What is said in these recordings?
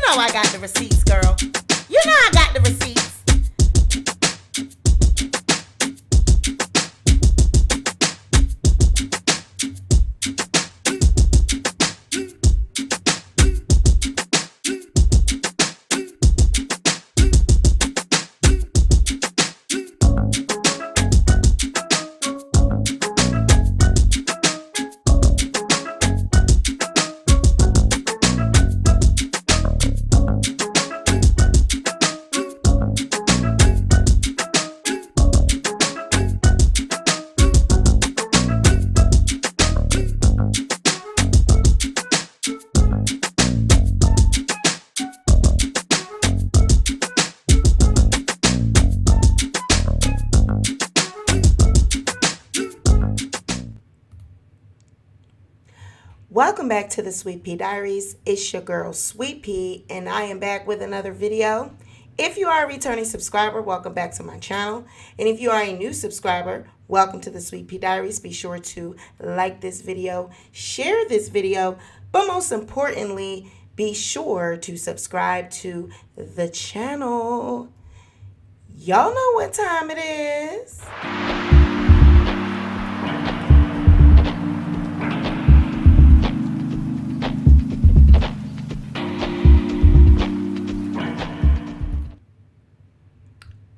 know I got the receipts, girl. You know I got the receipts. Welcome back to the Sweet Pea Diaries. It's your girl Sweet Pea, and I am back with another video. If you are a returning subscriber, welcome back to my channel. And if you are a new subscriber, welcome to the Sweet Pea Diaries. Be sure to like this video, share this video, but most importantly, be sure to subscribe to the channel. Y'all know what time it is.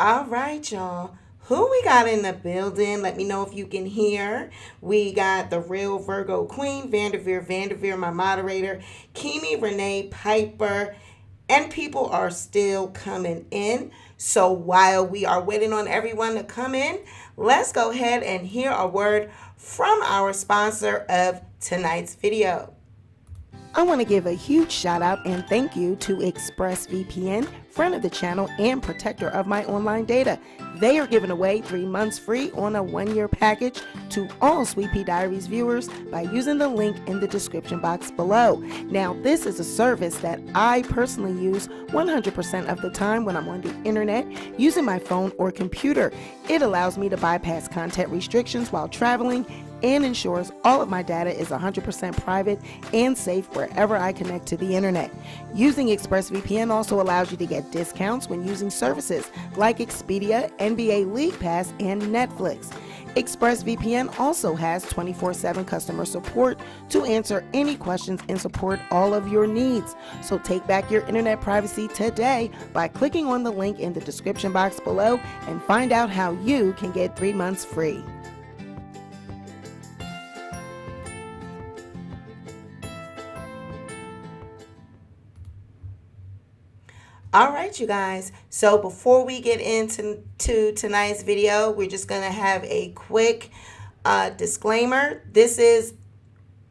All right, y'all. Who we got in the building? Let me know if you can hear. We got the real Virgo Queen, Vanderveer, my moderator, Kimi, Renee, Piper, and people are still coming in. So while we are waiting on everyone to come in, let's go ahead and hear a word from our sponsor of tonight's video. I want to give a huge shout out and thank you to ExpressVPN, friend of the channel and protector of my online data. They are giving away 3 months free on a 1-year package to all Sweet Pea Diaries viewers by using the link in the description box below. Now, this is a service that I personally use 100% of the time when I'm on the internet using my phone or computer. It allows me to bypass content restrictions while traveling and ensures all of my data is 100% private and safe wherever I connect to the internet. Using ExpressVPN also allows you to get discounts when using services like Expedia, NBA League Pass, and Netflix. ExpressVPN also has 24/7 customer support to answer any questions and support all of your needs. So take back your internet privacy today by clicking on the link in the description box below and find out how you can get 3 months free. All right, you guys. So before we get into tonight's video, we're just going to have a quick disclaimer.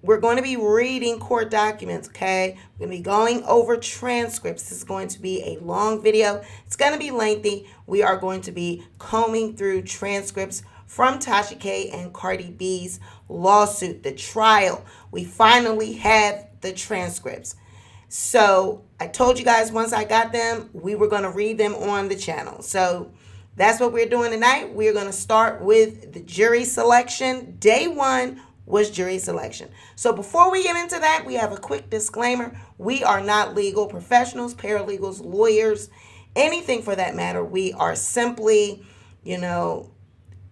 We're going to be reading court documents, okay? We're going to be going over transcripts. This is going to be a long video. It's going to be lengthy. We are going to be combing through transcripts from Tasha K and Cardi B's lawsuit, the trial. We finally have the transcripts. So I told you guys once I got them, we were going to read them on the channel. So that's what we're doing tonight. We're going to start with the jury selection. Day 1 was jury selection. So before we get into that, we have a quick disclaimer. We are not legal professionals, paralegals, lawyers, anything for that matter. We are simply,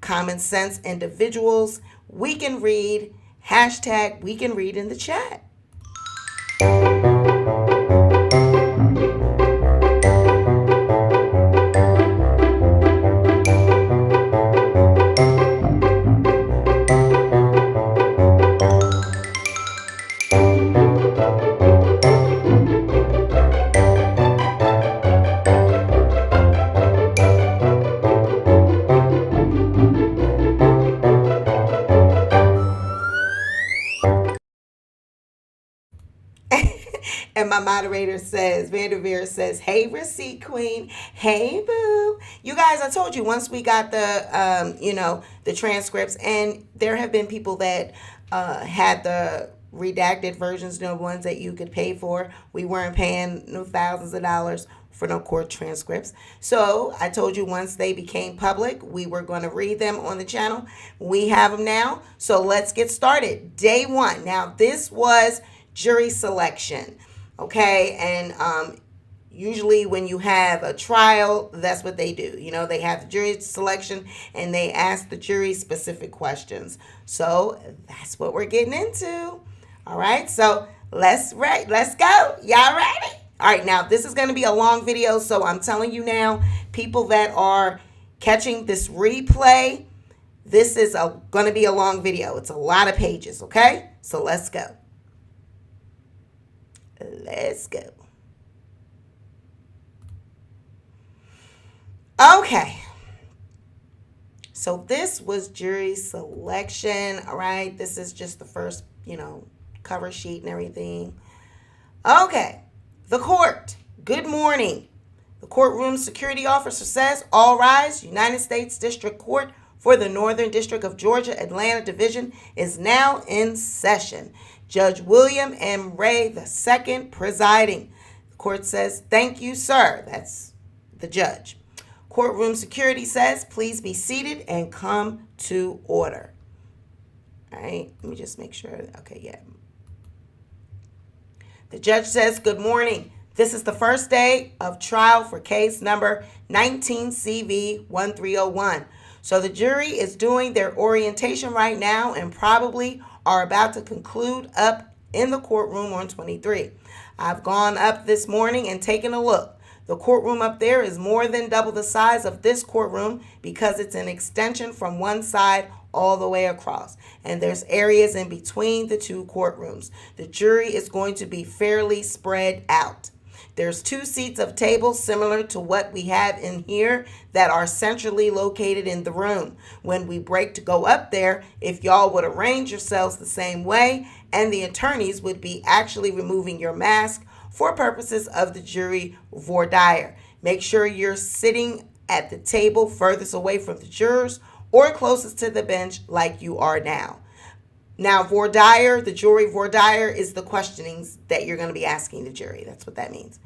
common sense individuals. We can read, hashtag we can read in the chat. And my moderator says, Vanderveer says, hey, receipt queen. Hey, boo. You guys, I told you once we got the, the transcripts, and there have been people that had the redacted versions, the ones that you could pay for. We weren't paying no thousands of dollars for no court transcripts. So I told you once they became public, we were going to read them on the channel. We have them now. So let's get started. Day 1. Now, this was jury selection. Okay, and Usually when you have a trial, that's what they do. They have the jury selection and they ask the jury specific questions. So that's what we're getting into. All right, so let's go. Y'all ready? All right, now this is going to be a long video, so I'm telling you now, people that are catching this replay, this is going to be a long video. It's a lot of pages, okay? So let's go. Let's go. Okay. So this was jury selection, all right? This is just the first, cover sheet and everything. Okay. The court. Good morning. The courtroom security officer says, all rise. United States District Court for the Northern District of Georgia, Atlanta Division is now in session. Judge William M. Ray II presiding. The court says, thank you, sir. That's the judge. Courtroom security says, please be seated and come to order. All right, let me just make sure. Okay, yeah. The judge says, good morning. This is the first day of trial for case number 19CV1301. So the jury is doing their orientation right now and probably are about to conclude up in the courtroom on 23. I've gone up this morning and taken a look. The courtroom up there is more than double the size of this courtroom because it's an extension from one side all the way across. And there's areas in between the two courtrooms. The jury is going to be fairly spread out. There's 2 seats of tables similar to what we have in here that are centrally located in the room. When we break to go up there, if y'all would arrange yourselves the same way, and the attorneys would be actually removing your mask for purposes of the jury voir dire. Make sure you're sitting at the table furthest away from the jurors or closest to the bench like you are now. Now, voir dire, the jury voir dire is the questionings that you're going to be asking the jury. That's what that means.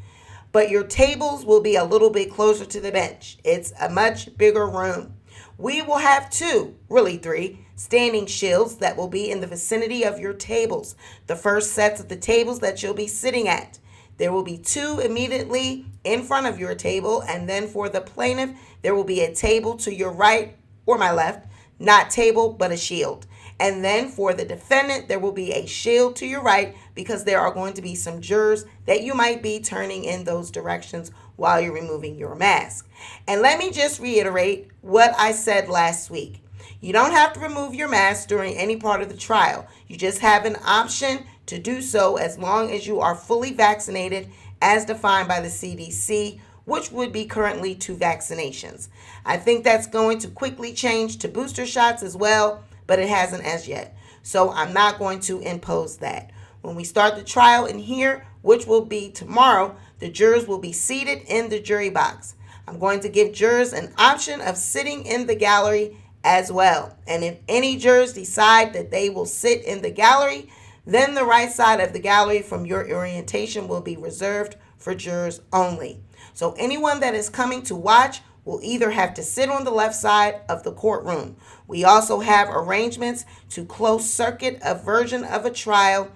But your tables will be a little bit closer to the bench. It's a much bigger room. We will have 2, really 3, standing shields that will be in the vicinity of your tables. The first sets of the tables that you'll be sitting at. There will be 2 immediately in front of your table, and then for the plaintiff, there will be a table to your right or my left, not table, but a shield. And then for the defendant, there will be a shield to your right because there are going to be some jurors that you might be turning in those directions while you're removing your mask. And let me just reiterate what I said last week. You don't have to remove your mask during any part of the trial. You just have an option to do so as long as you are fully vaccinated as defined by the CDC, which would be currently 2 vaccinations. I think that's going to quickly change to booster shots as well, but it hasn't as yet. So I'm not going to impose that. When we start the trial in here, which will be tomorrow, the jurors will be seated in the jury box. I'm going to give jurors an option of sitting in the gallery as well. And if any jurors decide that they will sit in the gallery, then the right side of the gallery from your orientation will be reserved for jurors only. So anyone that is coming to watch will either have to sit on the left side of the courtroom. We also have arrangements to close circuit a version of a trial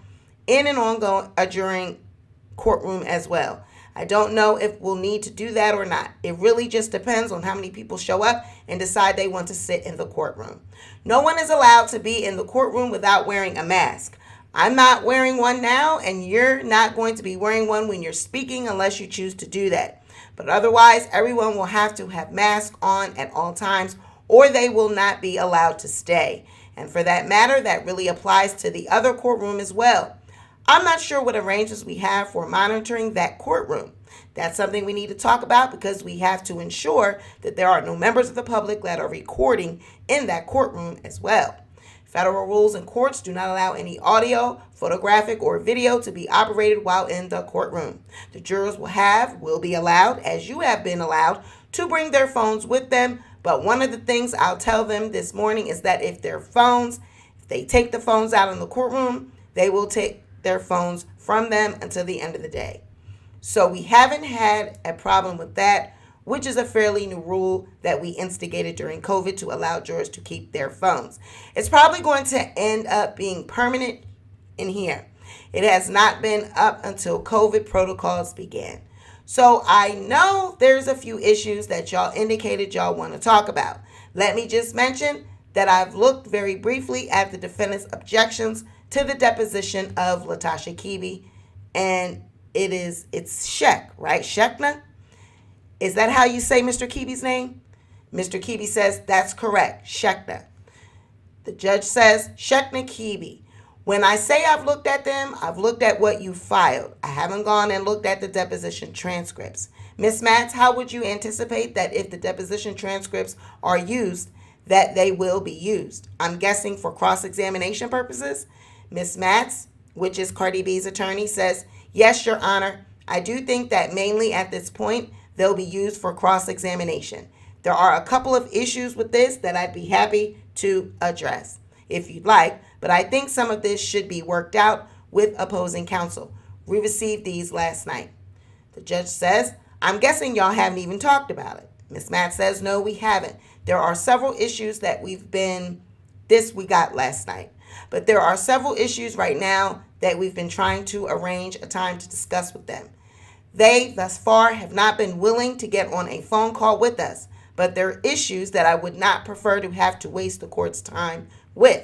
in an ongoing during courtroom as well. I don't know if we'll need to do that or not. It really just depends on how many people show up and decide they want to sit in the courtroom. No one is allowed to be in the courtroom without wearing a mask. I'm not wearing one now, and you're not going to be wearing one when you're speaking unless you choose to do that. But otherwise, everyone will have to have masks on at all times, or they will not be allowed to stay. And for that matter, that really applies to the other courtroom as well. I'm not sure what arrangements we have for monitoring that courtroom. That's something we need to talk about because we have to ensure that there are no members of the public that are recording in that courtroom as well. Federal rules and courts do not allow any audio, photographic, or video to be operated while in the courtroom. The jurors will be allowed, as you have been allowed, to bring their phones with them. But one of the things I'll tell them this morning is that if they take the phones out in the courtroom, they will take their phones from them until the end of the day. So we haven't had a problem with that, which is a fairly new rule that we instigated during COVID to allow jurors to keep their phones. It's probably going to end up being permanent in here. It has not been up until COVID protocols began. So I know there's a few issues that y'all indicated y'all want to talk about. Let me just mention that I've looked very briefly at the defendant's objections to the deposition of Latasha Kibi, and it's Sheck, right? Sheckna? Is that how you say Mr. Kibi's name? Mr. Kibi says that's correct, Sheckna. The judge says, Sheckna Kibi. When I say I've looked at them, I've looked at what you filed. I haven't gone and looked at the deposition transcripts. Ms. Matz, how would you anticipate that if the deposition transcripts are used, that they will be used? I'm guessing for cross-examination purposes. Ms. Matz, which is Cardi B's attorney, says, yes, Your Honor. I do think that mainly at this point, they'll be used for cross-examination. There are a couple of issues with this that I'd be happy to address if you'd like, but I think some of this should be worked out with opposing counsel. We received these last night. The judge says, I'm guessing y'all haven't even talked about it. Ms. Matt says, no, we haven't. There are several issues that we got last night. But there are several issues right now that we've been trying to arrange a time to discuss with them. They, thus far, have not been willing to get on a phone call with us, but there are issues that I would not prefer to have to waste the court's time with.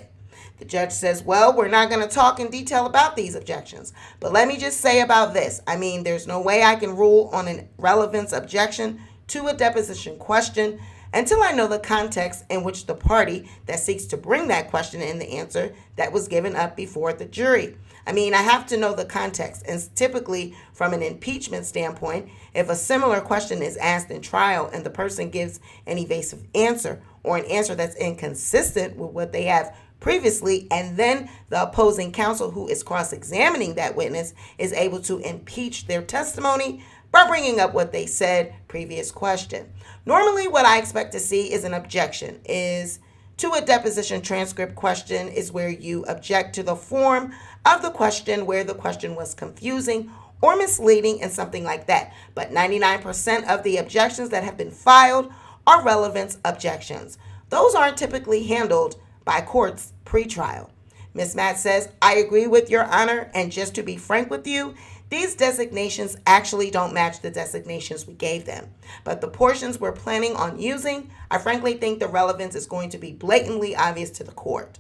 The judge says, well, we're not going to talk in detail about these objections, but let me just say about this. I mean, there's no way I can rule on a relevance objection to a deposition question until I know the context in which the party that seeks to bring that question and the answer that was given up before the jury. I mean, I have to know the context, and typically from an impeachment standpoint, if a similar question is asked in trial and the person gives an evasive answer or an answer that's inconsistent with what they have previously, and then the opposing counsel who is cross-examining that witness is able to impeach their testimony by bringing up what they said previous question. Normally what I expect to see is an objection to a deposition transcript question is where you object to the form of the question where the question was confusing or misleading and something like that. But 99% of the objections that have been filed are relevance objections. Those aren't typically handled by courts pre-trial. Ms. Matt says, I agree with Your Honor, and just to be frank with you, these designations actually don't match the designations we gave them. But the portions we're planning on using, I frankly think the relevance is going to be blatantly obvious to the court.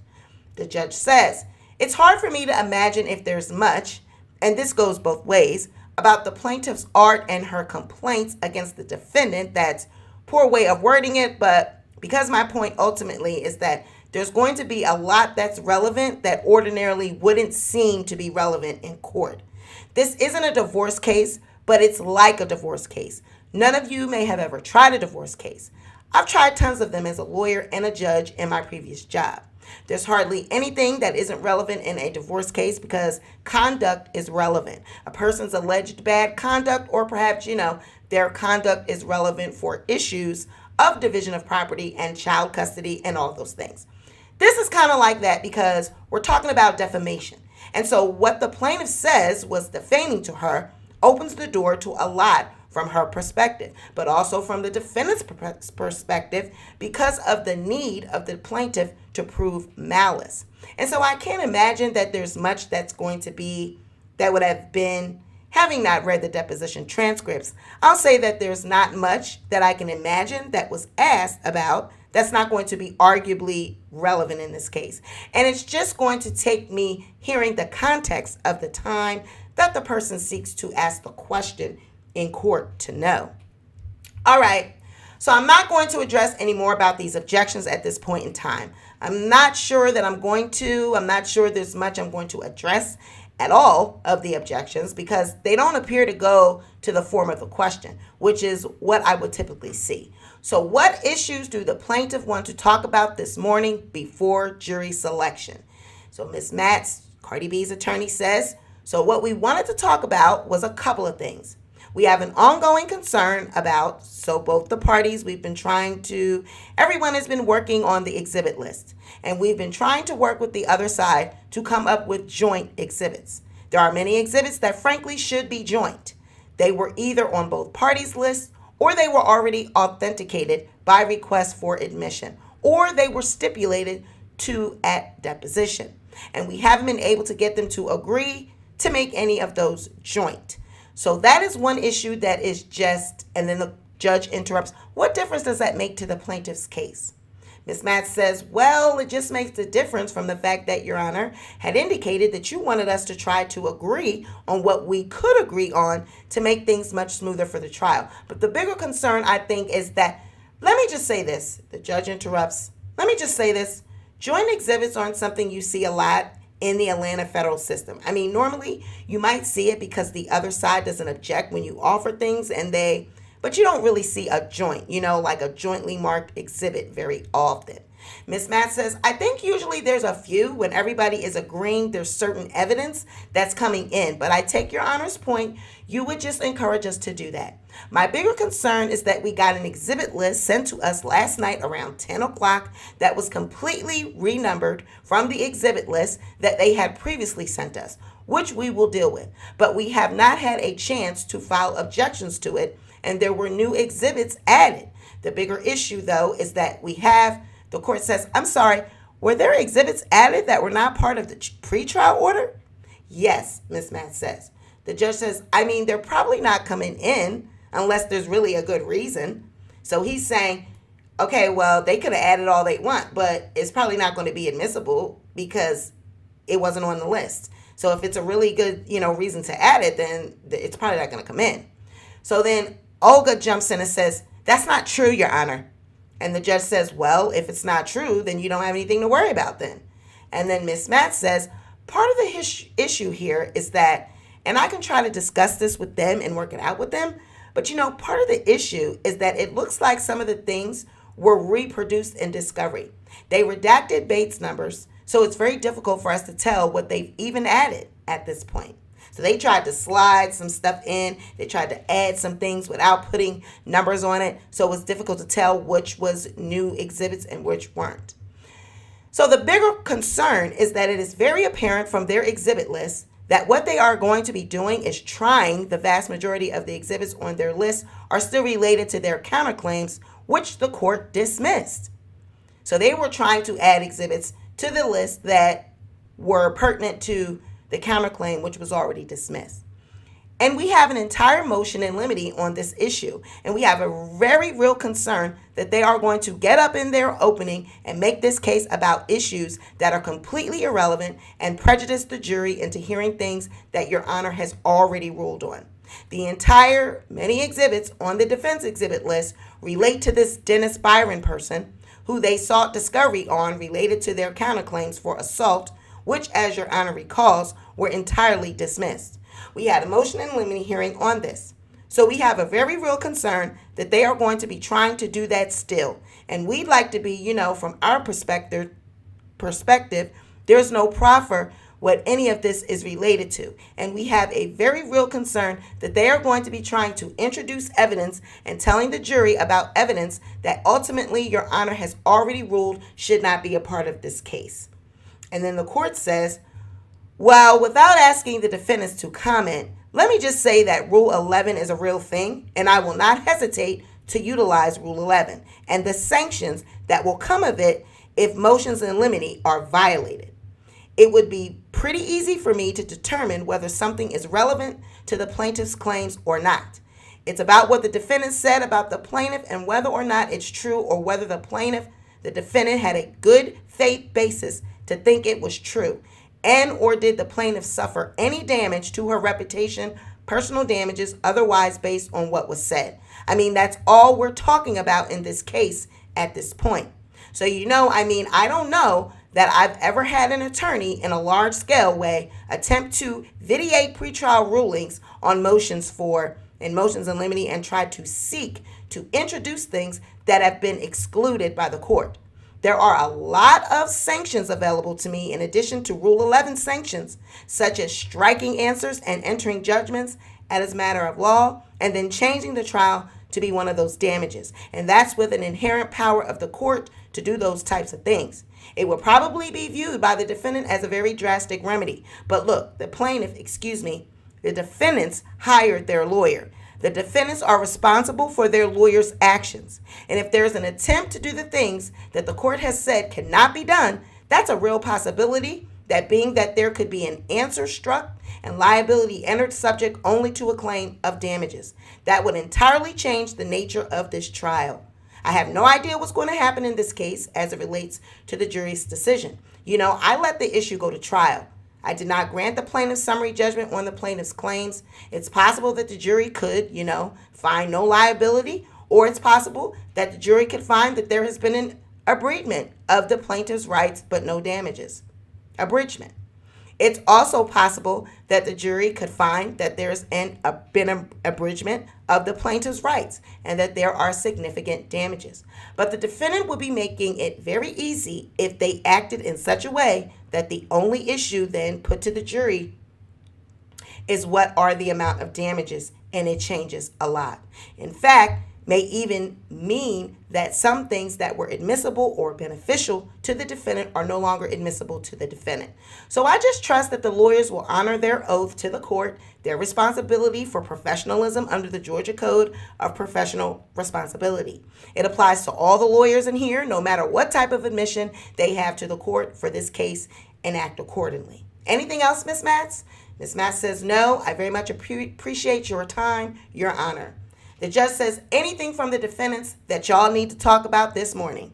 The judge says, it's hard for me to imagine if there's much, and this goes both ways, about the plaintiff's art and her complaints against the defendant. That's a poor way of wording it, but because my point ultimately is that there's going to be a lot that's relevant that ordinarily wouldn't seem to be relevant in court. This isn't a divorce case, but it's like a divorce case. None of you may have ever tried a divorce case. I've tried tons of them as a lawyer and a judge in my previous job. There's hardly anything that isn't relevant in a divorce case because conduct is relevant. A person's alleged bad conduct, or perhaps, their conduct is relevant for issues of division of property and child custody and all those things. This is kind of like that because we're talking about defamation. And so what the plaintiff says was defaming to her opens the door to a lot from her perspective, but also from the defendant's perspective because of the need of the plaintiff to prove malice. And so I can't imagine that there's much that's going to be that would have been, having not read the deposition transcripts, I'll say that there's not much that I can imagine that was asked about that's not going to be arguably relevant in this case. And it's just going to take me hearing the context of the time that the person seeks to ask the question in court to know. All right, so I'm not going to address any more about these objections at this point in time. I'm not sure that I'm going to. I'm not sure there's much I'm going to address at all of the objections because they don't appear to go to the form of the question, which is what I would typically see. So what issues do the plaintiff want to talk about this morning before jury selection? So Ms. Matz, Cardi B's attorney, says, so what we wanted to talk about was a couple of things. We have an ongoing concern about, so both the parties, everyone has been working on the exhibit list, and we've been trying to work with the other side to come up with joint exhibits. There are many exhibits that frankly should be joint. They were either on both parties' lists, or they were already authenticated by request for admission, or they were stipulated to at deposition. And we haven't been able to get them to agree to make any of those joint. So that is one issue that is just, and then the judge interrupts. What difference does that make to the plaintiff's case? Ms. Matz says, well, it just makes a difference from the fact that Your Honor had indicated that you wanted us to try to agree on what we could agree on to make things much smoother for the trial. But the bigger concern, I think, is that, let me just say this. The judge interrupts. Let me just say this. Joint exhibits aren't something you see a lot in the Atlanta federal system. I mean, normally you might see it because the other side doesn't object when you offer things but you don't really see a joint, like a jointly marked exhibit very often. Ms. Matt says, I think usually there's a few when everybody is agreeing there's certain evidence that's coming in, but I take Your Honor's point. You would just encourage us to do that. My bigger concern is that we got an exhibit list sent to us last night around 10 o'clock that was completely renumbered from the exhibit list that they had previously sent us, which we will deal with. But we have not had a chance to file objections to it, and there were new exhibits added. The bigger issue, though, is that the court says, I'm sorry, were there exhibits added that were not part of the pretrial order? Yes, Ms. Matt says. The judge says, they're probably not coming in unless there's really a good reason. So he's saying, okay, well, they could have added all they want, but it's probably not going to be admissible because it wasn't on the list. So if it's a really good, reason to add it, then it's probably not going to come in. So then Olga jumps in and says, that's not true, Your Honor. And the judge says, well, if it's not true, then you don't have anything to worry about then. And then Ms. Matt says, part of the issue here is that, and I can try to discuss this with them and work it out with them, but part of the issue is that it looks like some of the things were reproduced in discovery. They redacted Bates numbers, so it's very difficult for us to tell what they've even added at this point. So they tried to slide some stuff in. They tried to add some things without putting numbers on it. So it was difficult to tell which was new exhibits and which weren't. So the bigger concern is that it is very apparent from their exhibit list that what they are going to be doing is trying the vast majority of the exhibits on their list are still related to their counterclaims, which the court dismissed. So they were trying to add exhibits to the list that were pertinent to the counterclaim, which was already dismissed. And we have an entire motion in limine on this issue. And we have a very real concern that they are going to get up in their opening and make this case about issues that are completely irrelevant and prejudice the jury into hearing things that Your Honor has already ruled on. The entire many exhibits on the defense exhibit list relate to this Dennis Byron person who they sought discovery on related to their counterclaims for assault, which, as Your Honor recalls, were entirely dismissed. We had a motion in limine hearing on this. So we have a very real concern that they are going to be trying to do that still. And we'd like to be, from our perspective, there's no proffer what any of this is related to. And we have a very real concern that they are going to be trying to introduce evidence and telling the jury about evidence that ultimately Your Honor has already ruled should not be a part of this case. And then the court says, well, without asking the defendants to comment, let me just say that Rule 11 is a real thing, and I will not hesitate to utilize Rule 11 and the sanctions that will come of it if motions in limine are violated. It would be pretty easy for me to determine whether something is relevant to the plaintiff's claims or not. It's about what the defendant said about the plaintiff and whether or not it's true, or whether the defendant had a good faith basis to think it was true, and or did the plaintiff suffer any damage to her reputation, personal damages, otherwise based on what was said. That's all we're talking about in this case at this point. So, I don't know that I've ever had an attorney in a large scale way attempt to vitiate pretrial rulings on motions in limine and try to seek to introduce things that have been excluded by the court. There are a lot of sanctions available to me in addition to Rule 11 sanctions, such as striking answers and entering judgments as a matter of law, and then changing the trial to be one of those damages. And that's with an inherent power of the court to do those types of things. It will probably be viewed by the defendant as a very drastic remedy. But look, the defendants hired their lawyer. The defendants are responsible for their lawyer's actions. And if there's an attempt to do the things that the court has said cannot be done, that's a real possibility, that being that there could be an answer struck and liability entered subject only to a claim of damages. That would entirely change the nature of this trial. I have no idea what's going to happen in this case as it relates to the jury's decision. I let the issue go to trial. I did not grant the plaintiff's summary judgment on the plaintiff's claims. It's possible that the jury could, find no liability, or it's possible that the jury could find that there has been an abridgment of the plaintiff's rights but no damages. Abridgment. It's also possible that the jury could find that there's been an abridgment of the plaintiff's rights and that there are significant damages. But the defendant would be making it very easy if they acted in such a way that the only issue then put to the jury is what are the amount of damages, and it changes a lot. In fact, may even mean that some things that were admissible or beneficial to the defendant are no longer admissible to the defendant. So I just trust that the lawyers will honor their oath to the court, their responsibility for professionalism under the Georgia Code of Professional Responsibility. It applies to all the lawyers in here, no matter what type of admission they have to the court for this case, and act accordingly. Anything else, Ms. Matz? Ms. Matz says, no, I very much appreciate your time, your honor. The judge says, anything from the defendants that y'all need to talk about this morning?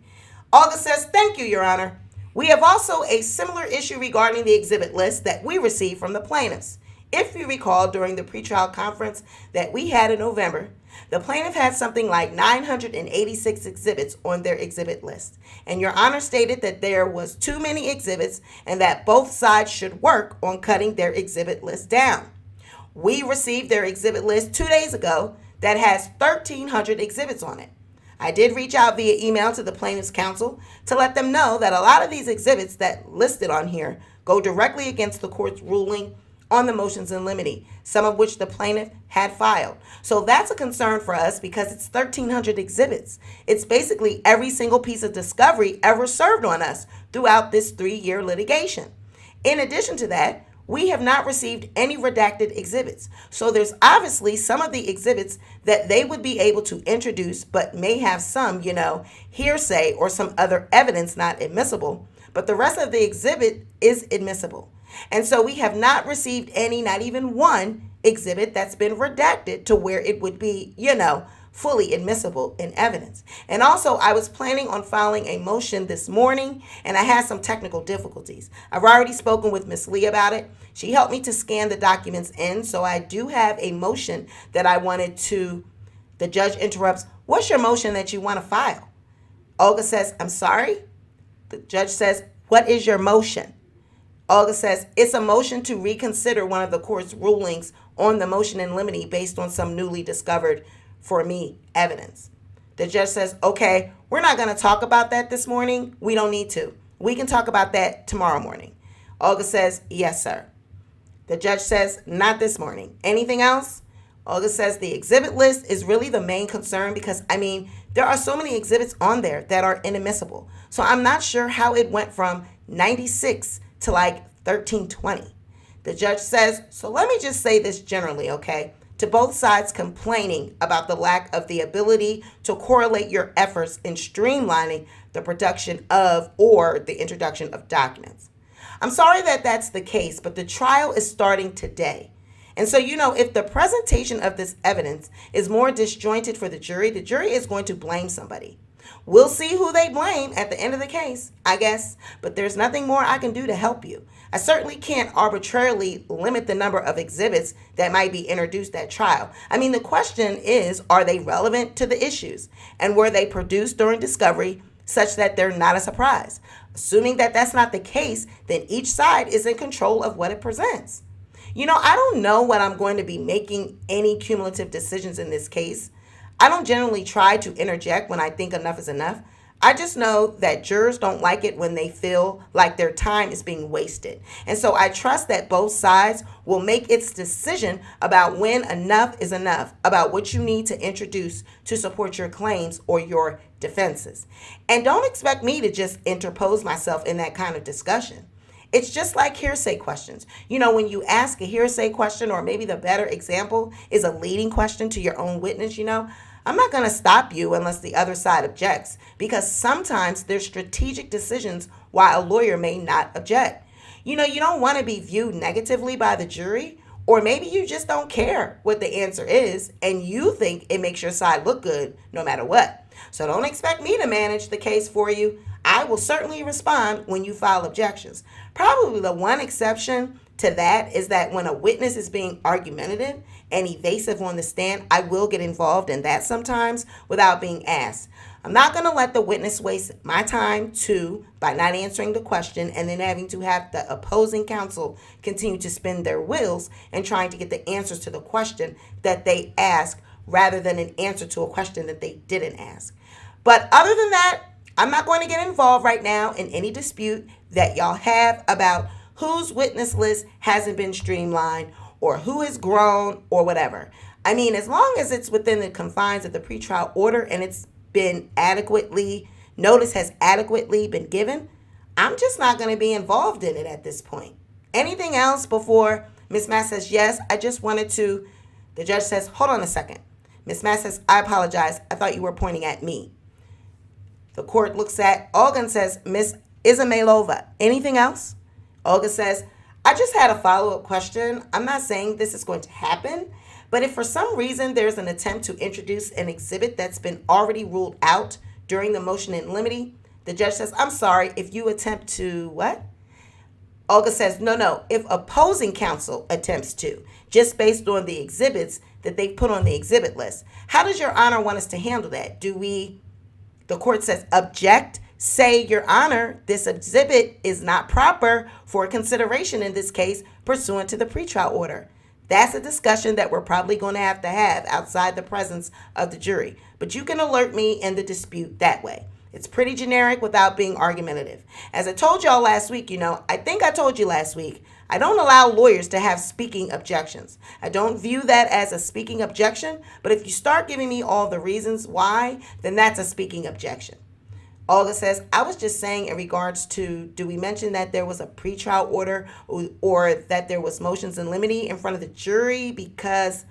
August says, thank you, Your Honor. We have also a similar issue regarding the exhibit list that we received from the plaintiffs. If you recall, during the pretrial conference that we had in November, the plaintiff had something like 986 exhibits on their exhibit list. And Your Honor stated that there was too many exhibits and that both sides should work on cutting their exhibit list down. We received their exhibit list 2 days ago that has 1,300 exhibits on it. I did reach out via email to the plaintiff's counsel to let them know that a lot of these exhibits that listed on here go directly against the court's ruling on the motions in limine, some of which the plaintiff had filed. So that's a concern for us because it's 1,300 exhibits. It's basically every single piece of discovery ever served on us throughout this 3-year litigation. In addition to that, we have not received any redacted exhibits. So there's obviously some of the exhibits that they would be able to introduce, but may have some, hearsay or some other evidence not admissible. But the rest of the exhibit is admissible. And so we have not received any, not even one exhibit that's been redacted to where it would be, fully admissible in evidence. And also, I was planning on filing a motion this morning, and I had some technical difficulties. I've already spoken with Ms. Lee about it. She helped me to scan the documents in, so I do have a motion that I wanted to, the judge interrupts, what's your motion that you want to file? Olga says, I'm sorry? The judge says, what is your motion? Olga says, it's a motion to reconsider one of the court's rulings on the motion in limine based on some newly discovered, for me, evidence. The judge says, okay, we're not going to talk about that this morning. We don't need to. We can talk about that tomorrow morning. Olga says, yes, sir. The judge says, not this morning. Anything else? Olga says the exhibit list is really the main concern because, there are so many exhibits on there that are inadmissible. So I'm not sure how it went from 96 to like 1320. The judge says, so let me just say this generally, okay? To both sides complaining about the lack of the ability to correlate your efforts in streamlining the production of or the introduction of documents. I'm sorry that that's the case, but the trial is starting today. And so, if the presentation of this evidence is more disjointed for the jury is going to blame somebody. We'll see who they blame at the end of the case, I guess, but there's nothing more I can do to help you. I certainly can't arbitrarily limit the number of exhibits that might be introduced at trial. The question is, are they relevant to the issues? And were they produced during discovery such that they're not a surprise? Assuming that that's not the case, then each side is in control of what it presents. I don't know what I'm going to be making any cumulative decisions in this case. I don't generally try to interject when I think enough is enough. I just know that jurors don't like it when they feel like their time is being wasted. And so I trust that both sides will make its decision about when enough is enough, about what you need to introduce to support your claims or your defenses. And don't expect me to just interpose myself in that kind of discussion. It's just like hearsay questions. When you ask a hearsay question, or maybe the better example is a leading question to your own witness, I'm not going to stop you unless the other side objects, because sometimes there's strategic decisions why a lawyer may not object. You don't want to be viewed negatively by the jury, or maybe you just don't care what the answer is and you think it makes your side look good no matter what. So don't expect me to manage the case for you. I will certainly respond when you file objections. Probably the one exception to that is that when a witness is being argumentative and evasive on the stand, I will get involved in that sometimes without being asked. I'm not going to let the witness waste my time too by not answering the question and then having to have the opposing counsel continue to spin their wheels and trying to get the answers to the question that they asked rather than an answer to a question that they didn't ask. But other than that, I'm not going to get involved right now in any dispute that y'all have about whose witness list hasn't been streamlined or who has grown or whatever. I mean, as long as it's within the confines of the pretrial order and it's been notice has adequately been given, I'm just not going to be involved in it at this point. Anything else before Ms. Matt says, yes, I just wanted to, the judge says, hold on a second. Ms. Matt says, I apologize. I thought you were pointing at me. The court looks at Olga and says, Ms. Izmailova, anything else? Olga says, I just had a follow-up question. I'm not saying this is going to happen, but if for some reason there's an attempt to introduce an exhibit that's been already ruled out during the motion in limine, the judge says, I'm sorry, if you attempt to what? Olga says, no, if opposing counsel attempts to, just based on the exhibits that they've put on the exhibit list. How does Your Honor want us to handle that? The court says, object, say, Your Honor, this exhibit is not proper for consideration in this case pursuant to the pretrial order. That's a discussion that we're probably going to have outside the presence of the jury. But you can alert me in the dispute that way. It's pretty generic without being argumentative. As I told y'all last week, I think I told you last week, I don't allow lawyers to have speaking objections. I don't view that as a speaking objection, but if you start giving me all the reasons why, then that's a speaking objection. Olga says, I was just saying in regards to, do we mention that there was a pretrial order or that there was motions in limine in front of the jury? Because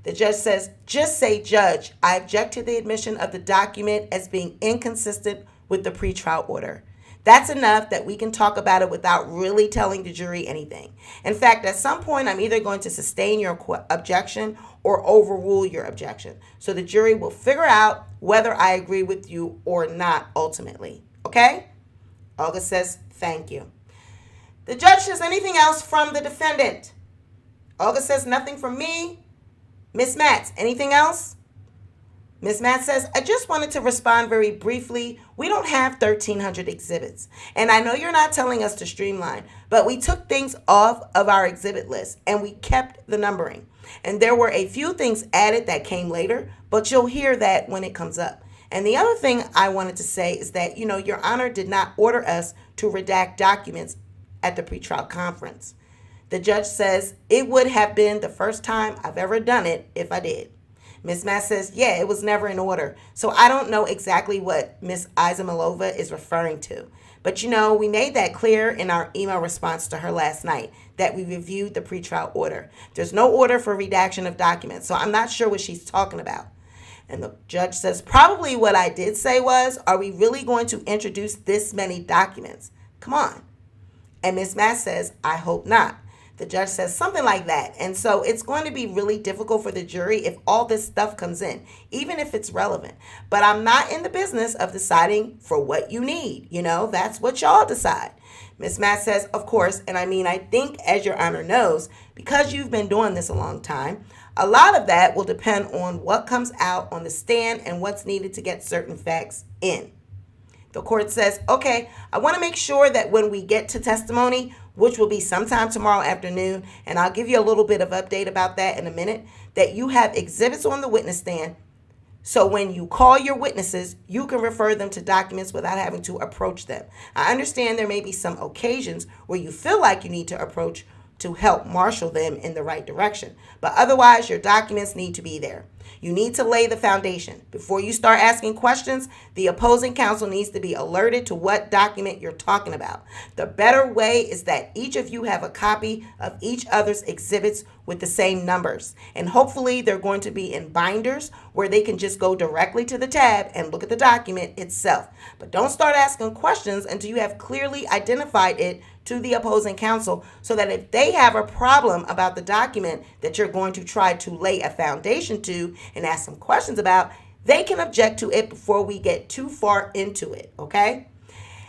the judge says, just say, Judge, I object to the admission of the document as being inconsistent with the pretrial order. That's enough that we can talk about it without really telling the jury anything. In fact, at some point, I'm either going to sustain your objection or overrule your objection. So the jury will figure out whether I agree with you or not ultimately. Okay? Olga says, thank you. The judge says, anything else from the defendant? Olga says, nothing from me. Ms. Matz, anything else? Ms. Matt says, I just wanted to respond very briefly. We don't have 1,300 exhibits. And I know you're not telling us to streamline, but we took things off of our exhibit list and we kept the numbering. And there were a few things added that came later, but you'll hear that when it comes up. And the other thing I wanted to say is that, Your Honor did not order us to redact documents at the pretrial conference. The judge says, it would have been the first time I've ever done it if I did. Ms. Matt says, yeah, it was never in order. So I don't know exactly what Ms. Izmailova is referring to. But we made that clear in our email response to her last night that we reviewed the pretrial order. There's no order for redaction of documents, so I'm not sure what she's talking about. And the judge says, probably what I did say was, are we really going to introduce this many documents? Come on. And Ms. Matt says, I hope not. The judge says something like that. And so it's going to be really difficult for the jury if all this stuff comes in, even if it's relevant. But I'm not in the business of deciding for what you need. That's what y'all decide. Ms. Matt says, of course, and I think, as Your Honor knows, because you've been doing this a long time, a lot of that will depend on what comes out on the stand and what's needed to get certain facts in. The court says, okay, I want to make sure that when we get to testimony, which will be sometime tomorrow afternoon, and I'll give you a little bit of update about that in a minute, that you have exhibits on the witness stand. So when you call your witnesses, you can refer them to documents without having to approach them. I understand there may be some occasions where you feel like you need to approach to help marshal them in the right direction. But otherwise, your documents need to be there. You need to lay the foundation. Before you start asking questions, the opposing counsel needs to be alerted to what document you're talking about. The better way is that each of you have a copy of each other's exhibits with the same numbers. And hopefully they're going to be in binders where they can just go directly to the tab and look at the document itself. But don't start asking questions until you have clearly identified it to the opposing counsel so that if they have a problem about the document that you're going to try to lay a foundation to and ask some questions about, they can object to it before we get too far into it, okay?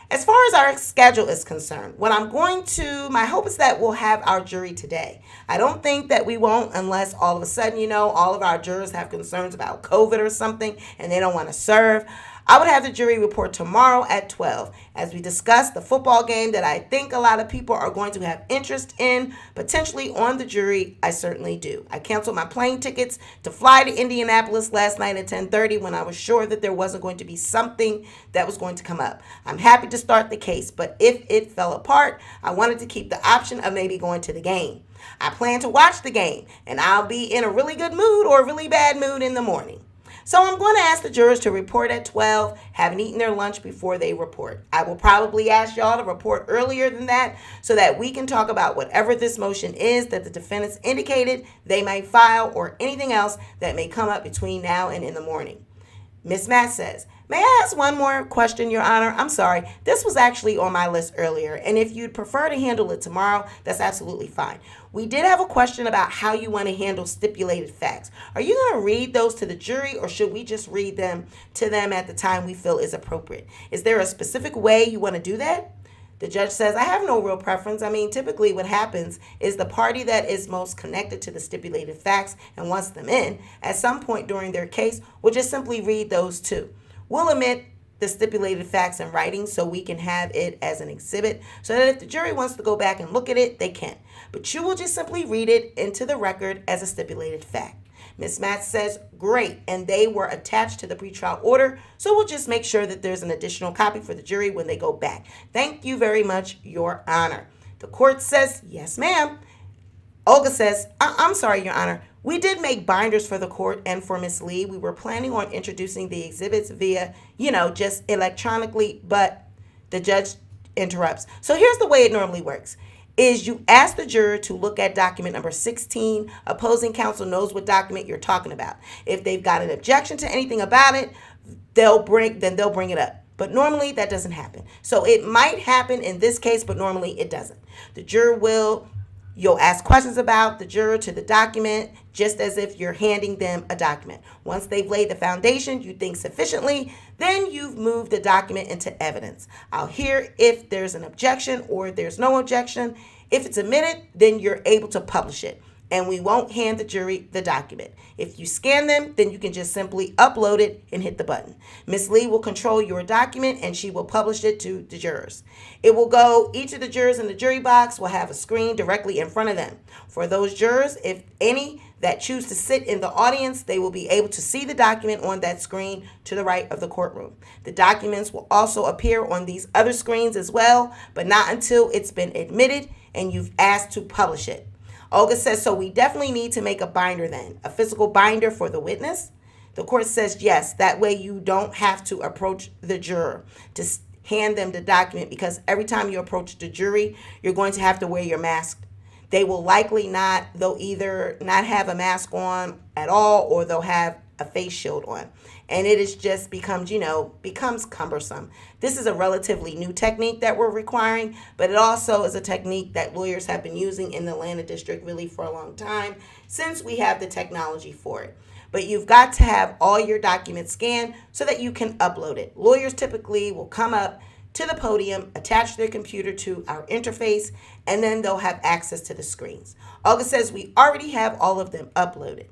As far as our schedule is concerned, my hope is that we'll have our jury today. I don't think that we won't unless all of a sudden, all of our jurors have concerns about COVID or something and they don't want to serve. I would have the jury report tomorrow at 12 as we discuss the football game that I think a lot of people are going to have interest in, potentially on the jury. I certainly do. I canceled my plane tickets to fly to Indianapolis last night at 10:30 when I was sure that there wasn't going to be something that was going to come up. I'm happy to start the case, but if it fell apart, I wanted to keep the option of maybe going to the game. I plan to watch the game, and I'll be in a really good mood or a really bad mood in the morning. So I'm going to ask the jurors to report at 12, having eaten their lunch before they report. I will probably ask y'all to report earlier than that so that we can talk about whatever this motion is that the defendants indicated they might file or anything else that may come up between now and in the morning. Ms. Matt says, may I ask one more question, Your Honor? I'm sorry. This was actually on my list earlier, and if you'd prefer to handle it tomorrow, that's absolutely fine. We did have a question about how you want to handle stipulated facts. Are you going to read those to the jury, or should we just read them to them at the time we feel is appropriate? Is there a specific way you want to do that? The judge says, I have no real preference. Typically what happens is the party that is most connected to the stipulated facts and wants them in, at some point during their case, will just simply read those too. We'll omit the stipulated facts in writing so we can have it as an exhibit so that if the jury wants to go back and look at it, they can. But you will just simply read it into the record as a stipulated fact. Ms. Matt says, great, and they were attached to the pretrial order, so we'll just make sure that there's an additional copy for the jury when they go back. Thank you very much, Your Honor. The court says, yes, ma'am. Olga says, I'm sorry, Your Honor. We did make binders for the court and for Ms. Lee. We were planning on introducing the exhibits via, just electronically, but the judge interrupts. So here's the way it normally works. Is you ask the juror to look at document number 16. Opposing counsel knows what document you're talking about. If they've got an objection to anything about it, they'll bring it up. But normally that doesn't happen. So it might happen in this case, but normally it doesn't. You'll ask questions about the juror to the document, just as if you're handing them a document. Once they've laid the foundation you think sufficiently, then you've moved the document into evidence. I'll hear if there's an objection or there's no objection. If it's admitted, then you're able to publish it, and we won't hand the jury the document. If you scan them, then you can just simply upload it and hit the button. Ms. Lee will control your document, and she will publish it to the jurors. Each of the jurors in the jury box will have a screen directly in front of them. For those jurors, if any that choose to sit in the audience, they will be able to see the document on that screen to the right of the courtroom. The documents will also appear on these other screens as well, but not until it's been admitted and you've asked to publish it. Olga says, so we definitely need to make a binder then, a physical binder for the witness? The court says yes, that way you don't have to approach the juror to hand them the document, because every time you approach the jury, you're going to have to wear your mask. They will likely they'll either not have a mask on at all, or they'll have a face shield on. And it is just becomes cumbersome. This is a relatively new technique that we're requiring, but it also is a technique that lawyers have been using in the Atlanta district really for a long time, since we have the technology for it. But you've got to have all your documents scanned so that you can upload it. Lawyers typically will come up to the podium, attach their computer to our interface, and then they'll have access to the screens. Olga says we already have all of them uploaded.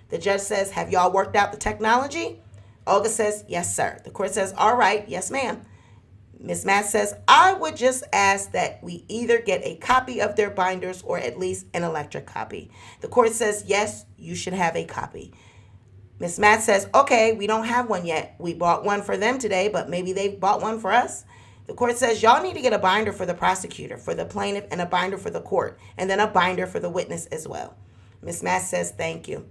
The judge says, have y'all worked out the technology? Olga says, yes, sir. The court says, all right, yes, ma'am. Ms. Matt says, I would just ask that we either get a copy of their binders or at least an electric copy. The court says, yes, you should have a copy. Ms. Matt says, okay, we don't have one yet. We bought one for them today, but maybe they bought one for us. The court says, y'all need to get a binder for the prosecutor, for the plaintiff, and a binder for the court, and then a binder for the witness as well. Ms. Matt says, thank you.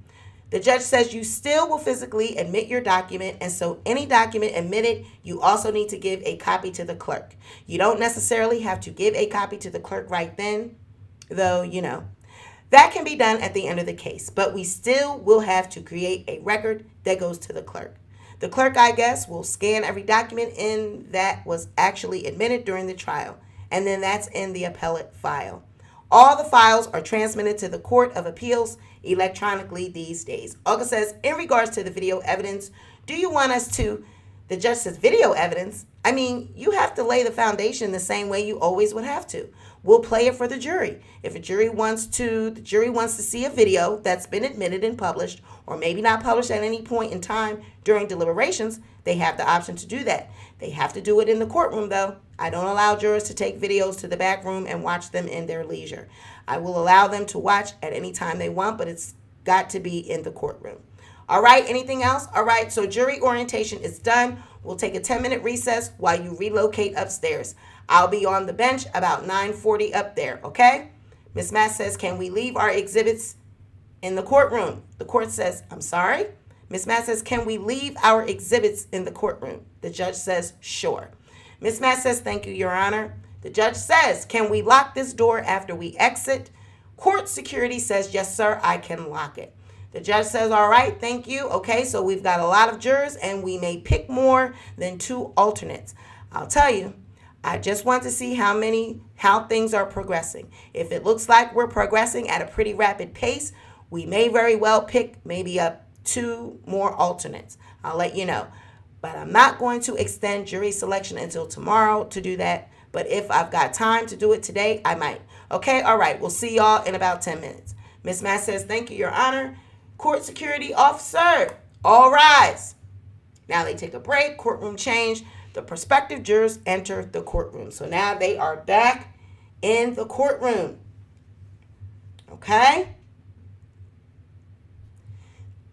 The judge says you still will physically admit your document, and so any document admitted, you also need to give a copy to the clerk. You don't necessarily have to give a copy to the clerk right then, though, That can be done at the end of the case, but we still will have to create a record that goes to the clerk. The clerk, I guess, will scan every document in that was actually admitted during the trial. and then that's in the appellate file. All the files are transmitted to the Court of Appeals electronically these days. Olga says, in regards to the video evidence, do you want us to? The judge says, video evidence? I mean, you have to lay the foundation the same way you always would have to. We'll play it for the jury. If the jury wants to see a video that's been admitted and published, or maybe not published at any point in time during deliberations, they have the option to do that. They have to do it in the courtroom, though. I don't allow jurors to take videos to the back room and watch them in their leisure. I will allow them to watch at any time they want, but it's got to be in the courtroom. All right, anything else? All right, so jury orientation is done. We'll take a 10-minute recess while you relocate upstairs. I'll be on the bench about 9:40 up there, okay? Ms. Matt says, can we leave our exhibits in the courtroom? The court says, I'm sorry? Ms. Matt says, can we leave our exhibits in the courtroom? The judge says, sure. Ms. Matt says, thank you, Your Honor. The judge says, can we lock this door after we exit? Court security says, yes, sir, I can lock it. The judge says, all right, thank you. Okay, so we've got a lot of jurors, and we may pick more than 2 alternates. I'll tell you, I just want to see how things are progressing. If it looks like we're progressing at a pretty rapid pace, we may very well pick maybe up 2 more alternates. I'll let you know. But I'm not going to extend jury selection until tomorrow to do that. But if I've got time to do it today, I might. Okay, all right, we'll see y'all in about 10 minutes. Ms. Matt says, thank you, Your Honor. Court security officer, all rise. Now they take a break, courtroom change. The prospective jurors enter the courtroom. So now they are back in the courtroom. Okay?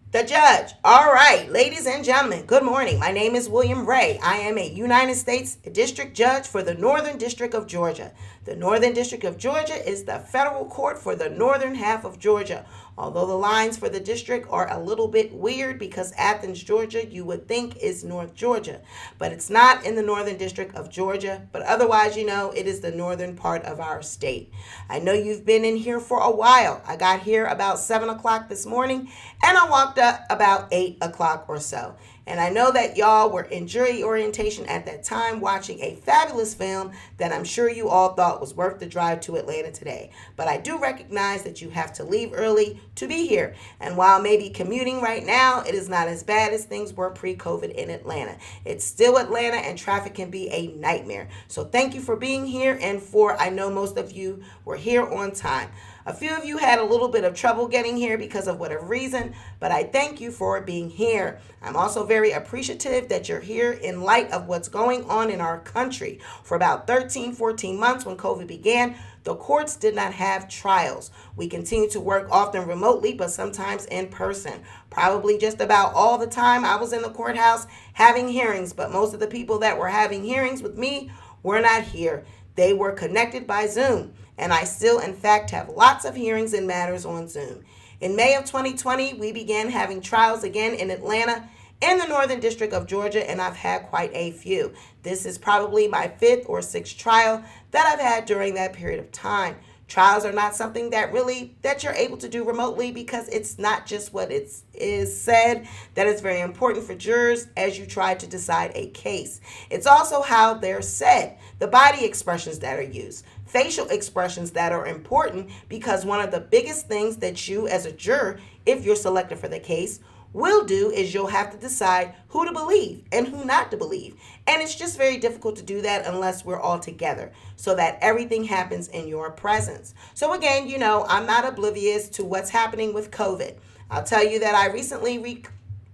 The judge. All right, ladies and gentlemen, good morning. My name is William Ray. I am a United States District Judge for the Northern District of Georgia. The Northern District of Georgia is the federal court for the northern half of Georgia. Although the lines for the district are a little bit weird because Athens, Georgia, you would think is North Georgia. But it's not in the Northern District of Georgia. But otherwise, you know, it is the northern part of our state. I know you've been in here for a while. I got here about 7 o'clock this morning, and I walked up about 8 o'clock or so. And I know that y'all were in jury orientation at that time watching a fabulous film that I'm sure you all thought was worth the drive to Atlanta today. But I do recognize that you have to leave early to be here. And while maybe commuting right now, it is not as bad as things were pre-COVID in Atlanta. It's still Atlanta, and traffic can be a nightmare. So thank you for being here, and I know most of you were here on time. A few of you had a little bit of trouble getting here because of whatever reason, but I thank you for being here. I'm also very appreciative that you're here in light of what's going on in our country. For about 13, 14 months when COVID began, the courts did not have trials. We continue to work often remotely, but sometimes in person. Probably just about all the time I was in the courthouse having hearings, but most of the people that were having hearings with me were not here. They were connected by Zoom. And I still, in fact, have lots of hearings and matters on Zoom. In May of 2020, we began having trials again in Atlanta in the Northern District of Georgia, and I've had quite a few. This is probably my 5th or 6th trial that I've had during that period of time. Trials are not something that you're able to do remotely because it's not just what it is said that is very important for jurors as you try to decide a case. It's also how they're said, the body expressions that are used, facial expressions that are important, because one of the biggest things that you as a juror, if you're selected for the case, will do is you'll have to decide who to believe and who not to believe. And it's just very difficult to do that unless we're all together so that everything happens in your presence. So again, you know, I'm not oblivious to what's happening with COVID. I'll tell you that I recently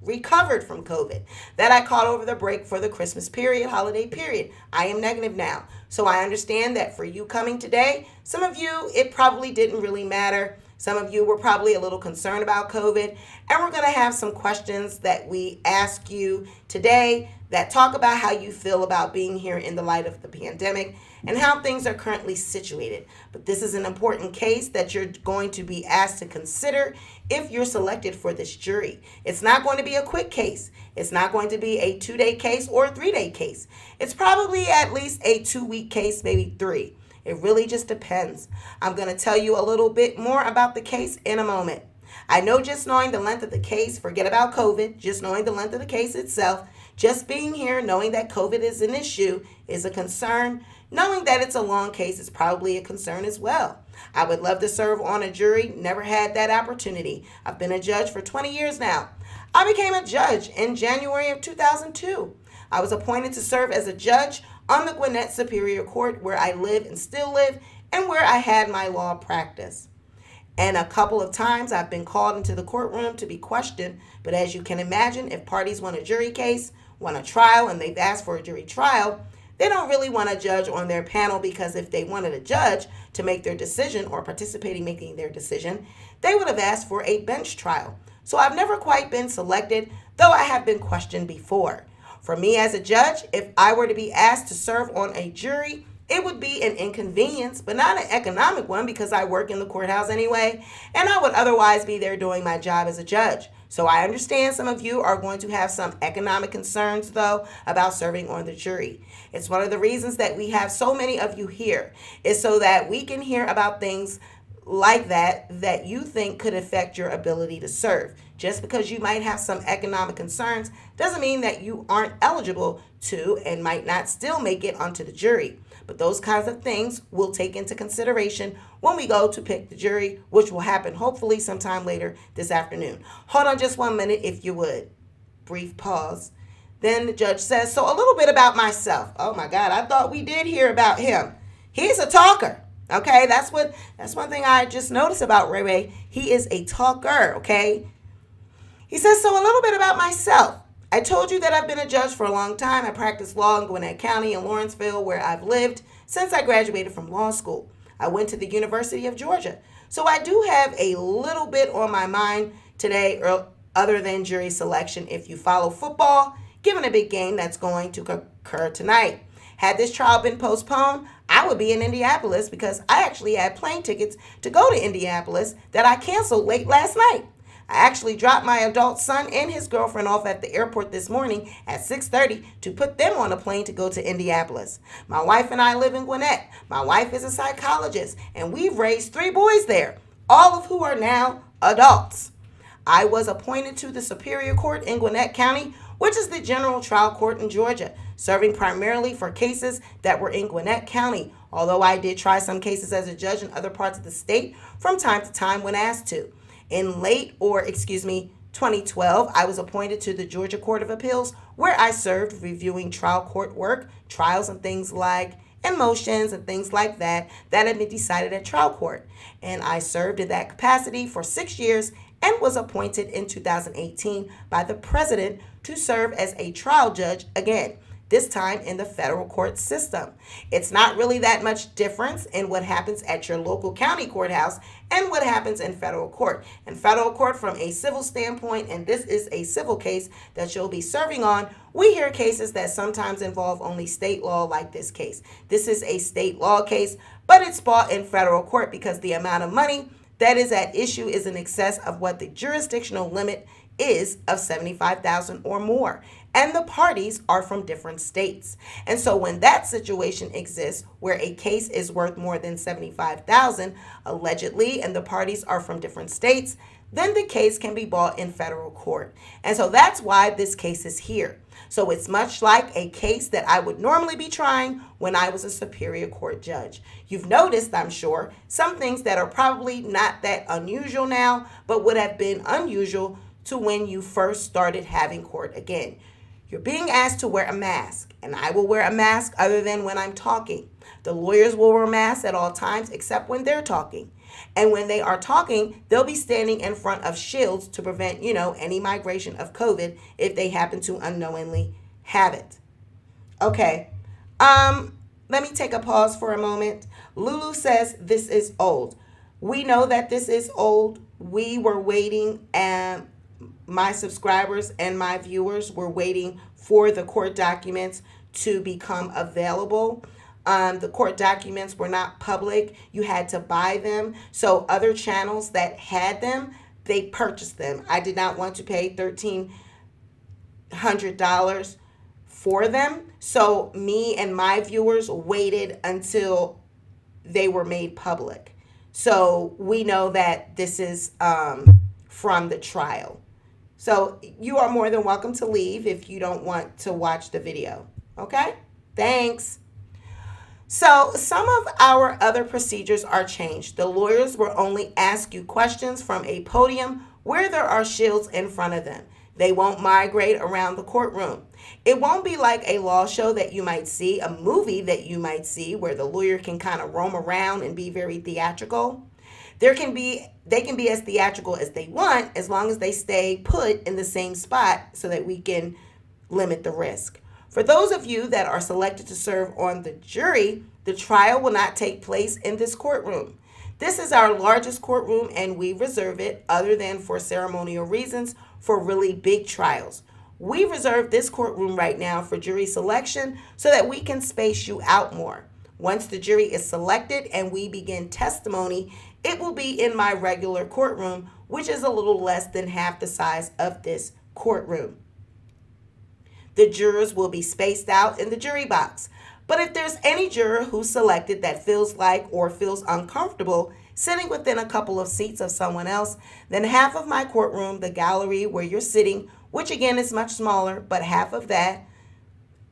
recovered from COVID, that I caught over the break for the Christmas period, holiday period. I am negative now. So I understand that for you coming today, some of you, it probably didn't really matter. Some of you were probably a little concerned about COVID, and we're going to have some questions that we ask you today that talk about how you feel about being here in the light of the pandemic and how things are currently situated. But this is an important case that you're going to be asked to consider if you're selected for this jury. It's not going to be a quick case. It's not going to be a 2-day case or a 3-day case. It's probably at least a 2-week case, maybe 3. It really just depends. I'm going to tell you a little bit more about the case in a moment. I know just knowing the length of the case, forget about COVID, just knowing the length of the case itself, Just being here, knowing that COVID is an issue, is a concern. Knowing that it's a long case is probably a concern as well. I would love to serve on a jury, never had that opportunity. I've been a judge for 20 years now. I became a judge in January of 2002. I was appointed to serve as a judge on the Gwinnett Superior Court, where I live and still live, and where I had my law practice. And a couple of times I've been called into the courtroom to be questioned, but as you can imagine, if parties want a jury case, want a trial, and they've asked for a jury trial, they don't really want a judge on their panel, because if they wanted a judge to make their decision or participate in making their decision, they would have asked for a bench trial. So I've never quite been selected, though I have been questioned before. For me as a judge, if I were to be asked to serve on a jury, it would be an inconvenience, but not an economic one, because I work in the courthouse anyway, and I would otherwise be there doing my job as a judge. So I understand some of you are going to have some economic concerns, though, about serving on the jury. It's one of the reasons that we have so many of you here, is so that we can hear about things like that you think could affect your ability to serve. Just because you might have some economic concerns doesn't mean that you aren't eligible to and might not still make it onto the jury. But those kinds of things we'll take into consideration when we go to pick the jury, which will happen hopefully sometime later this afternoon. Hold on just 1 minute if you would. Brief pause. Then the judge says, so a little bit about myself. Oh my God, I thought we did hear about him. He's a talker. Okay, that's one thing I just noticed about Ray Ray. He is a talker, okay? He says, so a little bit about myself. I told you that I've been a judge for a long time. I practiced law in Gwinnett County and Lawrenceville, where I've lived since I graduated from law school. I went to the University of Georgia. So I do have a little bit on my mind today, other than jury selection. If you follow football, given a big game that's going to occur tonight. Had this trial been postponed, I would be in Indianapolis, because I actually had plane tickets to go to Indianapolis that I canceled late last night. I actually dropped my adult son and his girlfriend off at the airport this morning at 6:30 to put them on a plane to go to Indianapolis. My wife and I live in Gwinnett. My wife is a psychologist, and we've raised 3 boys there, all of who are now adults. I was appointed to the Superior Court in Gwinnett County, which is the general trial court in Georgia, serving primarily for cases that were in Gwinnett County, although I did try some cases as a judge in other parts of the state from time to time when asked to. In 2012, I was appointed to the Georgia Court of Appeals, where I served reviewing trial court work, trials and things like, and motions and things like that had been decided at trial court. And I served in that capacity for 6 years and was appointed in 2018 by the president to serve as a trial judge again, this time in the federal court system. It's not really that much difference in what happens at your local county courthouse and what happens in federal court. In federal court, from a civil standpoint, and this is a civil case that you'll be serving on, we hear cases that sometimes involve only state law, like this case. This is a state law case, but it's brought in federal court because the amount of money that is at issue is in excess of what the jurisdictional limit is of $75,000 or more, and the parties are from different states. And so when that situation exists where a case is worth more than $75,000 allegedly, and the parties are from different states, then the case can be brought in federal court. And so that's why this case is here. So it's much like a case that I would normally be trying when I was a Superior Court judge. You've noticed, I'm sure, some things that are probably not that unusual now, but would have been unusual to when you first started having court again. You're being asked to wear a mask, and I will wear a mask other than when I'm talking. The lawyers will wear masks at all times except when they're talking. And when they are talking, they'll be standing in front of shields to prevent, any migration of COVID if they happen to unknowingly have it. Okay, let me take a pause for a moment. Lulu says this is old. We know that this is old. We were waiting, and my subscribers and my viewers were waiting for the court documents to become available. The court documents were not public. You had to buy them. So other channels that had them, they purchased them. I did not want to pay $1,300 for them. So me and my viewers waited until they were made public. So we know that this is from the trial. So you are more than welcome to leave if you don't want to watch the video. Okay? Thanks. So some of our other procedures are changed. The lawyers will only ask you questions from a podium where there are shields in front of them. They won't migrate around the courtroom. It won't be like a law show that you might see, a movie that you might see where the lawyer can kind of roam around and be very theatrical. They can be as theatrical as they want as long as they stay put in the same spot so that we can limit the risk. For those of you that are selected to serve on the jury, the trial will not take place in this courtroom. This is our largest courtroom and we reserve it, other than for ceremonial reasons, for really big trials. We reserve this courtroom right now for jury selection so that we can space you out more. Once the jury is selected and we begin testimony, it will be in my regular courtroom, which is a little less than half the size of this courtroom. The jurors will be spaced out in the jury box. But if there's any juror who's selected that feels like or feels uncomfortable sitting within a couple of seats of someone else, then half of my courtroom, the gallery where you're sitting, which again is much smaller, but half of that,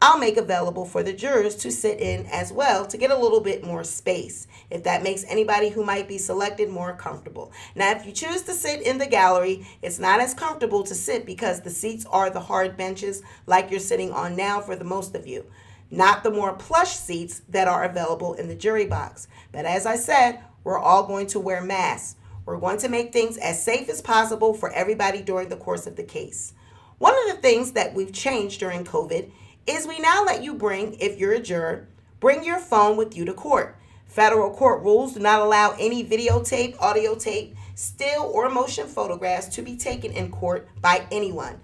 I'll make available for the jurors to sit in as well to get a little bit more space, if that makes anybody who might be selected more comfortable. Now, if you choose to sit in the gallery, it's not as comfortable to sit because the seats are the hard benches like you're sitting on now for the most of you, not the more plush seats that are available in the jury box. But as I said, we're all going to wear masks. We're going to make things as safe as possible for everybody during the course of the case. One of the things that we've changed during COVID is we now let you bring, if you're a juror, bring your phone with you to court. Federal court rules do not allow any videotape, audio tape, still or motion photographs to be taken in court by anyone.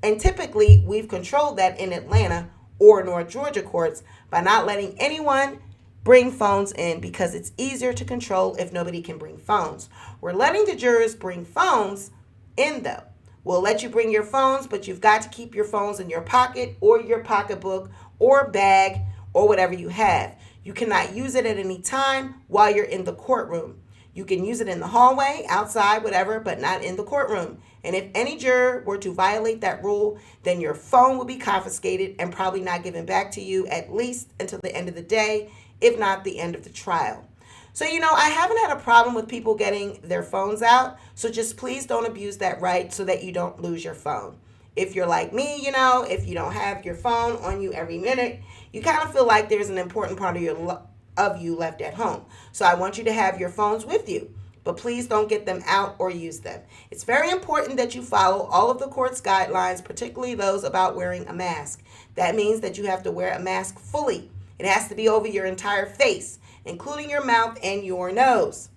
And typically, we've controlled that in Atlanta or North Georgia courts by not letting anyone bring phones in because it's easier to control if nobody can bring phones. We're letting the jurors bring phones in though. We'll let you bring your phones, but you've got to keep your phones in your pocket or your pocketbook or bag or whatever you have. You cannot use it at any time while you're in the courtroom. You can use it in the hallway, outside, whatever, but not in the courtroom. And if any juror were to violate that rule, then your phone will be confiscated and probably not given back to you at least until the end of the day, if not the end of the trial. So, I haven't had a problem with people getting their phones out, so just please don't abuse that right so that you don't lose your phone. If you're like me, if you don't have your phone on you every minute, you kind of feel like there's an important part of you left at home. So I want you to have your phones with you, but please don't get them out or use them. It's very important that you follow all of the court's guidelines, particularly those about wearing a mask. That means that you have to wear a mask fully. It has to be over your entire face, including your mouth and your nose.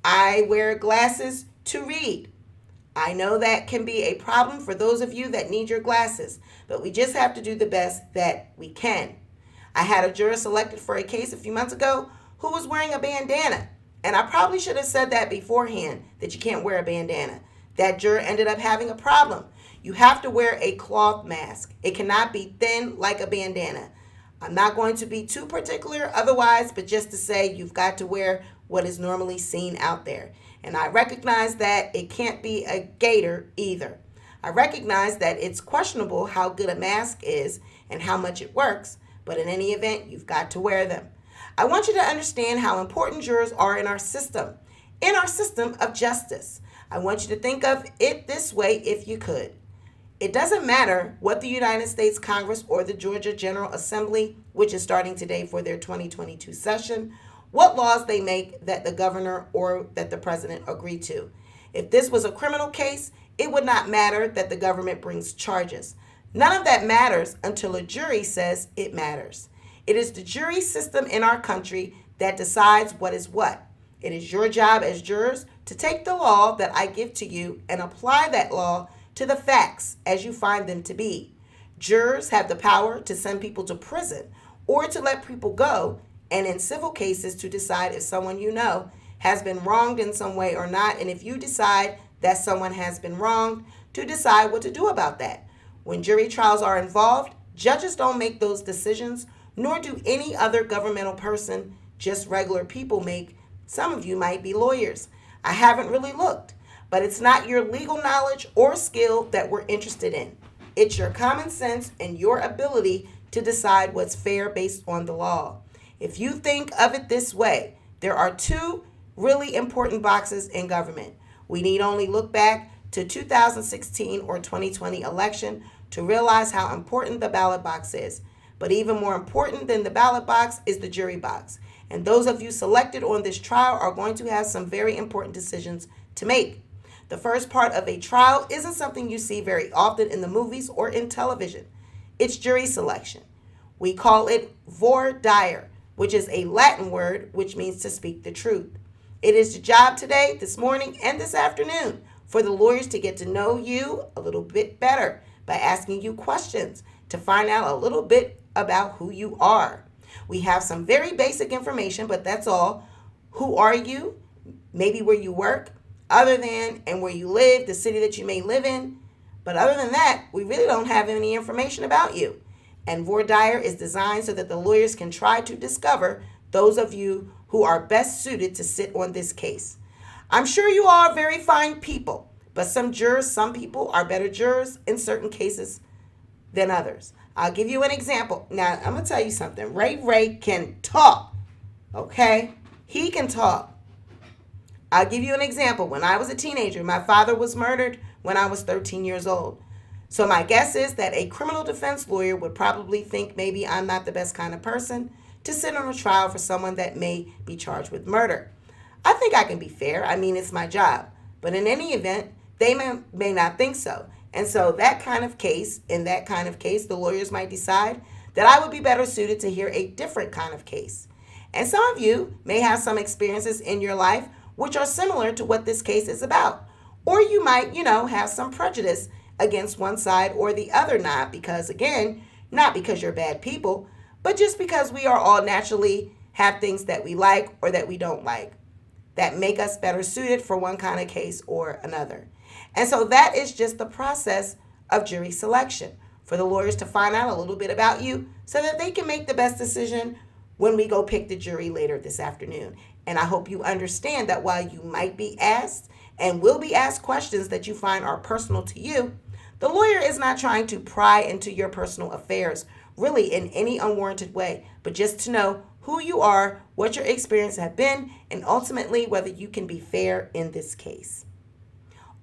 I wear glasses to read. I know that can be a problem for those of you that need your glasses, but we just have to do the best that we can. I had a juror selected for a case a few months ago who was wearing a bandana, and I probably should have said that beforehand, that you can't wear a bandana. That juror ended up having a problem. You have to wear a cloth mask. It cannot be thin like a bandana. I'm not going to be too particular otherwise, but just to say you've got to wear what is normally seen out there. And I recognize that it can't be a gaiter either. I recognize that it's questionable how good a mask is and how much it works, but in any event, you've got to wear them. I want you to understand how important jurors are in our system of justice. I want you to think of it this way if you could. It doesn't matter what the United States Congress or the Georgia General Assembly, which is starting today for their 2022 session, what laws they make that the governor or that the president agree to. If this was a criminal case, it would not matter that the government brings charges. None of that matters until a jury says it matters. It is the jury system in our country that decides what is what. It is your job as jurors to take the law that I give to you and apply that law to the facts as you find them to be. Jurors have the power to send people to prison or to let people go, and in civil cases to decide if someone has been wronged in some way or not, and if you decide that someone has been wronged, to decide what to do about that. When jury trials are involved, judges don't make those decisions, nor do any other governmental person. Just regular people make. Some of you might be lawyers. I haven't really looked. But it's not your legal knowledge or skill that we're interested in. It's your common sense and your ability to decide what's fair based on the law. If you think of it this way, there are two really important boxes in government. We need only look back to 2016 or 2020 election to realize how important the ballot box is. But even more important than the ballot box is the jury box. And those of you selected on this trial are going to have some very important decisions to make. The first part of a trial isn't something you see very often in the movies or in television. It's jury selection. We call it voir dire, which is a Latin word which means to speak the truth. It is the job today, this morning, and this afternoon for the lawyers to get to know you a little bit better by asking you questions to find out a little bit about who you are. We have some very basic information, but that's all. Who are you? Maybe where you work, other than, and where you live, the city that you may live in. But other than that, we really don't have any information about you. And voir dire is designed so that the lawyers can try to discover those of you who are best suited to sit on this case. I'm sure you all are very fine people, but some people are better jurors in certain cases than others. I'll give you an example. Now, I'm going to tell you something. Ray can talk, okay? He can talk. I'll give you an example. When I was a teenager, my father was murdered when I was 13 years old. So my guess is that a criminal defense lawyer would probably think maybe I'm not the best kind of person to sit on a trial for someone that may be charged with murder. I think I can be fair. I mean, it's my job. But in any event, they may not think so. And so in that kind of case, the lawyers might decide that I would be better suited to hear a different kind of case. And some of you may have some experiences in your life which are similar to what this case is about. Or you might, have some prejudice against one side or the other, not because you're bad people, but just because we are all naturally have things that we like or that we don't like that make us better suited for one kind of case or another. And so that is just the process of jury selection, for the lawyers to find out a little bit about you so that they can make the best decision when we go pick the jury later this afternoon. And I hope you understand that while you might be asked and will be asked questions that you find are personal to you, the lawyer is not trying to pry into your personal affairs, really in any unwarranted way, but just to know who you are, what your experience have been, and ultimately whether you can be fair in this case.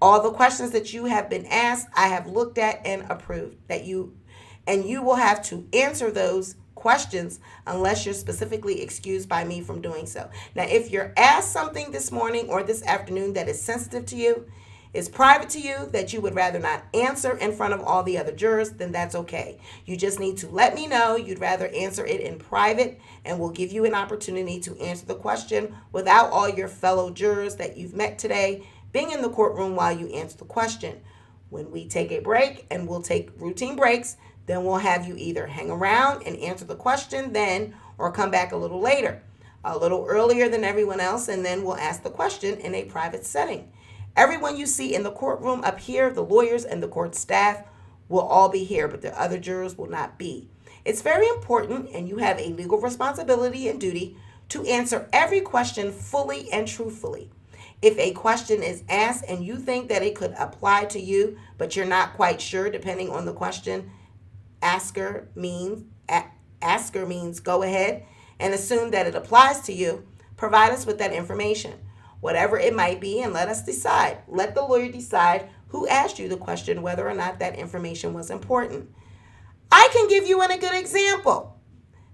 All the questions that you have been asked, I have looked at and approved and you will have to answer those questions unless you're specifically excused by me from doing so. Now, if you're asked something this morning or this afternoon that is sensitive to you, is private to you, that you would rather not answer in front of all the other jurors, then that's okay. You just need to let me know you'd rather answer it in private, and we'll give you an opportunity to answer the question without all your fellow jurors that you've met today being in the courtroom while you answer the question. When we take a break, and we'll take routine breaks, then we'll have you either hang around and answer the question then, or come back a little later, a little earlier than everyone else, and then we'll ask the question in a private setting. Everyone you see in the courtroom up here, the lawyers and the court staff, will all be here, but the other jurors will not be. It's very important, and you have a legal responsibility and duty to answer every question fully and truthfully. If a question is asked and you think that it could apply to you, but you're not quite sure depending on the question, asker means go ahead and assume that it applies to you. Provide us with that information, whatever it might be, and let us decide. Let the lawyer decide who asked you the question, whether or not that information was important. I can give you a good example.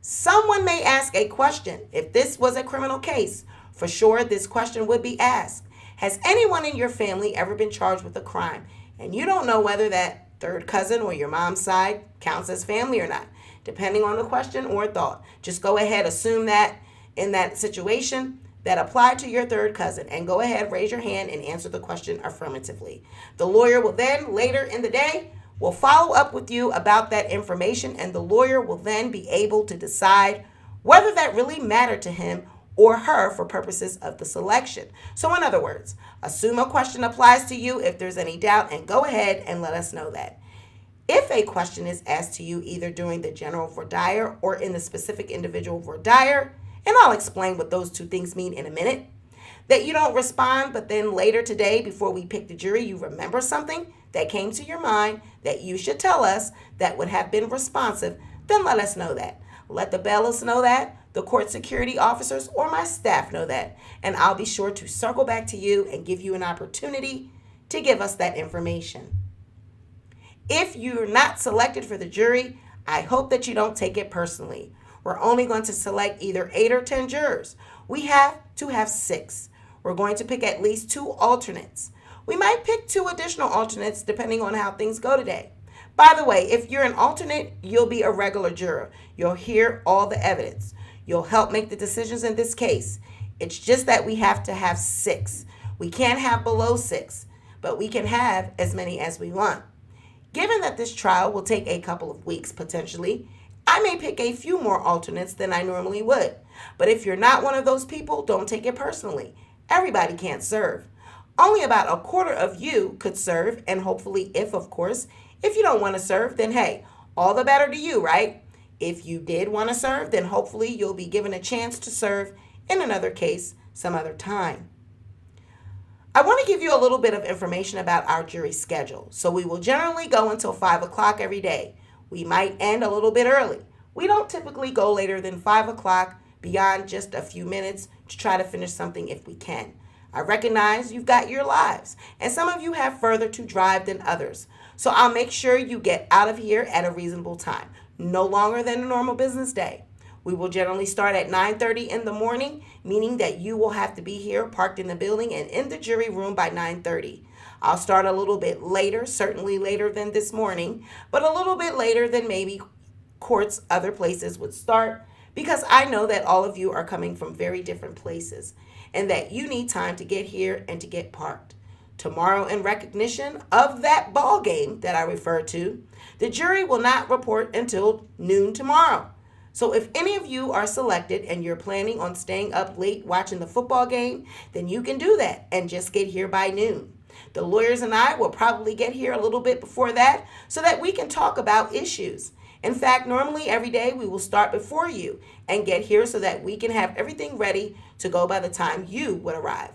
Someone may ask a question. If this was a criminal case, for sure this question would be asked. Has anyone in your family ever been charged with a crime? And you don't know whether that third cousin or your mom's side counts as family or not, depending on the question or thought. Just go ahead, assume that in that situation that applied to your third cousin, and go ahead, raise your hand and answer the question affirmatively. The lawyer will then, later in the day, will follow up with you about that information, and the lawyer will then be able to decide whether that really mattered to him or her for purposes of the selection. So in other words, assume a question applies to you if there's any doubt, and go ahead and let us know that. If a question is asked to you either during the general voir dire or in the specific individual voir dire, and I'll explain what those two things mean in a minute, That you don't respond, but then later today, before we pick the jury, you remember something that came to your mind that you should tell us that would have been responsive, then let us know that. Let the bailiffs know that, the court security officers, or my staff know that, and I'll be sure to circle back to you and give you an opportunity to give us that information. If you're not selected for the jury, I hope that you don't take it personally. We're only going to select either 8 or 10 jurors. We have to have 6. We're going to pick at least 2 alternates. We might pick 2 additional alternates depending on how things go today. By the way, if you're an alternate, you'll be a regular juror. You'll hear all the evidence. You'll help make the decisions in this case. It's just that we have to have 6. We can't have below 6, but we can have as many as we want. Given that this trial will take a couple of weeks potentially, I may pick a few more alternates than I normally would. But if you're not one of those people, don't take it personally. Everybody can't serve. Only about a quarter of you could serve, and hopefully if you don't want to serve, then hey, all the better to you, right? If you did want to serve, then hopefully you'll be given a chance to serve in another case some other time. I want to give you a little bit of information about our jury schedule. So we will generally go until 5 o'clock every day. We might end a little bit early. We don't typically go later than 5 o'clock beyond just a few minutes to try to finish something if we can. I recognize you've got your lives, and some of you have further to drive than others. So I'll make sure you get out of here at a reasonable time, no longer than a normal business day. We will generally start at 9:30 in the morning, meaning that you will have to be here parked in the building and in the jury room by 9:30. I'll start a little bit later, certainly later than this morning, but a little bit later than maybe courts other places would start, because I know that all of you are coming from very different places and that you need time to get here and to get parked. Tomorrow, in recognition of that ball game that I referred to, the jury will not report until noon tomorrow. So if any of you are selected and you're planning on staying up late watching the football game, then you can do that and just get here by noon. The lawyers and I will probably get here a little bit before that so that we can talk about issues. In fact, normally every day we will start before you and get here so that we can have everything ready to go by the time you would arrive.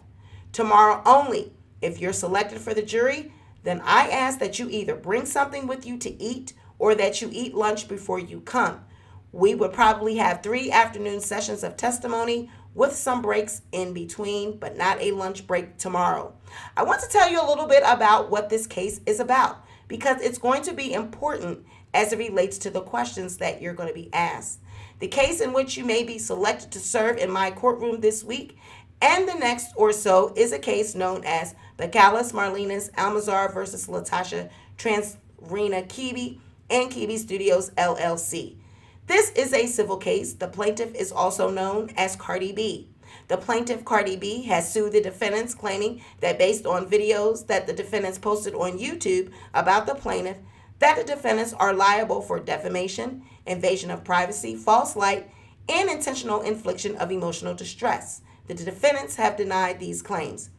Tomorrow only, if you're selected for the jury, then I ask that you either bring something with you to eat or that you eat lunch before you come. We would probably have 3 afternoon sessions of testimony with some breaks in between, but not a lunch break tomorrow. I want to tell you a little bit about what this case is about, because it's going to be important as it relates to the questions that you're going to be asked. The case in which you may be selected to serve in my courtroom this week and the next or so is a case known as Bacalus Marlenis Almazar versus Latasha Transrena Kibi and Kibi Studios LLC. This is a civil case. The plaintiff is also known as Cardi B. The plaintiff, Cardi B, has sued the defendants, claiming that based on videos that the defendants posted on YouTube about the plaintiff, that the defendants are liable for defamation, invasion of privacy, false light, and intentional infliction of emotional distress. The defendants have denied these claims.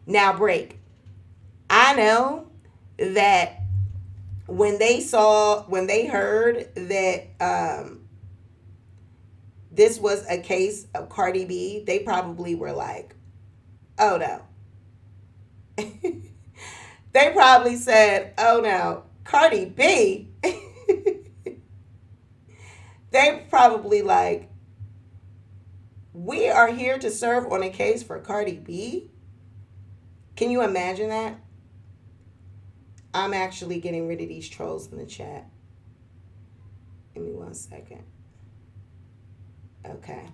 Now, break. I know that when they heard that this was a case of Cardi B, they probably were like, oh no. They probably said, oh no, Cardi B? They probably like, we are here to serve on a case for Cardi B? Can you imagine that? I'm actually getting rid of these trolls in the chat. Give me 1 second. Okay.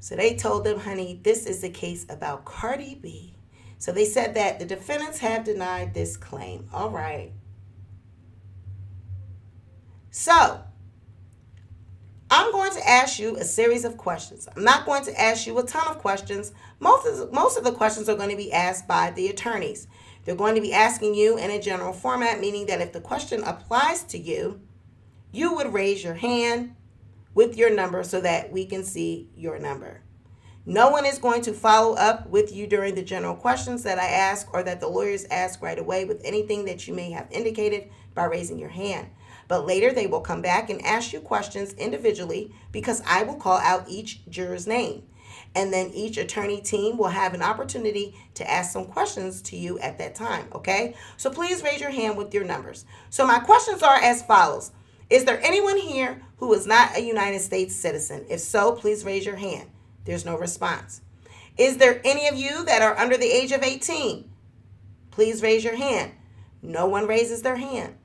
So they told them, honey, this is a case about Cardi B. So they said that the defendants have denied this claim. All right. So I'm going to ask you a series of questions. I'm not going to ask you a ton of questions. Most of the questions are going to be asked by the attorneys. They're going to be asking you in a general format, meaning that if the question applies to you, you would raise your hand with your number so that we can see your number. No one is going to follow up with you during the general questions that I ask or that the lawyers ask right away with anything that you may have indicated by raising your hand. But later they will come back and ask you questions individually because I will call out each juror's name. And then each attorney team will have an opportunity to ask some questions to you at that time, okay? So please raise your hand with your numbers. So my questions are as follows. Is there anyone here who is not a United States citizen? If so, please raise your hand. There's no response. Is there any of you that are under the age of 18? Please raise your hand. No one raises their hand.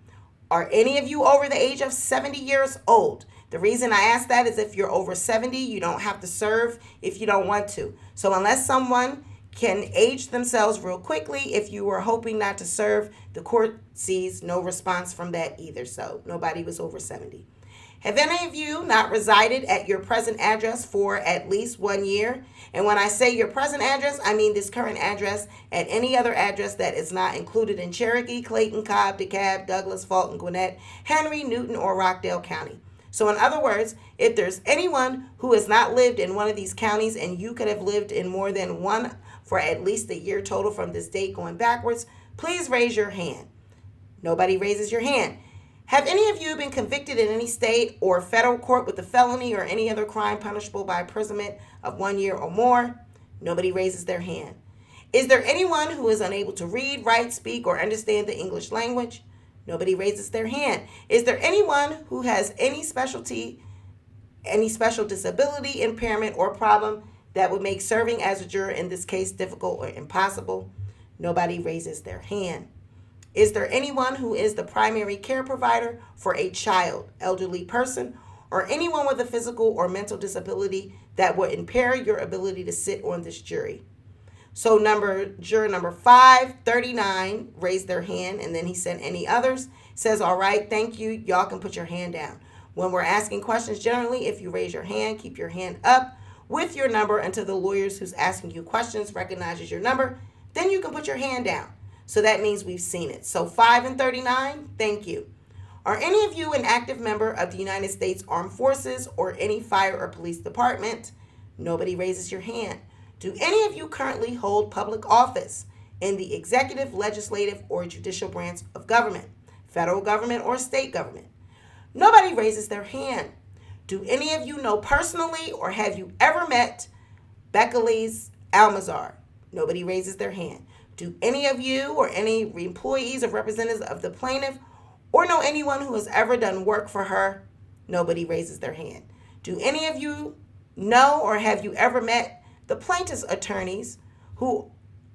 Are any of you over the age of 70 years old? The reason I ask that is if you're over 70, you don't have to serve if you don't want to. So unless someone can age themselves real quickly, if you were hoping not to serve, the court sees no response from that either. So nobody was over 70. Have any of you not resided at your present address for at least 1 year? And when I say your present address, I mean this current address at any other address that is not included in Cherokee, Clayton, Cobb, DeKalb, Douglas, Fulton, Gwinnett, Henry, Newton, or Rockdale County. So in other words, if there's anyone who has not lived in one of these counties and you could have lived in more than one for at least a year total from this date going backwards, please raise your hand. Nobody raises your hand. Have any of you been convicted in any state or federal court with a felony or any other crime punishable by imprisonment of 1 year or more? Nobody raises their hand. Is there anyone who is unable to read, write, speak, or understand the English language? Nobody raises their hand. Is there anyone who has any specialty, any special disability, impairment, or problem that would make serving as a juror in this case difficult or impossible? Nobody raises their hand. Is there anyone who is the primary care provider for a child, elderly person, or anyone with a physical or mental disability that would impair your ability to sit on this jury? So juror number 539 raised their hand, and then he said any others. Says, all right, thank you. Y'all can put your hand down. When we're asking questions, generally, if you raise your hand, keep your hand up with your number until the lawyers who's asking you questions recognizes your number. Then you can put your hand down. So that means we've seen it. So 5 and 39, thank you. Are any of you an active member of the United States Armed Forces or any fire or police department? Nobody raises your hand. Do any of you currently hold public office in the executive, legislative, or judicial branch of government, federal government, or state government? Nobody raises their hand. Do any of you know personally or have you ever met Beckley's Almazar? Nobody raises their hand. Do any of you or any employees or representatives of the plaintiff or know anyone who has ever done work for her? Nobody raises their hand. Do any of you know or have you ever met the plaintiff's attorneys who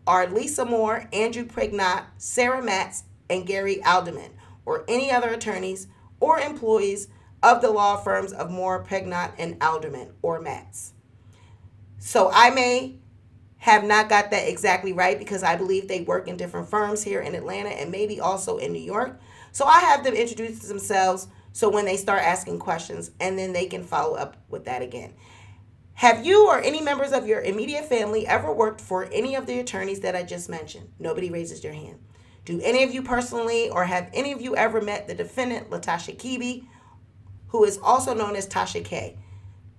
are Lisa Moore, Andrew Prignott, Sarah Matz, and Gary Alderman, or any other attorneys or employees of the law firms of Moore, Prignott, and Alderman, or Matz? So I may have not got that exactly right because I believe they work in different firms here in Atlanta and maybe also in New York. So I have them introduce themselves so when they start asking questions, and then they can follow up with that again. Have you or any members of your immediate family ever worked for any of the attorneys that I just mentioned? Nobody raises their hand. Do any of you personally or have any of you ever met the defendant, Latasha Kebe, who is also known as Tasha K?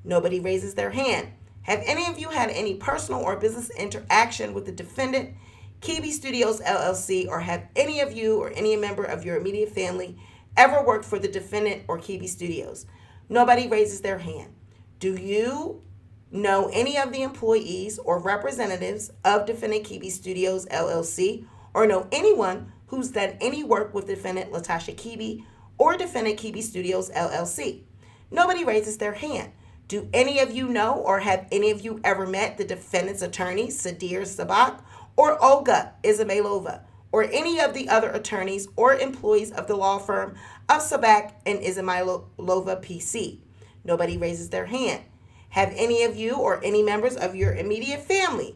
Nobody raises their hand. Have any of you had any personal or business interaction with the defendant, Kebe Studios, LLC, or have any of you or any member of your immediate family ever worked for the defendant or Kebe Studios? Nobody raises their hand. Do you know any of the employees or representatives of defendant Kebe Studios, LLC, or know anyone who's done any work with defendant Latasha Kebe or defendant Kebe Studios, LLC? Nobody raises their hand. Do any of you know or have any of you ever met the defendant's attorney, Sadir Sabak, or Olga Izmailova, or any of the other attorneys or employees of the law firm of Sabak and Izmailova PC? Nobody raises their hand. Have any of you or any members of your immediate family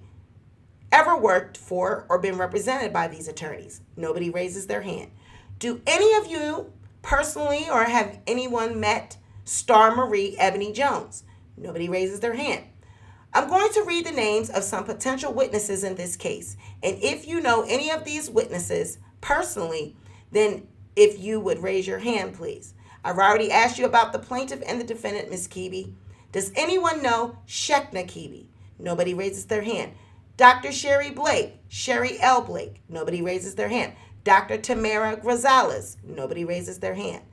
ever worked for or been represented by these attorneys? Nobody raises their hand. Do any of you personally or have anyone met Star Marie Ebony Jones? Nobody raises their hand. I'm going to read the names of some potential witnesses in this case. And if you know any of these witnesses personally, then if you would raise your hand, please. I've already asked you about the plaintiff and the defendant, Ms. Kebe. Does anyone know Shekna Kebe? Nobody raises their hand. Dr. Sherry Blake, Sherry L. Blake. Nobody raises their hand. Dr. Tamara Grazales. Nobody raises their hand.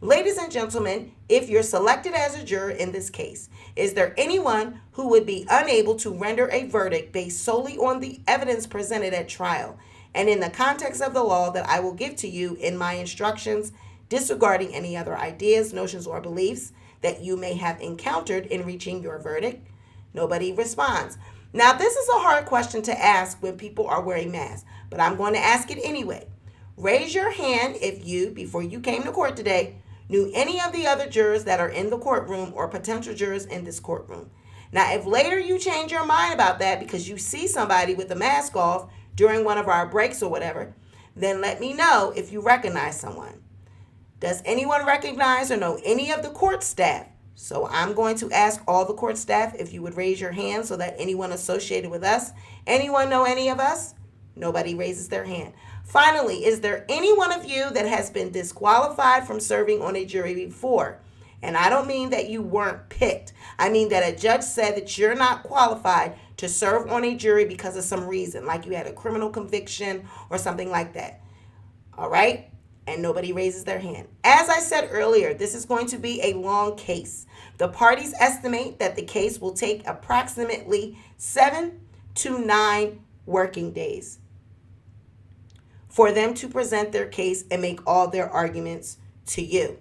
Ladies and gentlemen, if you're selected as a juror in this case, is there anyone who would be unable to render a verdict based solely on the evidence presented at trial and in the context of the law that I will give to you in my instructions, disregarding any other ideas, notions, or beliefs that you may have encountered in reaching your verdict? Nobody responds. Now, this is a hard question to ask when people are wearing masks, but I'm going to ask it anyway. Raise your hand if you, before you came to court today, knew any of the other jurors that are in the courtroom or potential jurors in this courtroom. Now, if later you change your mind about that because you see somebody with a mask off during one of our breaks or whatever, then let me know if you recognize someone. Does anyone recognize or know any of the court staff? So I'm going to ask all the court staff if you would raise your hand so that anyone associated with us, anyone know any of us? Nobody raises their hand. Finally, is there any one of you that has been disqualified from serving on a jury before? And I don't mean that you weren't picked. I mean that a judge said that you're not qualified to serve on a jury because of some reason, like you had a criminal conviction or something like that. All right? And nobody raises their hand. As I said earlier, this is going to be a long case. The parties estimate that the case will take approximately 7 to 9 working days for them to present their case and make all their arguments to you.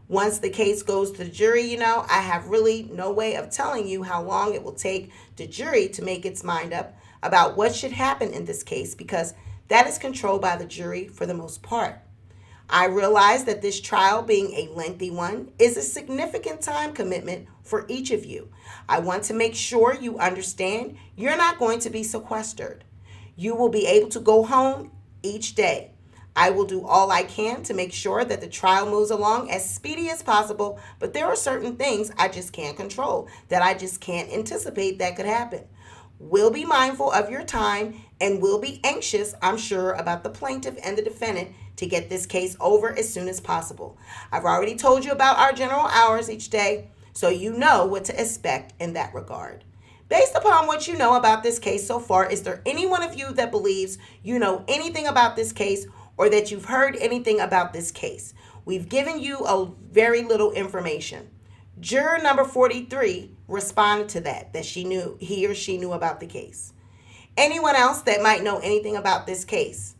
Once the case goes to the jury, I have really no way of telling you how long it will take the jury to make its mind up about what should happen in this case because that is controlled by the jury for the most part. I realize that this trial, being a lengthy one, is a significant time commitment for each of you. I want to make sure you understand you're not going to be sequestered. You will be able to go home each day. I will do all I can to make sure that the trial moves along as speedy as possible, but there are certain things I just can't control, that I just can't anticipate that could happen. We'll be mindful of your time and we'll be anxious, I'm sure, about the plaintiff and the defendant to get this case over as soon as possible. I've already told you about our general hours each day, so you know what to expect in that regard. Based upon what you know about this case so far, is there any one of you that believes you know anything about this case or that you've heard anything about this case? We've given you a very little information. Juror number 43 responded to that he or she knew about the case. Anyone else that might know anything about this case?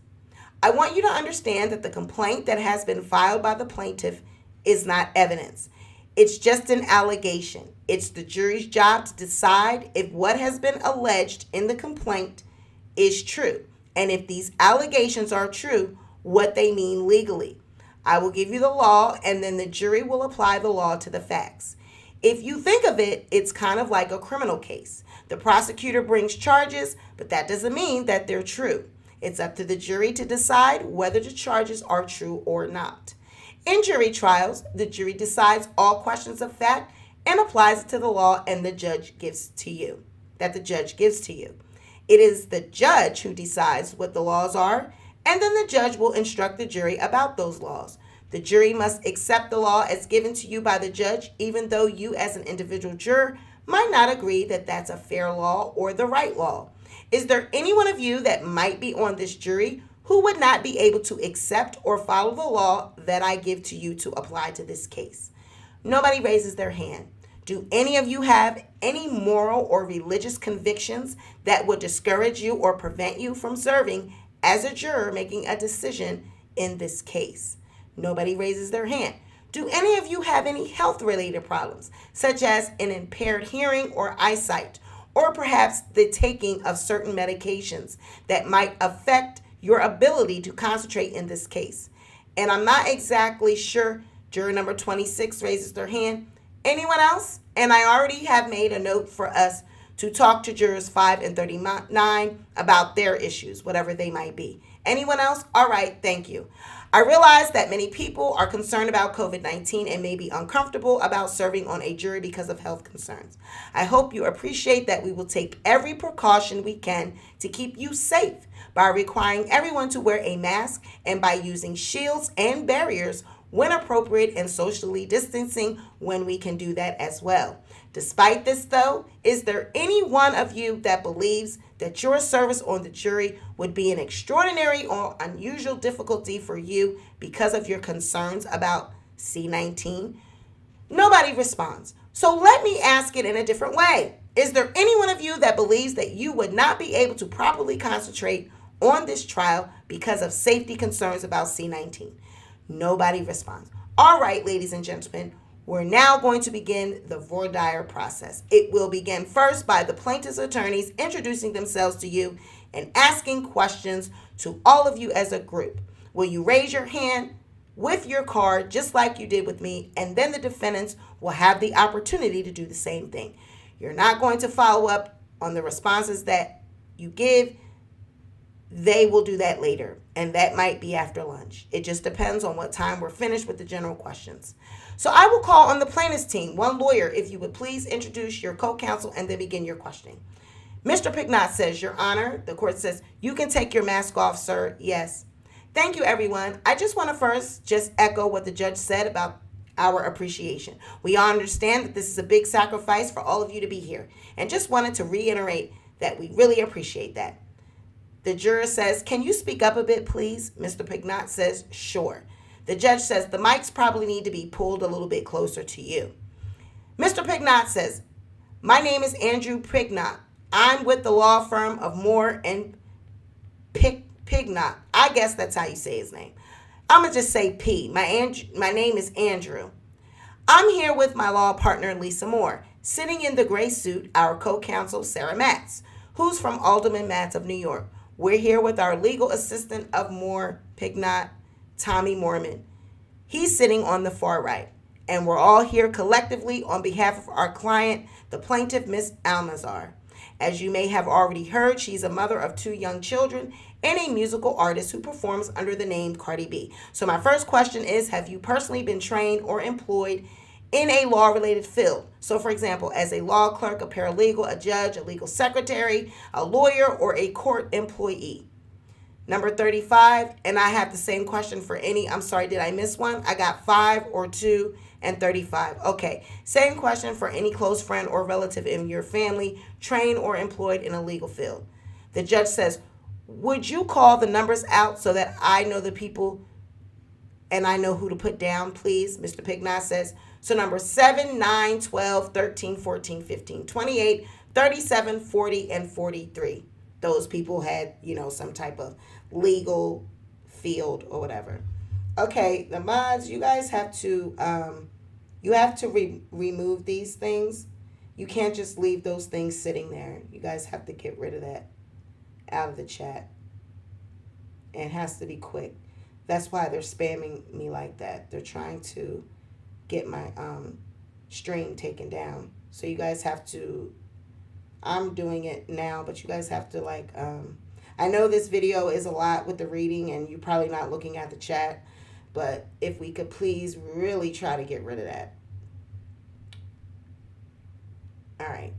I want you to understand that the complaint that has been filed by the plaintiff is not evidence. It's just an allegation. It's the jury's job to decide if what has been alleged in the complaint is true, and if these allegations are true, what they mean legally. I will give you the law, and then the jury will apply the law to the facts. If you think of it, it's kind of like a criminal case. The prosecutor brings charges, but that doesn't mean that they're true. It's up to the jury to decide whether the charges are true or not. In jury trials, the jury decides all questions of fact and applies it to the law and the judge gives to you. It is the judge who decides what the laws are, and then the judge will instruct the jury about those laws. The jury must accept the law as given to you by the judge, even though you as an individual juror might not agree that that's a fair law or the right law. Is there any one of you that might be on this jury who would not be able to accept or follow the law that I give to you to apply to this case? Nobody raises their hand. Do any of you have any moral or religious convictions that would discourage you or prevent you from serving as a juror making a decision in this case? Nobody raises their hand. Do any of you have any health-related problems, such as an impaired hearing or eyesight, or perhaps the taking of certain medications that might affect your ability to concentrate in this case? And I'm not exactly sure. Juror number 26 raises their hand. Anyone else? And I already have made a note for us to talk to jurors 5 and 39 about their issues, whatever they might be. Anyone else? All right, thank you. I realize that many people are concerned about COVID-19 and may be uncomfortable about serving on a jury because of health concerns. I hope you appreciate that we will take every precaution we can to keep you safe by requiring everyone to wear a mask and by using shields and barriers when appropriate and socially distancing when we can do that as well. Despite this, though, is there any one of you that believes that your service on the jury would be an extraordinary or unusual difficulty for you because of your concerns about C19? Nobody responds. So let me ask it in a different way. Is there any one of you that believes that you would not be able to properly concentrate on this trial because of safety concerns about C19? Nobody responds. All right, ladies and gentlemen, we're now going to begin the voir dire process. It will begin first by the plaintiff's attorneys introducing themselves to you and asking questions to all of you as a group. Will you raise your hand with your card just like you did with me, and then the defendants will have the opportunity to do the same thing. You're not going to follow up on the responses that you give. They will do that later, and that might be after lunch. It just depends on what time we're finished with the general questions. So I will call on the plaintiff's team. One lawyer, if you would please introduce your co-counsel and then begin your questioning. Mr. Pignott says, Your Honor. The court says, you can take your mask off, sir. Yes. Thank you, everyone. I just want to first just echo what the judge said about our appreciation. We all understand that this is a big sacrifice for all of you to be here, and just wanted to reiterate that we really appreciate that. The juror says, can you speak up a bit, please? Mr. Pignott says, sure. The judge says, the mics probably need to be pulled a little bit closer to you. Mr. Pignott says, my name is Andrew Pignott. I'm with the law firm of Moore and Pignott. I guess that's how you say his name. I'm going to just say P. My name is Andrew. I'm here with my law partner, Lisa Moore. Sitting in the gray suit, our co-counsel, Sarah Matz, who's from Alderman Matz of New York. We're here with our legal assistant of Moore, Pignott, Tommy Mormon. He's sitting on the far right. And we're all here collectively on behalf of our client, the plaintiff, Miss Almazar. As you may have already heard, she's a mother of 2 young children and a musical artist who performs under the name Cardi B. So my first question is, have you personally been trained or employed in a law-related field? So, for example, as a law clerk, a paralegal, a judge, a legal secretary, a lawyer, or a court employee. Number 35, and I have the same question for any, I'm sorry, did I miss one? I got 5 or 2 and 35. Okay, same question for any close friend or relative in your family, trained or employed in a legal field. The judge says, would you call the numbers out so that I know the people and I know who to put down, please? Mr. Pignott says, so number 7, 9, 12, 13, 14, 15, 28, 37, 40, and 43. Those people had, some type of legal field or whatever. Okay, the mods, you guys have to, remove these things. You can't just leave those things sitting there. You guys have to get rid of that out of the chat. And it has to be quick. That's why they're spamming me like that. They're trying to get my stream taken down. So you guys have to, I'm doing it now, but you guys have to I know this video is a lot with the reading and you're probably not looking at the chat, but if we could please really try to get rid of that. All right.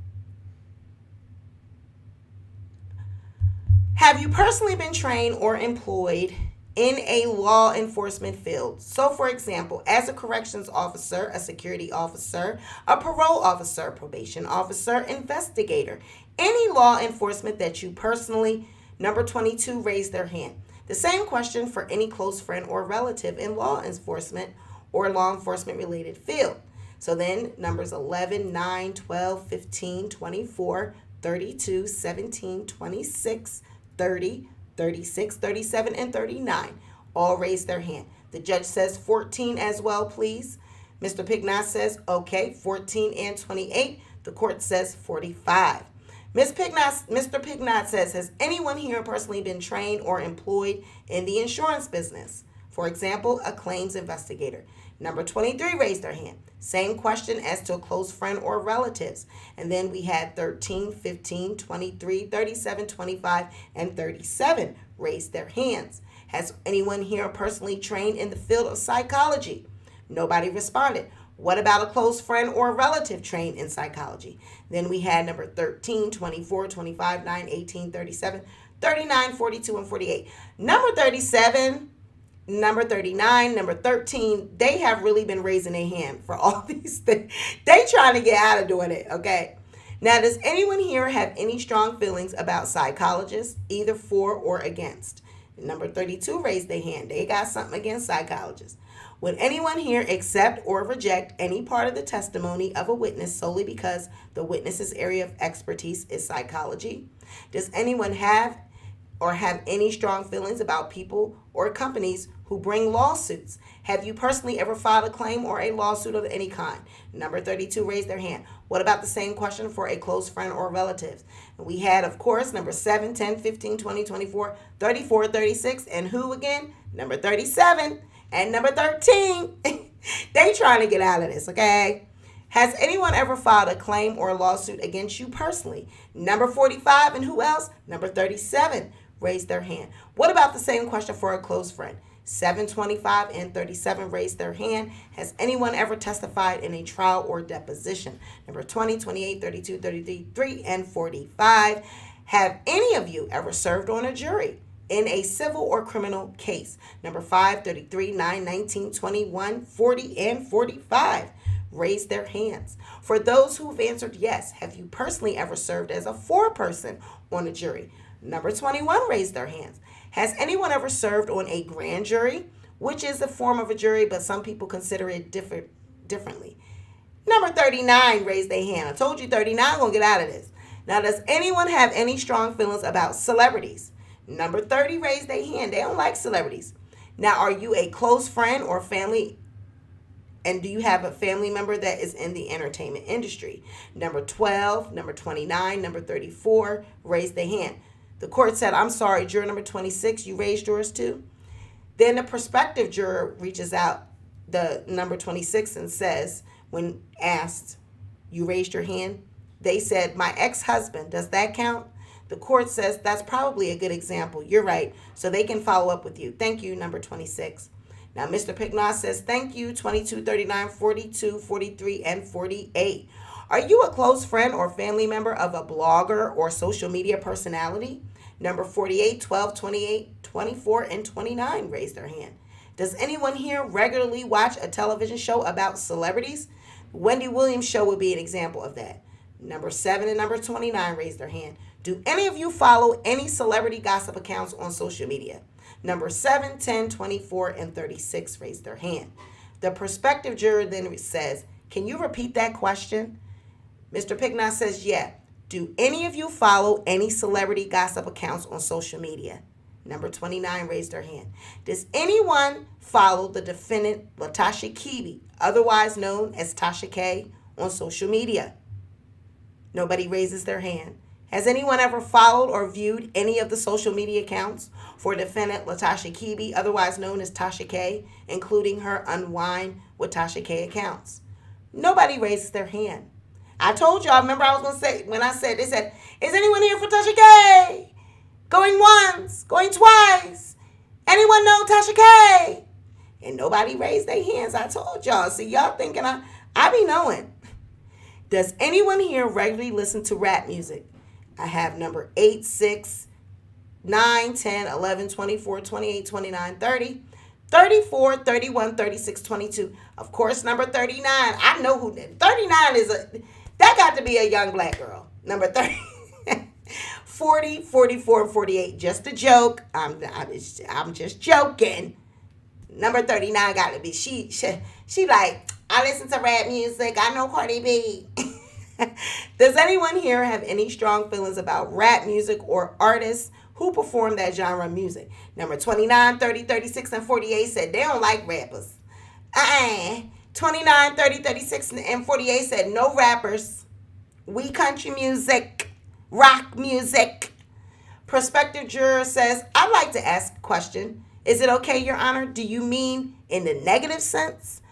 Have you personally been trained or employed in a law enforcement field? So, for example, as a corrections officer, a security officer, a parole officer, probation officer, investigator, any law enforcement that you personally, number 22, raise their hand. The same question for any close friend or relative in law enforcement or law enforcement related field. So then numbers 11, 9, 12, 15, 24, 32, 17, 26, 30, 36, 37, and 39 all raise their hand. The judge says 14 as well, please. Mr. Pignott says, okay, 14 and 28. The court says 45. Mr. Pignott says, has anyone here personally been trained or employed in the insurance business? For example, a claims investigator. Number 23 raised their hand. Same question as to a close friend or relatives. And then we had 13, 15, 23, 37, 25, and 37 raised their hands. Has anyone here personally trained in the field of psychology? Nobody responded. What about a close friend or relative trained in psychology? Then we had number 13, 24, 25, 9, 18, 37, 39, 42, and 48. Number 37, number 39, number 13, they have really been raising their hand for all these things. They trying to get out of doing it, okay? Now, does anyone here have any strong feelings about psychologists, either for or against? Number 32 raised their hand. They got something against psychologists. Would anyone here accept or reject any part of the testimony of a witness solely because the witness's area of expertise is psychology? Does anyone have any strong feelings about people or companies who bring lawsuits? Have you personally ever filed a claim or a lawsuit of any kind? Number 32 raised their hand. What about the same question for a close friend or relative? We had, of course, number 7, 10, 15, 20, 24, 34, 36, and who again? Number 37 and number 13. They trying to get out of this, okay? Has anyone ever filed a claim or a lawsuit against you personally? Number 45 and who else? Number 37 raised their hand. What about the same question for a close friend? 7, 25, and 37 raised their hand. Has anyone ever testified in a trial or deposition? Number 20, 28, 32, 33, 3, and 45. Have any of you ever served on a jury in a civil or criminal case? Number 5, 33, 9, 19, 21, 40, and 45 raised their hands. For those who've answered yes, have you personally ever served as a foreperson on a jury? Number 21 raised their hands. Has anyone ever served on a grand jury, which is a form of a jury, but some people consider it differently? Number 39 raised their hand. I told you 39 gonna get out of this. Now, does anyone have any strong feelings about celebrities? Number 30 raised their hand. They don't like celebrities. Now, are you a close friend or family? And do you have a family member that is in the entertainment industry? Number 12, number 29, number 34 raised their hand. The court said, I'm sorry, juror number 26, you raised yours too? Then the prospective juror reaches out, the number 26, and says, when asked, you raised your hand? They said, my ex-husband, does that count? The court says, that's probably a good example. You're right. So they can follow up with you. Thank you, number 26. Now, Mr. Picknott says, thank you, 22, 39, 42, 43, and 48. Are you a close friend or family member of a blogger or social media personality? Number 48, 12, 28, 24, and 29 raised their hand. Does anyone here regularly watch a television show about celebrities? Wendy Williams' show would be an example of that. Number 7 and number 29 raised their hand. Do any of you follow any celebrity gossip accounts on social media? Number 7, 10, 24, and 36 raised their hand. The prospective juror then says, can you repeat that question? Mr. Picknott says, yeah. Do any of you follow any celebrity gossip accounts on social media? Number 29 raised their hand. Does anyone follow the defendant, Latasha Keeby, otherwise known as Tasha K, on social media? Nobody raises their hand. Has anyone ever followed or viewed any of the social media accounts for defendant Latasha Keeby, otherwise known as Tasha K, including her Unwind with Tasha K accounts? Nobody raises their hand. I told y'all, remember I was going to say, when I said, they said, is anyone here for Tasha K? Going once, going twice. Anyone know Tasha K? And nobody raised their hands. I told y'all. See, y'all thinking I be knowing. Does anyone here regularly listen to rap music? I have number 8, 6, 9, 10, 11, 24, 28, 29, 30, 34, 31, 36, 22. Of course, number 39. I know who 39 is. That got to be a young black girl. Number 30. 40, 44, 48. Just a joke. I'm just joking. Number 39 got to be she like, I listen to rap music. I know Cardi B. Does anyone here have any strong feelings about rap music or artists who perform that genre of music? Number 29, 30, 36, and 48 said they don't like rappers. 29, 30, 36, and 48 said no rappers. We country music, rock music. Prospective juror says, I'd like to ask a question. Is it okay, Your Honor? Do you mean in the negative sense?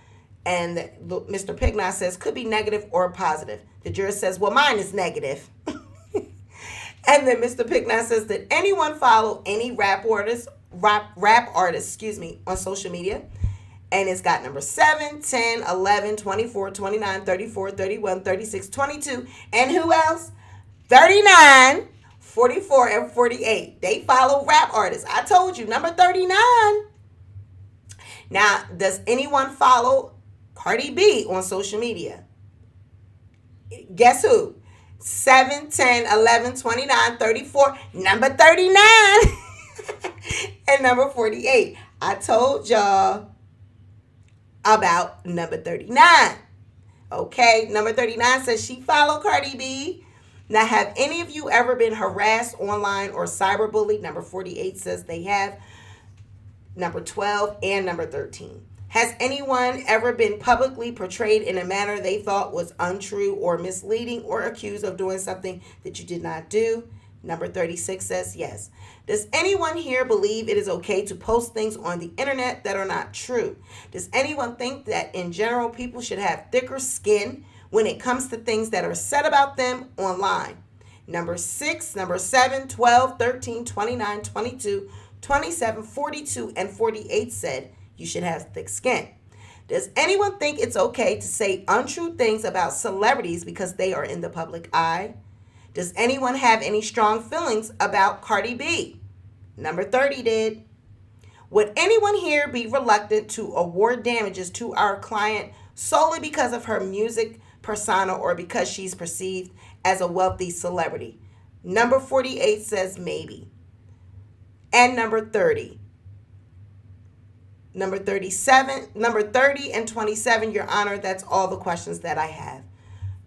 And Mr. Picknott says, could be negative or positive. The juror says, well, mine is negative. And then Mr. Picknott says, did anyone follow any rap artists, on social media? And it's got number 7, 10, 11, 24, 29, 34, 31, 36, 22. And who else? 39, 44, and 48. They follow rap artists. I told you, number 39. Now, does anyone follow Cardi B on social media? Guess who? 7, 10, 11, 29, 34, number 39, and number 48. I told y'all about number 39. Okay, number 39 says she followed Cardi B. Now, have any of you ever been harassed online or cyberbullied? Number 48 says they have. Number 12 and number 13. Has anyone ever been publicly portrayed in a manner they thought was untrue or misleading or accused of doing something that you did not do? Number 36 says yes. Does anyone here believe it is okay to post things on the internet that are not true? Does anyone think that in general people should have thicker skin when it comes to things that are said about them online? Number 6, number 7, 12, 13, 29, 22, 27, 42, and 48 said you should have thick skin. Does anyone think it's okay to say untrue things about celebrities because they are in the public eye? Does anyone have any strong feelings about Cardi B? Number 30 did. Would anyone here be reluctant to award damages to our client solely because of her music persona or because she's perceived as a wealthy celebrity? Number 48 says maybe. And number 30. Number 37, number 30 and 27, Your Honor, that's all the questions that I have.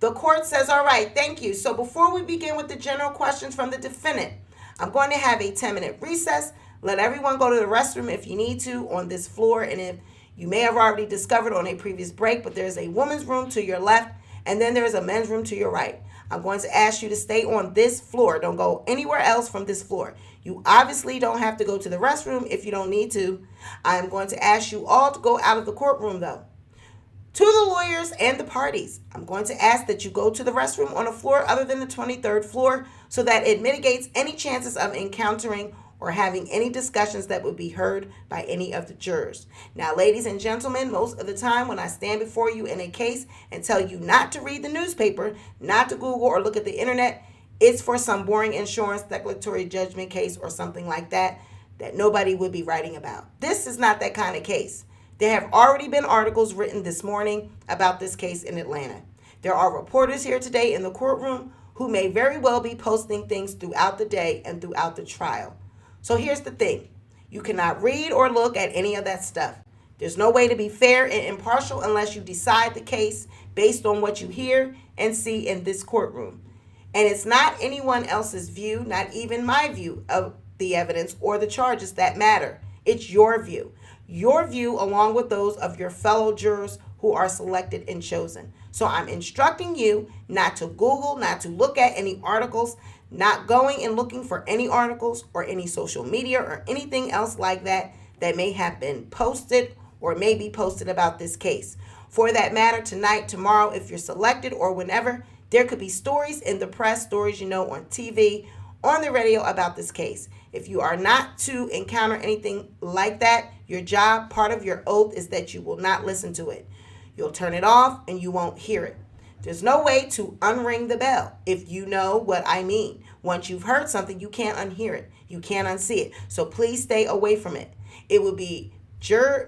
The court says, all right, thank you. So before we begin with the general questions from the defendant, I'm going to have a 10-minute recess. Let everyone go to the restroom if you need to on this floor. And if you may have already discovered on a previous break, but there's a woman's room to your left, and then there's a men's room to your right. I'm going to ask you to stay on this floor. Don't go anywhere else from this floor. You obviously don't have to go to the restroom if you don't need to. I'm going to ask you all to go out of the courtroom, though. To the lawyers and the parties, I'm going to ask that you go to the restroom on a floor other than the 23rd floor so that it mitigates any chances of encountering or having any discussions that would be heard by any of the jurors. Now, ladies and gentlemen, most of the time when I stand before you in a case and tell you not to read the newspaper, not to Google or look at the internet, it's for some boring insurance declaratory judgment case or something like that that nobody would be writing about. This is not that kind of case. There have already been articles written this morning about this case in Atlanta. There are reporters here today in the courtroom who may very well be posting things throughout the day and throughout the trial. So here's the thing. You cannot read or look at any of that stuff. There's no way to be fair and impartial unless you decide the case based on what you hear and see in this courtroom. And it's not anyone else's view, not even my view of the evidence or the charges that matter. It's your view. Your view along with those of your fellow jurors who are selected and chosen. So I'm instructing you not to Google, not to look at any articles, not going and looking for any articles or any social media or anything else like that that may have been posted or may be posted about this case. For that matter, tonight, tomorrow, if you're selected or whenever, there could be stories in the press, stories on TV, on the radio about this case. If you are not to encounter anything like that, your job, part of your oath is that you will not listen to it. You'll turn it off and you won't hear it. There's no way to unring the bell, if you know what I mean. Once you've heard something, you can't unhear it. You can't unsee it. So please stay away from it. It would be juror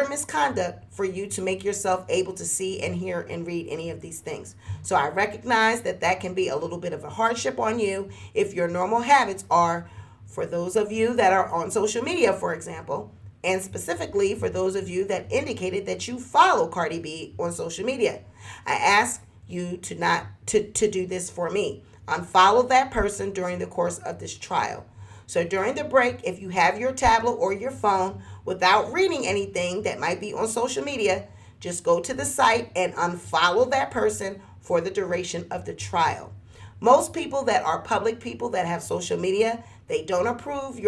misconduct for you to make yourself able to see and hear and read any of these things. So I recognize that that can be a little bit of a hardship on you if your normal habits are, for those of you that are on social media, for example, and specifically for those of you that indicated that you follow Cardi B on social media. I ask you to not to do this for me. Unfollow that person during the course of this trial. So during the break, if you have your tablet or your phone, without reading anything that might be on social media, just go to the site and unfollow that person for the duration of the trial. Most people that are public people that have social media, they don't approve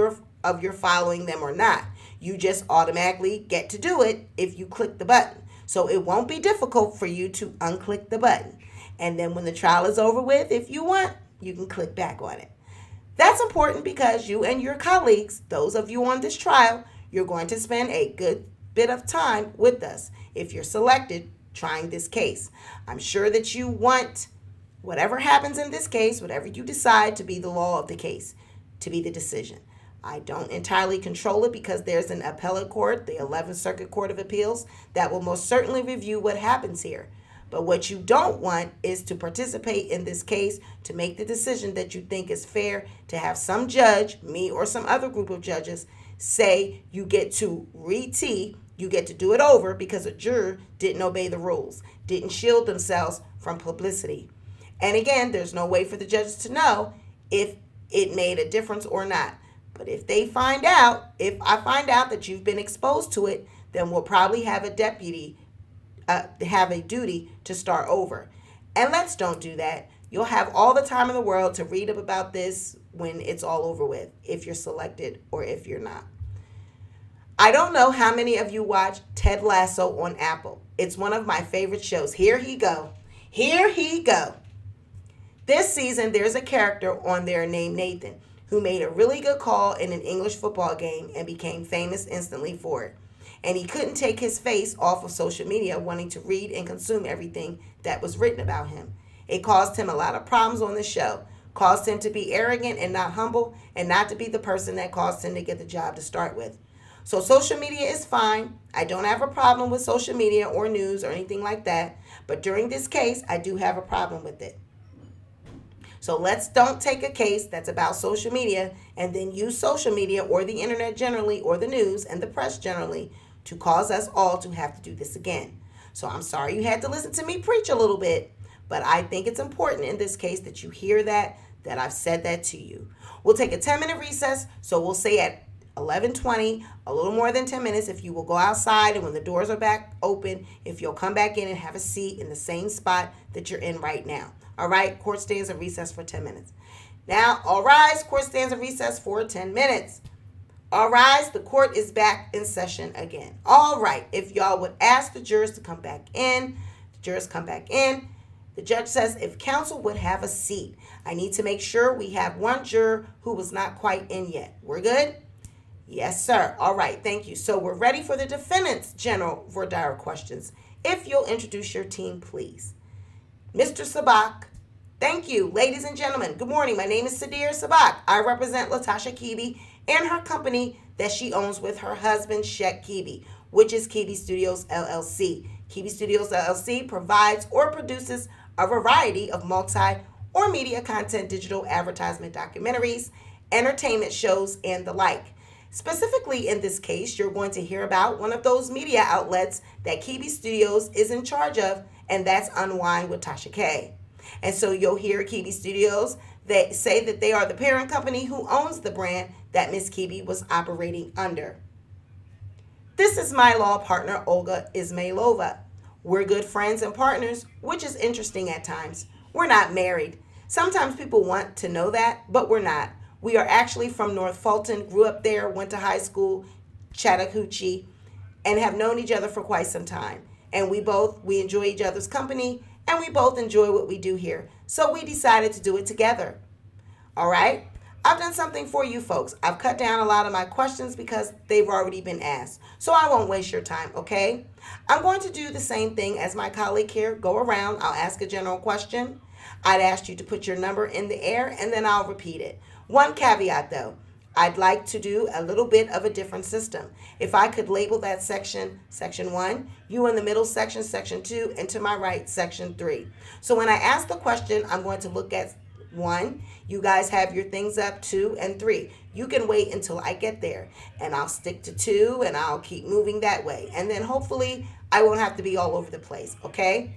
of your following them or not. You just automatically get to do it if you click the button. So it won't be difficult for you to unclick the button. And then when the trial is over with, if you want, you can click back on it. That's important because you and your colleagues, those of you on this trial, you're going to spend a good bit of time with us if you're selected trying this case. I'm sure that you want whatever happens in this case, whatever you decide to be the law of the case, to be the decision. I don't entirely control it because there's an appellate court, the 11th Circuit Court of Appeals, that will most certainly review what happens here. But what you don't want is to participate in this case to make the decision that you think is fair, to have some judge, me or some other group of judges, say you get to re-tee You get to do it over because a juror didn't obey the rules, didn't shield themselves from publicity. And again, there's no way for the judges to know if it made a difference or not. But if I find out that you've been exposed to it, then we'll probably have a duty to start over. And let's don't do that. You'll have all the time in the world to read up about this when it's all over with, if you're selected or if you're not. I don't know how many of you watch Ted Lasso on Apple. It's one of my favorite shows. Here he go. This season, there's a character on there named Nathan who made a really good call in an English football game and became famous instantly for it. And he couldn't take his face off of social media wanting to read and consume everything that was written about him. It caused him a lot of problems on the show. Caused him to be arrogant and not humble, and not to be the person that caused him to get the job to start with. So social media is fine. I don't have a problem with social media or news or anything like that. But during this case, I do have a problem with it. So let's don't take a case that's about social media and then use social media or the internet generally or the news and the press generally to cause us all to have to do this again. So I'm sorry you had to listen to me preach a little bit, but I think it's important in this case that you hear that I've said that to you. We'll take a 10-minute recess, so we'll say at 11:20, a little more than 10 minutes, if you will go outside and when the doors are back open, if you'll come back in and have a seat in the same spot that you're in right now. All right, court stands in recess for 10 minutes. Now, all rise, court stands in recess for 10 minutes. All rise, the court is back in session again. All right, if y'all would ask the jurors to come back in, the jurors come back in. The judge says if counsel would have a seat. I need to make sure we have one juror who was not quite in yet. We're good? Yes, sir. All right, thank you. So we're ready for the defendant's general voir dire questions. If you'll introduce your team, please. Mr. Sabak. Thank you. Ladies and gentlemen, good morning. My name is Sadir Sabak. I represent Latasha Kibi and her company that she owns with her husband, Shek Kibi, which is Kibi Studios, LLC. Kibi Studios, LLC provides or produces a variety of multi or media content, digital advertisement documentaries, entertainment shows, and the like. Specifically in this case, you're going to hear about one of those media outlets that Kibi Studios is in charge of, and that's Unwind with Tasha K. And so you'll hear Kibi Studios, they say that they are the parent company who owns the brand that Miss Kibi was operating under. This is my law partner, Olga Ismailova. We're good friends and partners, which is interesting at times. We're not married. Sometimes people want to know that, but we're not. We are actually from North Fulton, grew up there, went to high school, Chattahoochee, and have known each other for quite some time. And we enjoy each other's company, and we both enjoy what we do here. So we decided to do it together. All right? I've done something for you folks. I've cut down a lot of my questions because they've already been asked. So I won't waste your time, okay? I'm going to do the same thing as my colleague here. Go around. I'll ask a general question. I'd ask you to put your number in the air, and then I'll repeat it. One caveat, though. I'd like to do a little bit of a different system. If I could label that section 1, you in the middle section 2, and to my right, section 3. So when I ask the question, I'm going to look at 1. You guys have your things up, 2 and 3. You can wait until I get there, and I'll stick to 2, and I'll keep moving that way. And then hopefully I won't have to be all over the place, okay?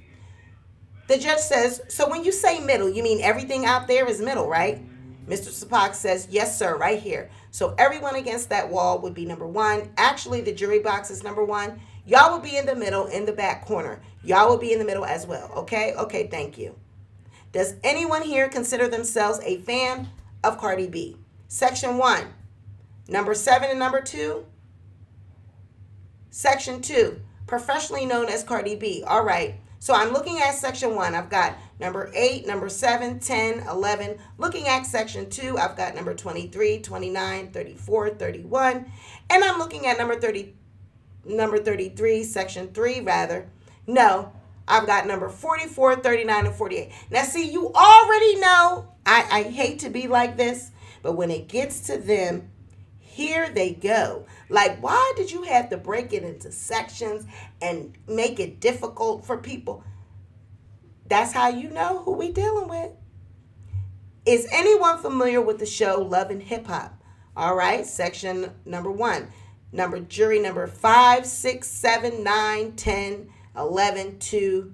The judge says, so when you say middle, you mean everything out there is middle, right? Mr. Sapak says, yes, sir, right here. So everyone against that wall would be number 1. Actually, the jury box is number 1. Y'all will be in the middle, in the back corner. Y'all will be in the middle as well, okay? Okay, thank you. Does anyone here consider themselves a fan of Cardi B? Section 1, number 7 and number 2. Section 2, professionally known as Cardi B. All right. So I'm looking at section 1. I've got number 8, number 7, 10, 11. Looking at section 2, I've got number 23, 29, 34, 31. And I'm looking at number 33, section 3 rather. No, I've got number 44, 39, and 48. Now see, you already know, I hate to be like this, but when it gets to them, here they go. Like, why did you have to break it into sections and make it difficult for people? That's how you know who we dealing with. Is anyone familiar with the show Love and Hip Hop? All right, section number 1. jury number 5, 6, 7, 9, 10, 11, 2,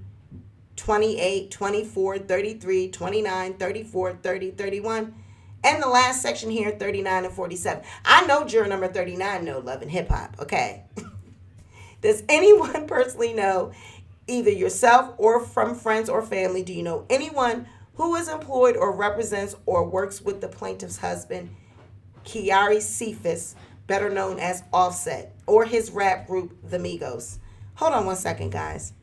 28, 24, 33, 29, 34, 30, 31. And the last section here, 39 and 47. I know juror number 39 know love and hip hop, okay? Does anyone personally know, either yourself or from friends or family, do you know anyone who is employed or represents or works with the plaintiff's husband, Kiari Cephas, better known as Offset, or his rap group, The Migos? Hold on one second, guys.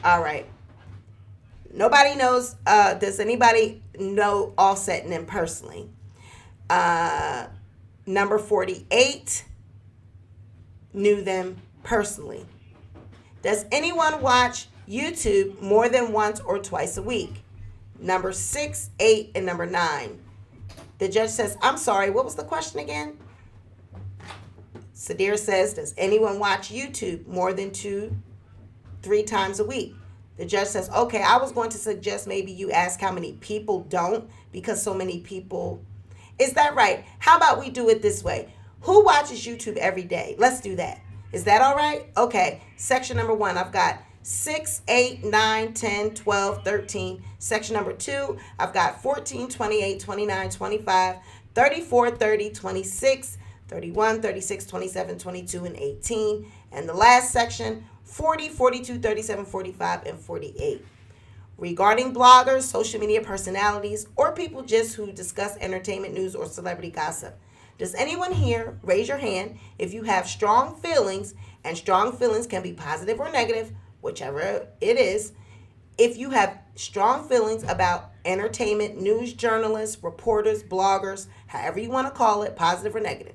All right. Nobody knows. Does anybody know Offset and them personally? Uh, Number 48 knew them personally. Does anyone watch YouTube more than once or twice a week? Number 6, 8, and number 9. The judge says, I'm sorry, what was the question again? Sadir says, does anyone watch YouTube more than 2, 3 times a week? The judge says, okay, I was going to suggest maybe you ask how many people don't, because so many people. Is that right? How about we do it this way? Who watches YouTube every day? Let's do that. Is that all right? Okay. Section number 1, I've got 6, 8, 9, 10, 12, 13. Section number 2, I've got 14, 28, 29, 25, 34, 30, 26, 31, 36, 27, 22, and 18. And the last section, 40, 42, 37, 45, and 48. Regarding bloggers, social media personalities, or people just who discuss entertainment news or celebrity gossip. Does anyone here raise your hand if you have strong feelings, and strong feelings can be positive or negative, whichever it is. If you have strong feelings about entertainment, news journalists, reporters, bloggers, however you want to call it, positive or negative.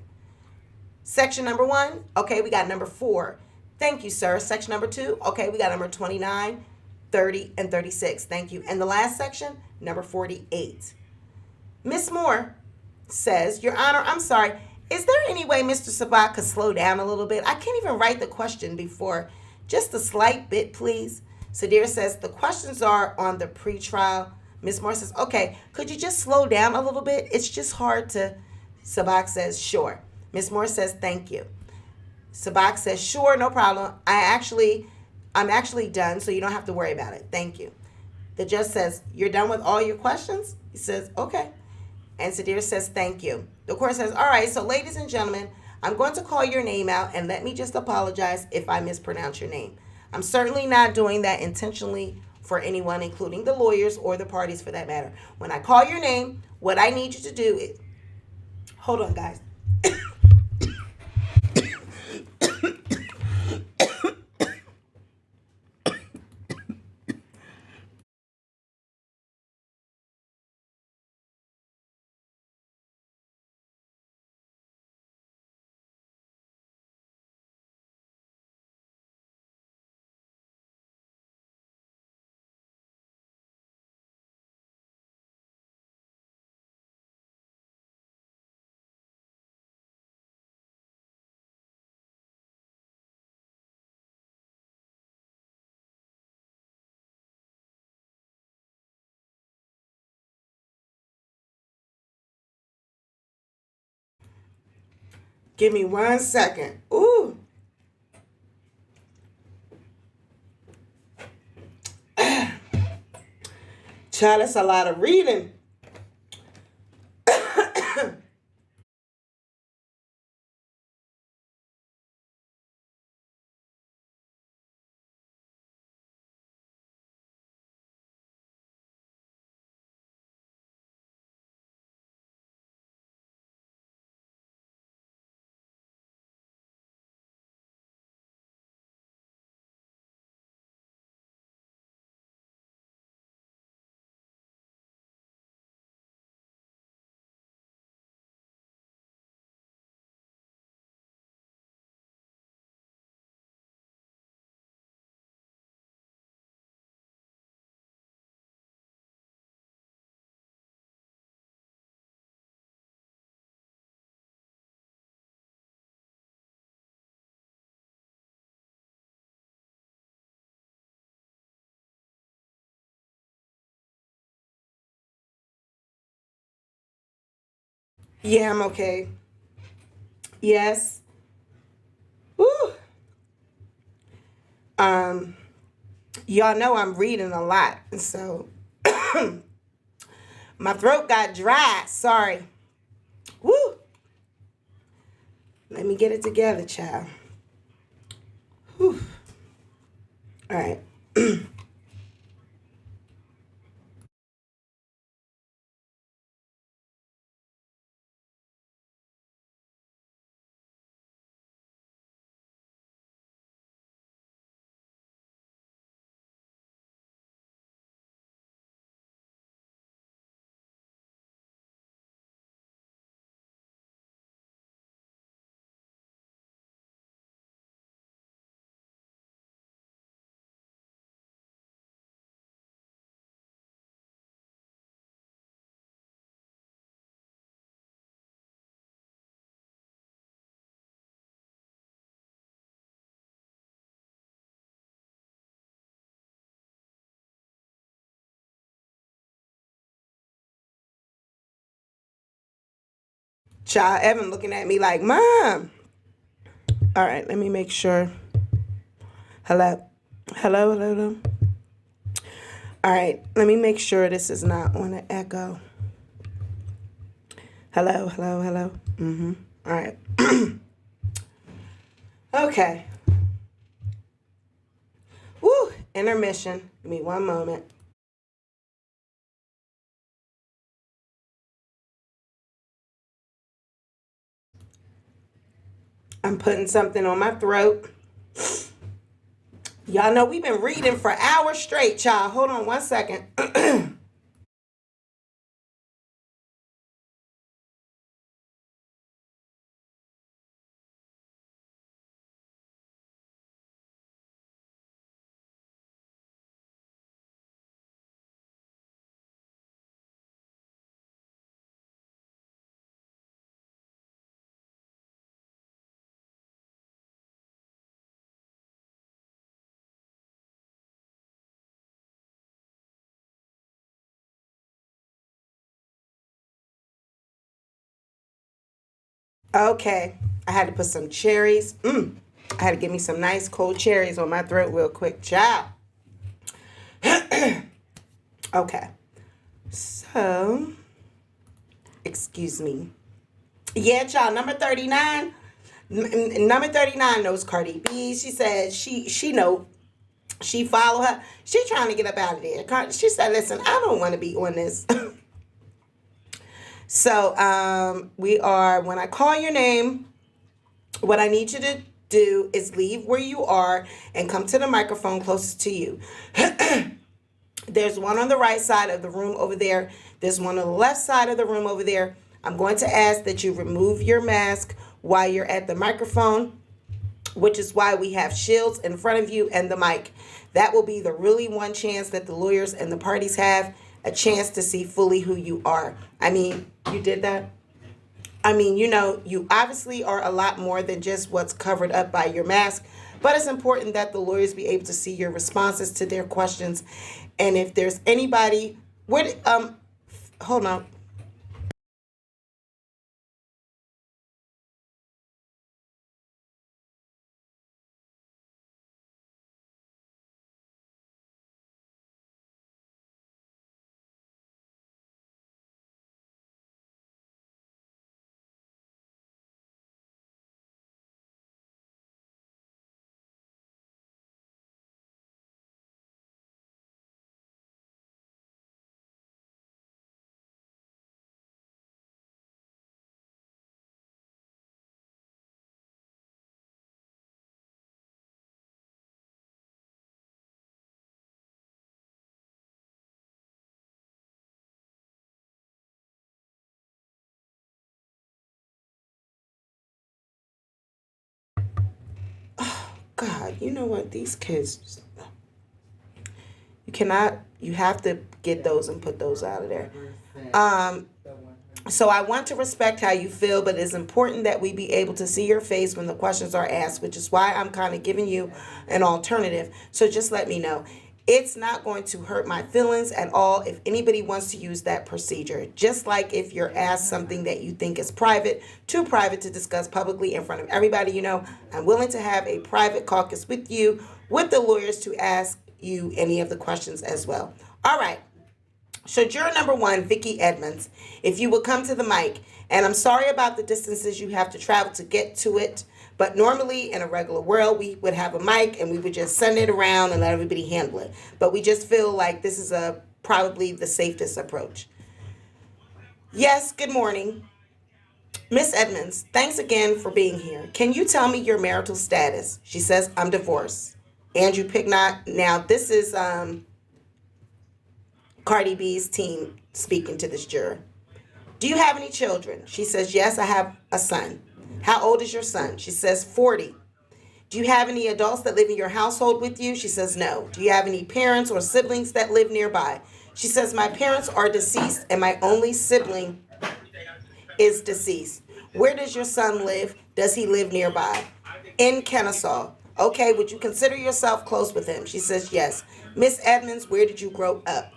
Section number 1, okay, we got number 4. Thank you, sir. Section number 2, okay, we got number 29, 30, and 36. Thank you. And the last section, number 48. Miss Moore says, Your Honor, I'm sorry. Is there any way Mr. Sabat could slow down a little bit? I can't even write the question before. Just a slight bit, please. Sadir says, the questions are on the pretrial. Miss Moore says, okay, could you just slow down a little bit? It's just hard to. Sabak says, sure. Miss Moore says, thank you. Sabak says, sure, no problem. I'm actually done, so you don't have to worry about it. Thank you. The judge says, you're done with all your questions? He says, okay. And Sadir says, thank you. The court says, all right, so ladies and gentlemen, I'm going to call your name out, and let me just apologize if I mispronounce your name. I'm certainly not doing that intentionally for anyone, including the lawyers or the parties for that matter. When I call your name, what I need you to do is, hold on, guys. Give me 1 second. Ooh. Child, that's a lot of reading. Yeah, I'm okay. Yes. Woo. Um, y'all know I'm reading a lot, so my throat got dry. Sorry. Woo. Let me get it together, child. Whew. All right. Child Evan looking at me like, Mom. All right, let me make sure. Hello. Hello, hello, hello. All right, let me make sure this is not on an echo. Hello, hello, hello. All right. Okay. Woo, intermission. Give me one moment. I'm putting something on my throat. Y'all know we've been reading for hours straight, child. Hold on one second. Okay. I had to put some cherries. I had to get me some nice cold cherries on my throat real quick, child. Okay. So, excuse me. Yeah, child, number 39. Number 39 knows Cardi B. She said she know. She follow her. She trying to get up out of there. She said, listen, I don't want to be on this. So we are, when I call your name, what I need you to do is leave where you are and come to the microphone closest to you. There's one on the right side of the room over there. There's one on the left side of the room over there. I'm going to ask that you remove your mask while you're at the microphone, which is why we have shields in front of you and the mic. That will be the really one chance that the lawyers and the parties have a chance to see fully who you are. I mean, you did that? I mean, you know, you obviously are a lot more than just what's covered up by your mask, but it's important that the lawyers be able to see your responses to their questions. And if there's anybody, hold on. God, you know what? These kids, you cannot, you have to get those and put those out of there. Um, So I want to respect how you feel, but it's important that we be able to see your face when the questions are asked, which is why I'm kind of giving you an alternative. So just let me know. It's not going to hurt my feelings at all if anybody wants to use that procedure. Just like if you're asked something that you think is private, too private to discuss publicly in front of everybody you know, I'm willing to have a private caucus with you, with the lawyers to ask you any of the questions as well. All right. So juror number 1, Vicki Edmonds, if you would come to the mic, and I'm sorry about the distances you have to travel to get to it, but normally in a regular world, we would have a mic and we would just send it around and let everybody handle it. But we just feel like this is probably the safest approach. Yes, good morning. Miss Edmonds, thanks again for being here. Can you tell me your marital status? She says, I'm divorced. Andrew Pignott, now this is Cardi B's team speaking to this juror. Do you have any children? She says, yes, I have a son. How old is your son? She says, 40. Do you have any adults that live in your household with you? She says, no. Do you have any parents or siblings that live nearby? She says, my parents are deceased and my only sibling is deceased. Where does your son live? Does he live nearby? In Kennesaw. Okay, would you consider yourself close with him? She says, yes. Miss Edmonds, where did you grow up?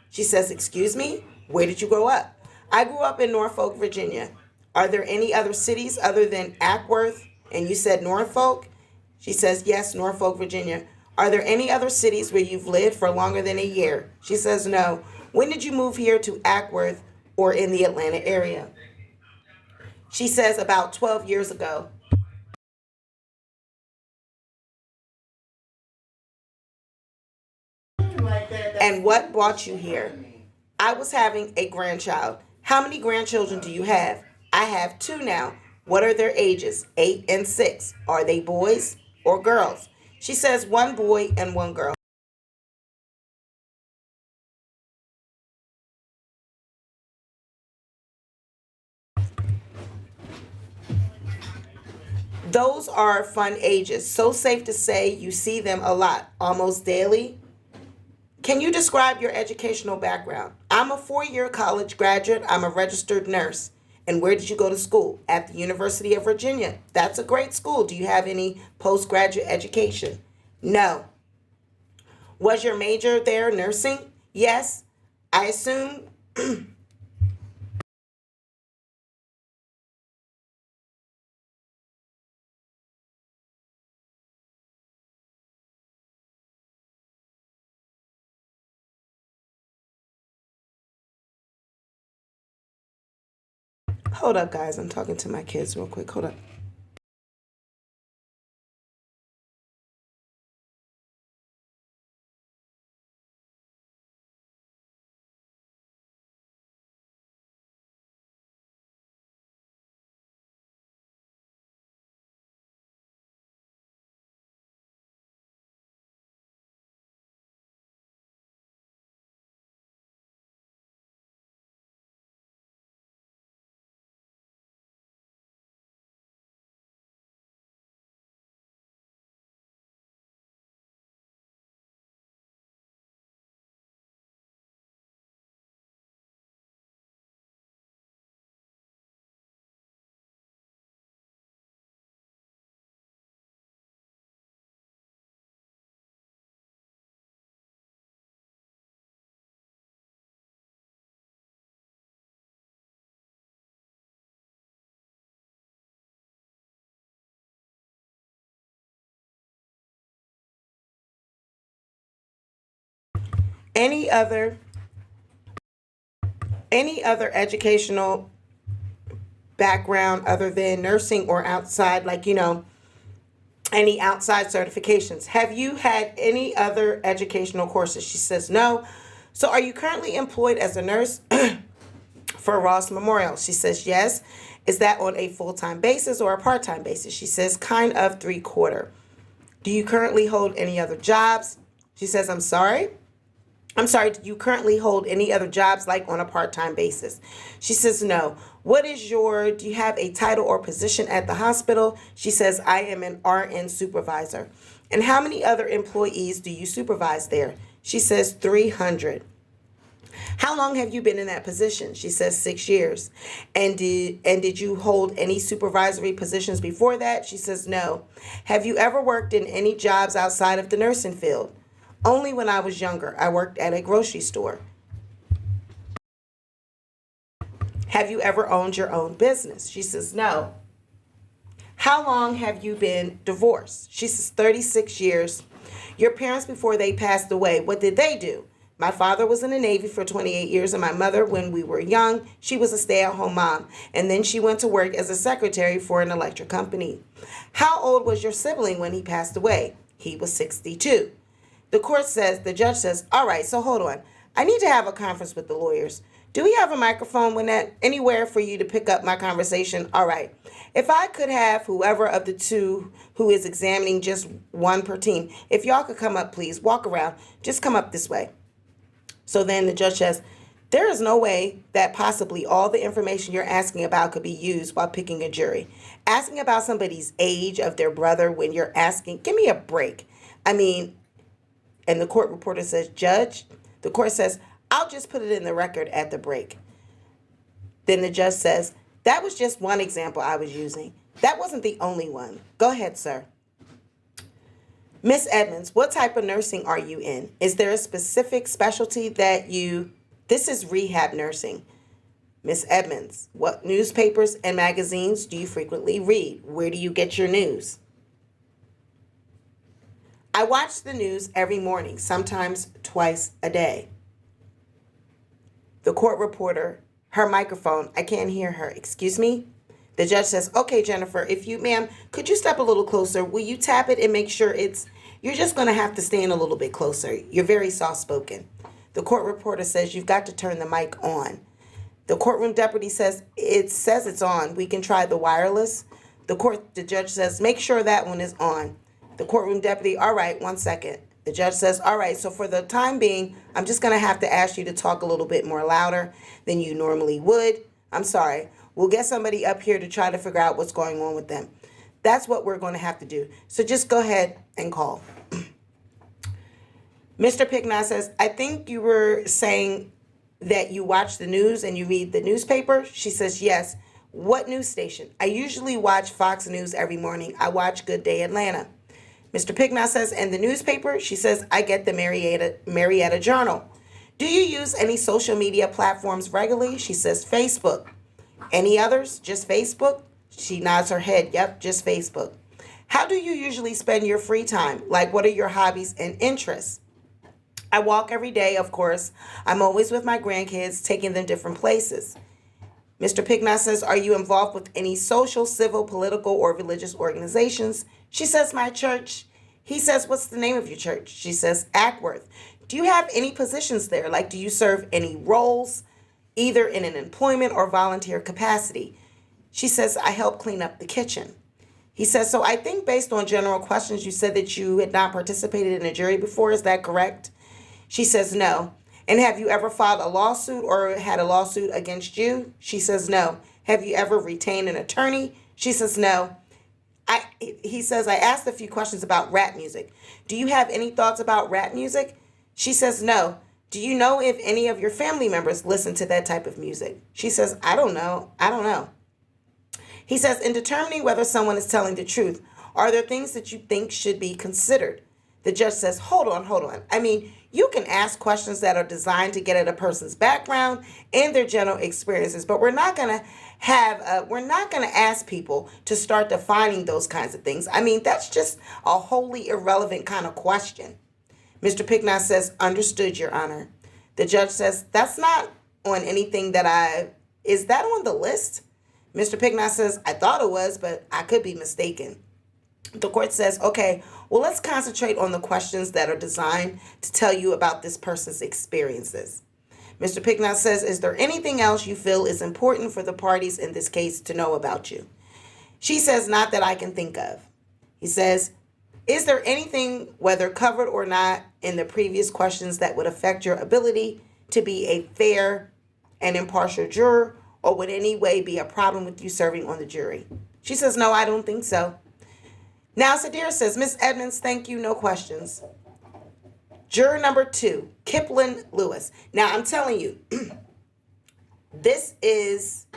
She says, excuse me, where did you grow up? I grew up in Norfolk, Virginia. Are there any other cities other than Ackworth? And you said Norfolk? She says, yes, Norfolk, Virginia. Are there any other cities where you've lived for longer than a year? She says, no. When did you move here to Ackworth or in the Atlanta area? She says, about 12 years ago. And what brought you here? I was having a grandchild. How many grandchildren do you have? I have 2 now. What are their ages? 8 and 6. Are they boys or girls? She says 1 boy and 1 girl. Those are fun ages. So safe to say you see them a lot, almost daily. Can you describe your educational background? I'm a 4-year college graduate. I'm a registered nurse. And where did you go to school? At the University of Virginia. That's a great school. Do you have any postgraduate education? No. Was your major there nursing? Yes. I assume. Hold up, guys. I'm talking to my kids real quick. Hold up. Any other educational background other than nursing or outside, like, any outside certifications? Have you had any other educational courses? She says no. So are you currently employed as a nurse for Ross Memorial? She says yes. Is that on a full-time basis or a part-time basis? She says kind of 3/4. Do you currently hold any other jobs? She says, I'm sorry, do you currently hold any other jobs, like on a part-time basis? She says, no. Do you have a title or position at the hospital? She says, I am an RN supervisor. And how many other employees do you supervise there? She says, 300. How long have you been in that position? She says 6 years. And did you hold any supervisory positions before that? She says, no. Have you ever worked in any jobs outside of the nursing field? Only when I was younger. I worked at a grocery store. Have you ever owned your own business? She says, no. How long have you been divorced? She says, 36 years. Your parents, before they passed away, what did they do? My father was in the Navy for 28 years, and my mother, when we were young, she was a stay-at-home mom. And then she went to work as a secretary for an electric company. How old was your sibling when he passed away? He was 62. The judge says, all right, so hold on. I need to have a conference with the lawyers. Do we have a microphone anywhere for you to pick up my conversation? All right. If I could have whoever of the two who is examining, just one per team, if y'all could come up, please, walk around, just come up this way. So then the judge says, there is no way that possibly all the information you're asking about could be used while picking a jury. Asking about somebody's age of their brother when you're asking, give me a break. And the court reporter says, Judge, the court says, I'll just put it in the record at the break. Then the judge says, that was just one example I was using. That wasn't the only one. Go ahead, sir. Miss Edmonds, what type of nursing are you in? Is there a specific specialty this is rehab nursing. Miss Edmonds, what newspapers and magazines do you frequently read? Where do you get your news? I watch the news every morning, sometimes twice a day. The court reporter, her microphone, I can't hear her. Excuse me? The judge says, okay, Jennifer, ma'am, could you step a little closer? Will you tap it and make sure you're just going to have to stand a little bit closer. You're very soft-spoken. The court reporter says, you've got to turn the mic on. The courtroom deputy says it's on. We can try the wireless. The judge says, make sure that one is on. The courtroom deputy, all right, 1 second. The judge says, all right, so for the time being, I'm just going to have to ask you to talk a little bit more louder than you normally would. I'm sorry. We'll get somebody up here to try to figure out what's going on with them. That's what we're going to have to do. So just go ahead and call. Mr. Picknott says, I think you were saying that you watch the news and you read the newspaper. She says, yes. What news station? I usually watch Fox News every morning. I watch Good Day Atlanta. Mr. Picknott says, and the newspaper? She says, I get the Marietta Journal. Do you use any social media platforms regularly? She says, Facebook. Any others? Just Facebook? She nods her head. Yep, just Facebook. How do you usually spend your free time? Like, what are your hobbies and interests? I walk every day, of course. I'm always with my grandkids, taking them different places. Mr. Picknott says, are you involved with any social, civil, political, or religious organizations? She says, my church. He says, what's the name of your church? She says, Ackworth. Do you have any positions there? Like, do you serve any roles, either in an employment or volunteer capacity? She says, I help clean up the kitchen. He says, so I think based on general questions, you said that you had not participated in a jury before. Is that correct? She says, no. And have you ever filed a lawsuit or had a lawsuit against you? She says, no. Have you ever retained an attorney? She says, no. He says, I asked a few questions about rap music. Do you have any thoughts about rap music? She says, no. Do you know if any of your family members listen to that type of music? She says, I don't know. He says, in determining whether someone is telling the truth, are there things that you think should be considered? The judge says, hold on. You can ask questions that are designed to get at a person's background and their general experiences, but we're not going to ask people to start defining those kinds of things. That's just a wholly irrelevant kind of question. Mr. Picknott says, understood, Your Honor. The judge says, that's not on anything is that on the list? Mr. Picknott says, I thought it was, but I could be mistaken. The court says, okay, well, let's concentrate on the questions that are designed to tell you about this person's experiences. Mr. Picknott says, is there anything else you feel is important for the parties in this case to know about you? She says, not that I can think of. He says, is there anything, whether covered or not, in the previous questions that would affect your ability to be a fair and impartial juror, or would in any way be a problem with you serving on the jury? She says, no, I don't think so. Now, Sadira says, Miss Edmonds, thank you, no questions. Juror number 2, Kipling Lewis. Now, I'm telling you, this is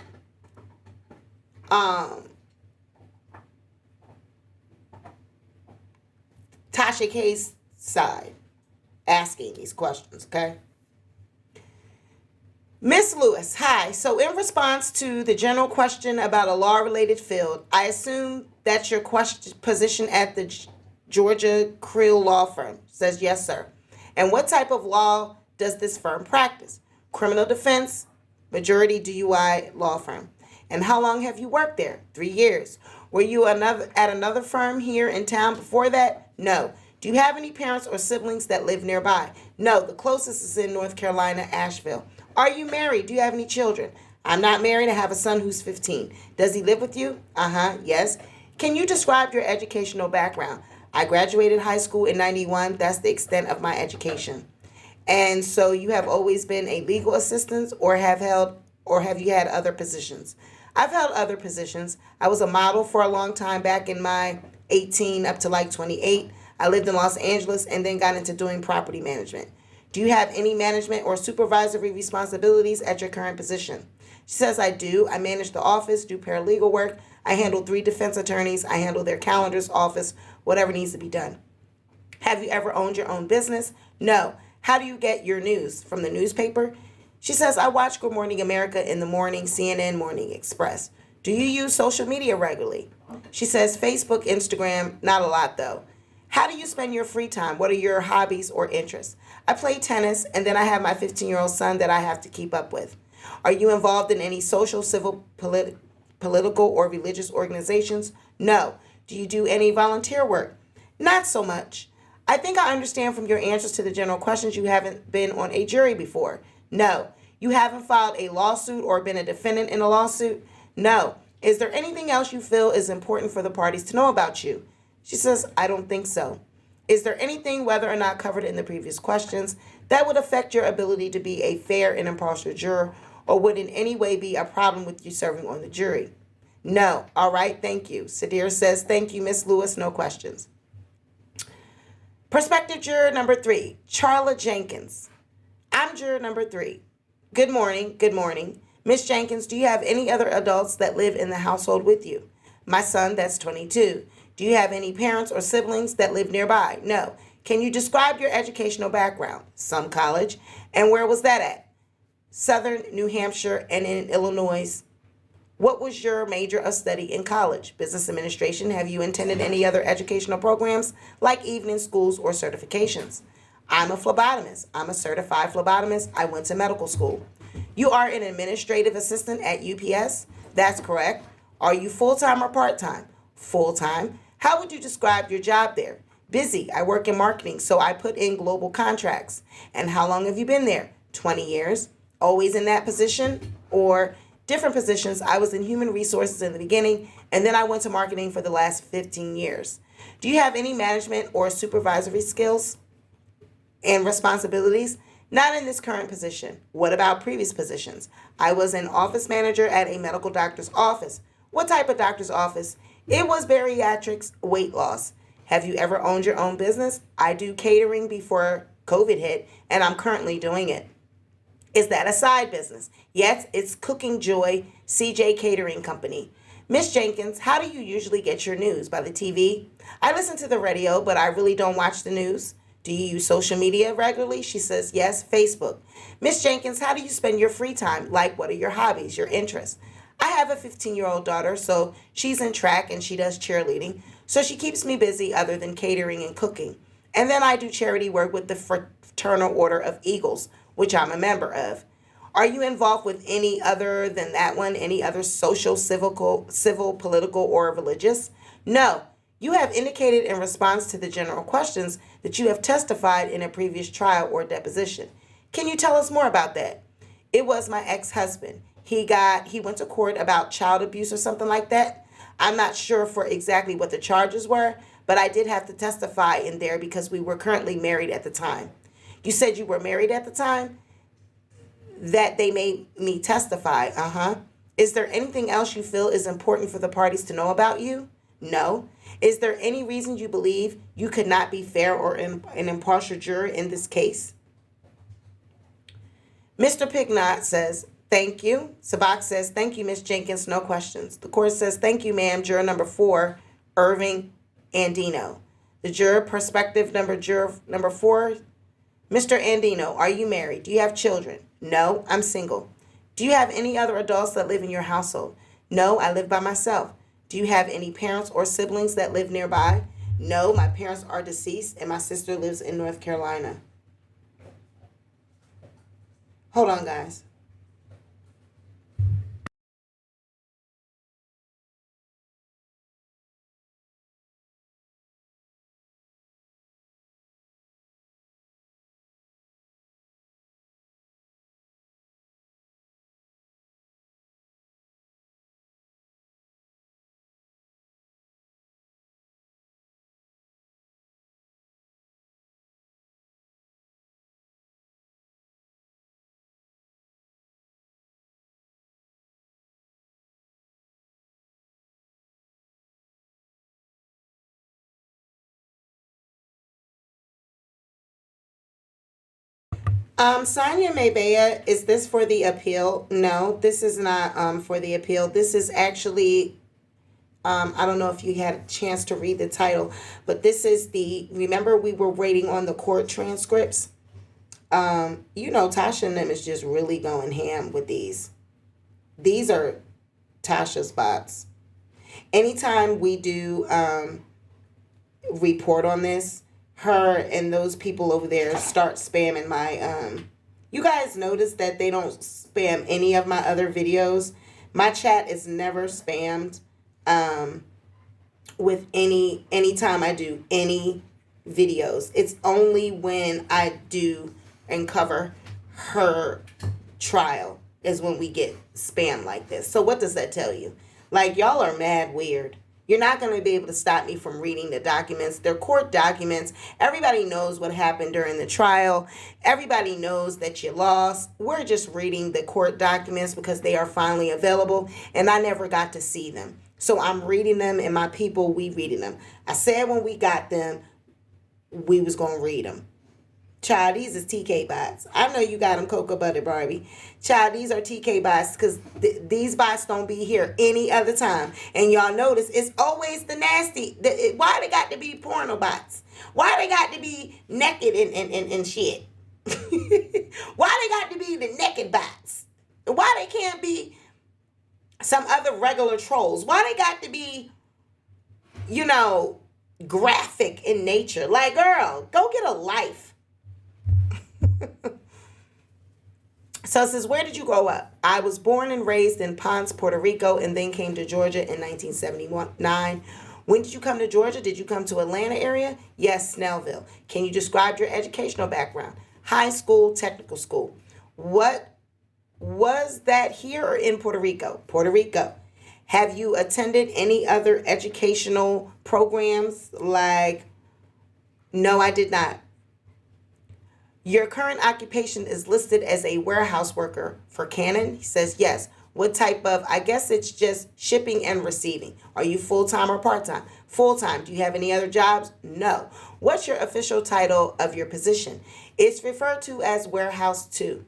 Tasha K's side. asking these questions, okay? Miss Lewis, hi. So in response to the general question about a law-related field, I assume that's your position at the Georgia Creel Law Firm. Says yes, sir. And what type of law does this firm practice? Criminal defense, majority DUI law firm. And how long have you worked there? 3 years. Were you at another firm here in town before that? No. Do you have any parents or siblings that live nearby? No, the closest is in North Carolina, Asheville. Are you married? Do you have any children? I'm not married. I have a son who's 15. Does he live with you? Yes. Can you describe your educational background? I graduated high school in 91. That's the extent of my education. And so you have always been a legal assistant or have you had other positions? I've held other positions. I was a model for a long time back in my 18 up to like 28. I lived in Los Angeles and then got into doing property management. Do you have any management or supervisory responsibilities at your current position? She says, I do. I manage the office, do paralegal work. I handle 3 defense attorneys. I handle their calendars, office, whatever needs to be done. Have you ever owned your own business? No. How do you get your news? From the newspaper? She says, I watch Good Morning America in the morning, CNN Morning Express. Do you use social media regularly? She says, Facebook, Instagram, not a lot though. How do you spend your free time? What are your hobbies or interests? I play tennis, and then I have my 15-year-old son that I have to keep up with. Are you involved in any social, civil, political, or religious organizations? No. Do you do any volunteer work? Not so much. I think I understand from your answers to the general questions you haven't been on a jury before. No. You haven't filed a lawsuit or been a defendant in a lawsuit? No. Is there anything else you feel is important for the parties to know about you? She says, I don't think so. Is there anything, whether or not covered in the previous questions, that would affect your ability to be a fair and impartial juror, or would in any way be a problem with you serving on the jury? No. All right, thank you. Sadir says, thank you, Miss Lewis, no questions. Prospective juror number 3, Charla Jenkins. I'm juror number 3. Good morning. Good morning. Miss Jenkins, do you have any other adults that live in the household with you? My son, that's 22. Do you have any parents or siblings that live nearby? No. Can you describe your educational background? Some college. And where was that at? Southern New Hampshire and in Illinois. What was your major of study in college? Business administration. Have you attended any other educational programs like evening schools or certifications? I'm a phlebotomist. I'm a certified phlebotomist. I went to medical school. You are an administrative assistant at UPS? That's correct. Are you full-time or part-time? Full-time. How would you describe your job there? Busy. I work in marketing, so I put in global contracts. And how long have you been there? 20 years. Always in that position or different positions? I was in human resources in the beginning, and then I went to marketing for the last 15 years. Do you have any management or supervisory skills and responsibilities? Not in this current position. What about previous positions? I was an office manager at a medical doctor's office. What type of doctor's office? It was bariatrics, weight loss. Have you ever owned your own business? I do catering before COVID hit, and I'm currently doing it. Is that a side business? Yes, it's Cooking Joy, CJ Catering Company. Miss Jenkins, how do you usually get your news? By the TV? I listen to the radio, but I really don't watch the news. Do you use social media regularly? She says, yes, Facebook. Miss Jenkins, how do you spend your free time? Like, what are your hobbies, your interests? I have a 15-year-old daughter, so she's in track and she does cheerleading. So she keeps me busy other than catering and cooking. And then I do charity work with the Fraternal Order of Eagles, which I'm a member of. Are you involved with any other than that one, any other social, civil, political, or religious? No. You have indicated in response to the general questions that you have testified in a previous trial or deposition. Can you tell us more about that? It was my ex-husband. He went to court about child abuse or something like that. I'm not sure for exactly what the charges were, but I did have to testify in there because we were currently married at the time. You said you were married at the time? That they made me testify. Is there anything else you feel is important for the parties to know about you? No. Is there any reason you believe you could not be fair or an impartial juror in this case? Mr. Pignott says, thank you. Sabak says, thank you, Ms. Jenkins. No questions. The court says, thank you, ma'am. Juror number 4, Irving Andino. The juror number 4, Mr. Andino, are you married? Do you have children? No, I'm single. Do you have any other adults that live in your household? No, I live by myself. Do you have any parents or siblings that live nearby? No, my parents are deceased and my sister lives in North Carolina. Hold on, guys. Sonia Maybea, is this for the appeal? No, this is not for the appeal. This is actually, I don't know if you had a chance to read the title, but this is remember we were waiting on the court transcripts? Tasha and them is just really going ham with these. These are Tasha's bots. Anytime we do report on this, her and those people over there start spamming my you guys notice that they don't spam any of my other videos. My chat is never spammed with anytime I do any videos. It's only when I do and cover her trial is when we get spam like this. So what does that tell you? Like, y'all are mad weird. You're not going to be able to stop me from reading the documents. They're court documents. Everybody knows what happened during the trial. Everybody knows that you lost. We're just reading the court documents because they are finally available, and I never got to see them. So I'm reading them, and my people, we reading them. I said when we got them, we was going to read them. Child, these is TK bots. I know you got them, Cocoa Butter Barbie. Child, these are TK bots because these bots don't be here any other time. And y'all notice it's always the nasty. Why they got to be porno bots? Why they got to be naked and shit? Why they got to be the naked bots? Why they can't be some other regular trolls? Why they got to be, graphic in nature? Like, girl, go get a life. So it says, where did you grow up? I was born and raised in Ponce, Puerto Rico, and then came to Georgia in 1979. When did you come to Georgia? Did you come to Atlanta area? Yes, Snellville. Can you describe your educational background? High school, technical school. What was that here or in Puerto Rico? Puerto Rico. Have you attended any other educational programs? No, I did not. Your current occupation is listed as a warehouse worker for Canon. He says, yes. What type of, I guess it's just shipping and receiving. Are you full-time or part-time? Full-time. Do you have any other jobs? No. What's your official title of your position? It's referred to as Warehouse 2.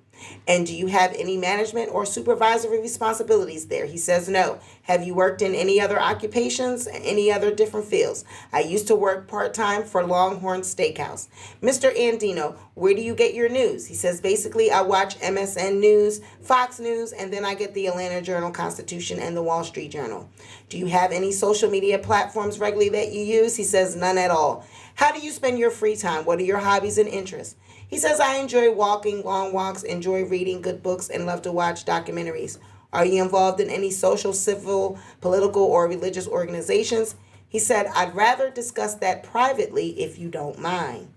And do you have any management or supervisory responsibilities there? He says no. Have you worked in any other occupations, any other different fields? I used to work part-time for Longhorn Steakhouse. Mr. Andino, where do you get your news? He says basically I watch MSN News, Fox News, and then I get the Atlanta Journal-Constitution and the Wall Street Journal. Do you have any social media platforms regularly that you use? He says none at all. How do you spend your free time? What are your hobbies and interests? He says, I enjoy walking, long walks, enjoy reading good books, and love to watch documentaries. Are you involved in any social, civil, political, or religious organizations? He said, I'd rather discuss that privately if you don't mind.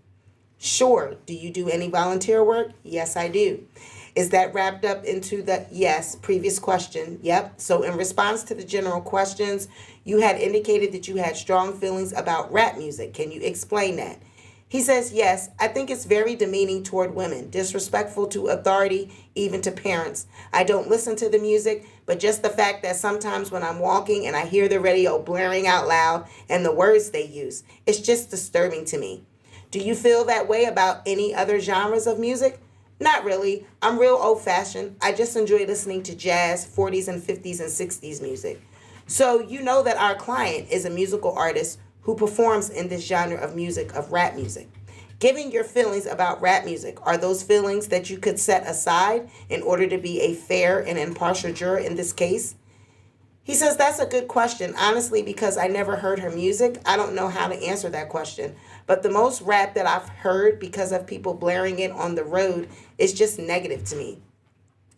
Sure. Do you do any volunteer work? Yes, I do. Is that wrapped up into the yes, previous question? Yep. So in response to the general questions, you had indicated that you had strong feelings about rap music. Can you explain that? He says, yes, I think it's very demeaning toward women, disrespectful to authority, even to parents. I don't listen to the music, but just the fact that sometimes when I'm walking and I hear the radio blaring out loud and the words they use, it's just disturbing to me. Do you feel that way about any other genres of music? Not really. I'm real old-fashioned. I just enjoy listening to jazz, 40s and 50s and 60s music. So you know that our client is a musical artist who performs in this genre of music, of rap music. Given your feelings about rap music, are those feelings that you could set aside in order to be a fair and impartial juror in this case? He says, that's a good question. Honestly, because I never heard her music, I don't know how to answer that question. But the most rap that I've heard because of people blaring it on the road is just negative to me.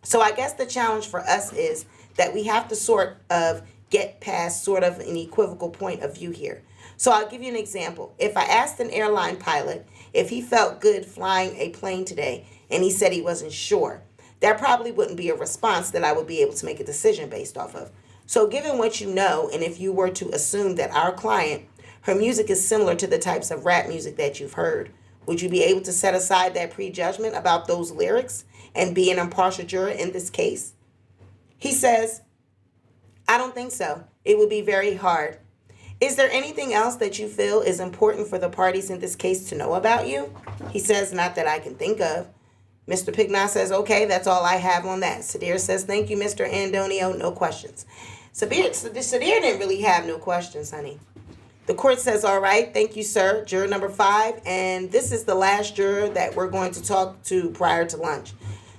So I guess the challenge for us is that we have to sort of get past sort of an equivocal point of view here. So I'll give you an example. If I asked an airline pilot if he felt good flying a plane today and he said he wasn't sure, that probably wouldn't be a response that I would be able to make a decision based off of. So given what you know, and if you were to assume that our client, her music is similar to the types of rap music that you've heard, would you be able to set aside that prejudgment about those lyrics and be an impartial juror in this case? He says, I don't think so. It would be very hard. Is there anything else that you feel is important for the parties in this case to know about you? He says, not that I can think of. Mr. Pignat says, okay, that's all I have on that. Sadir says, thank you, Mr. Andonio, no questions. Sadir didn't really have no questions, honey. The court says, all right, thank you, sir. Juror number 5, and this is the last juror that we're going to talk to prior to lunch.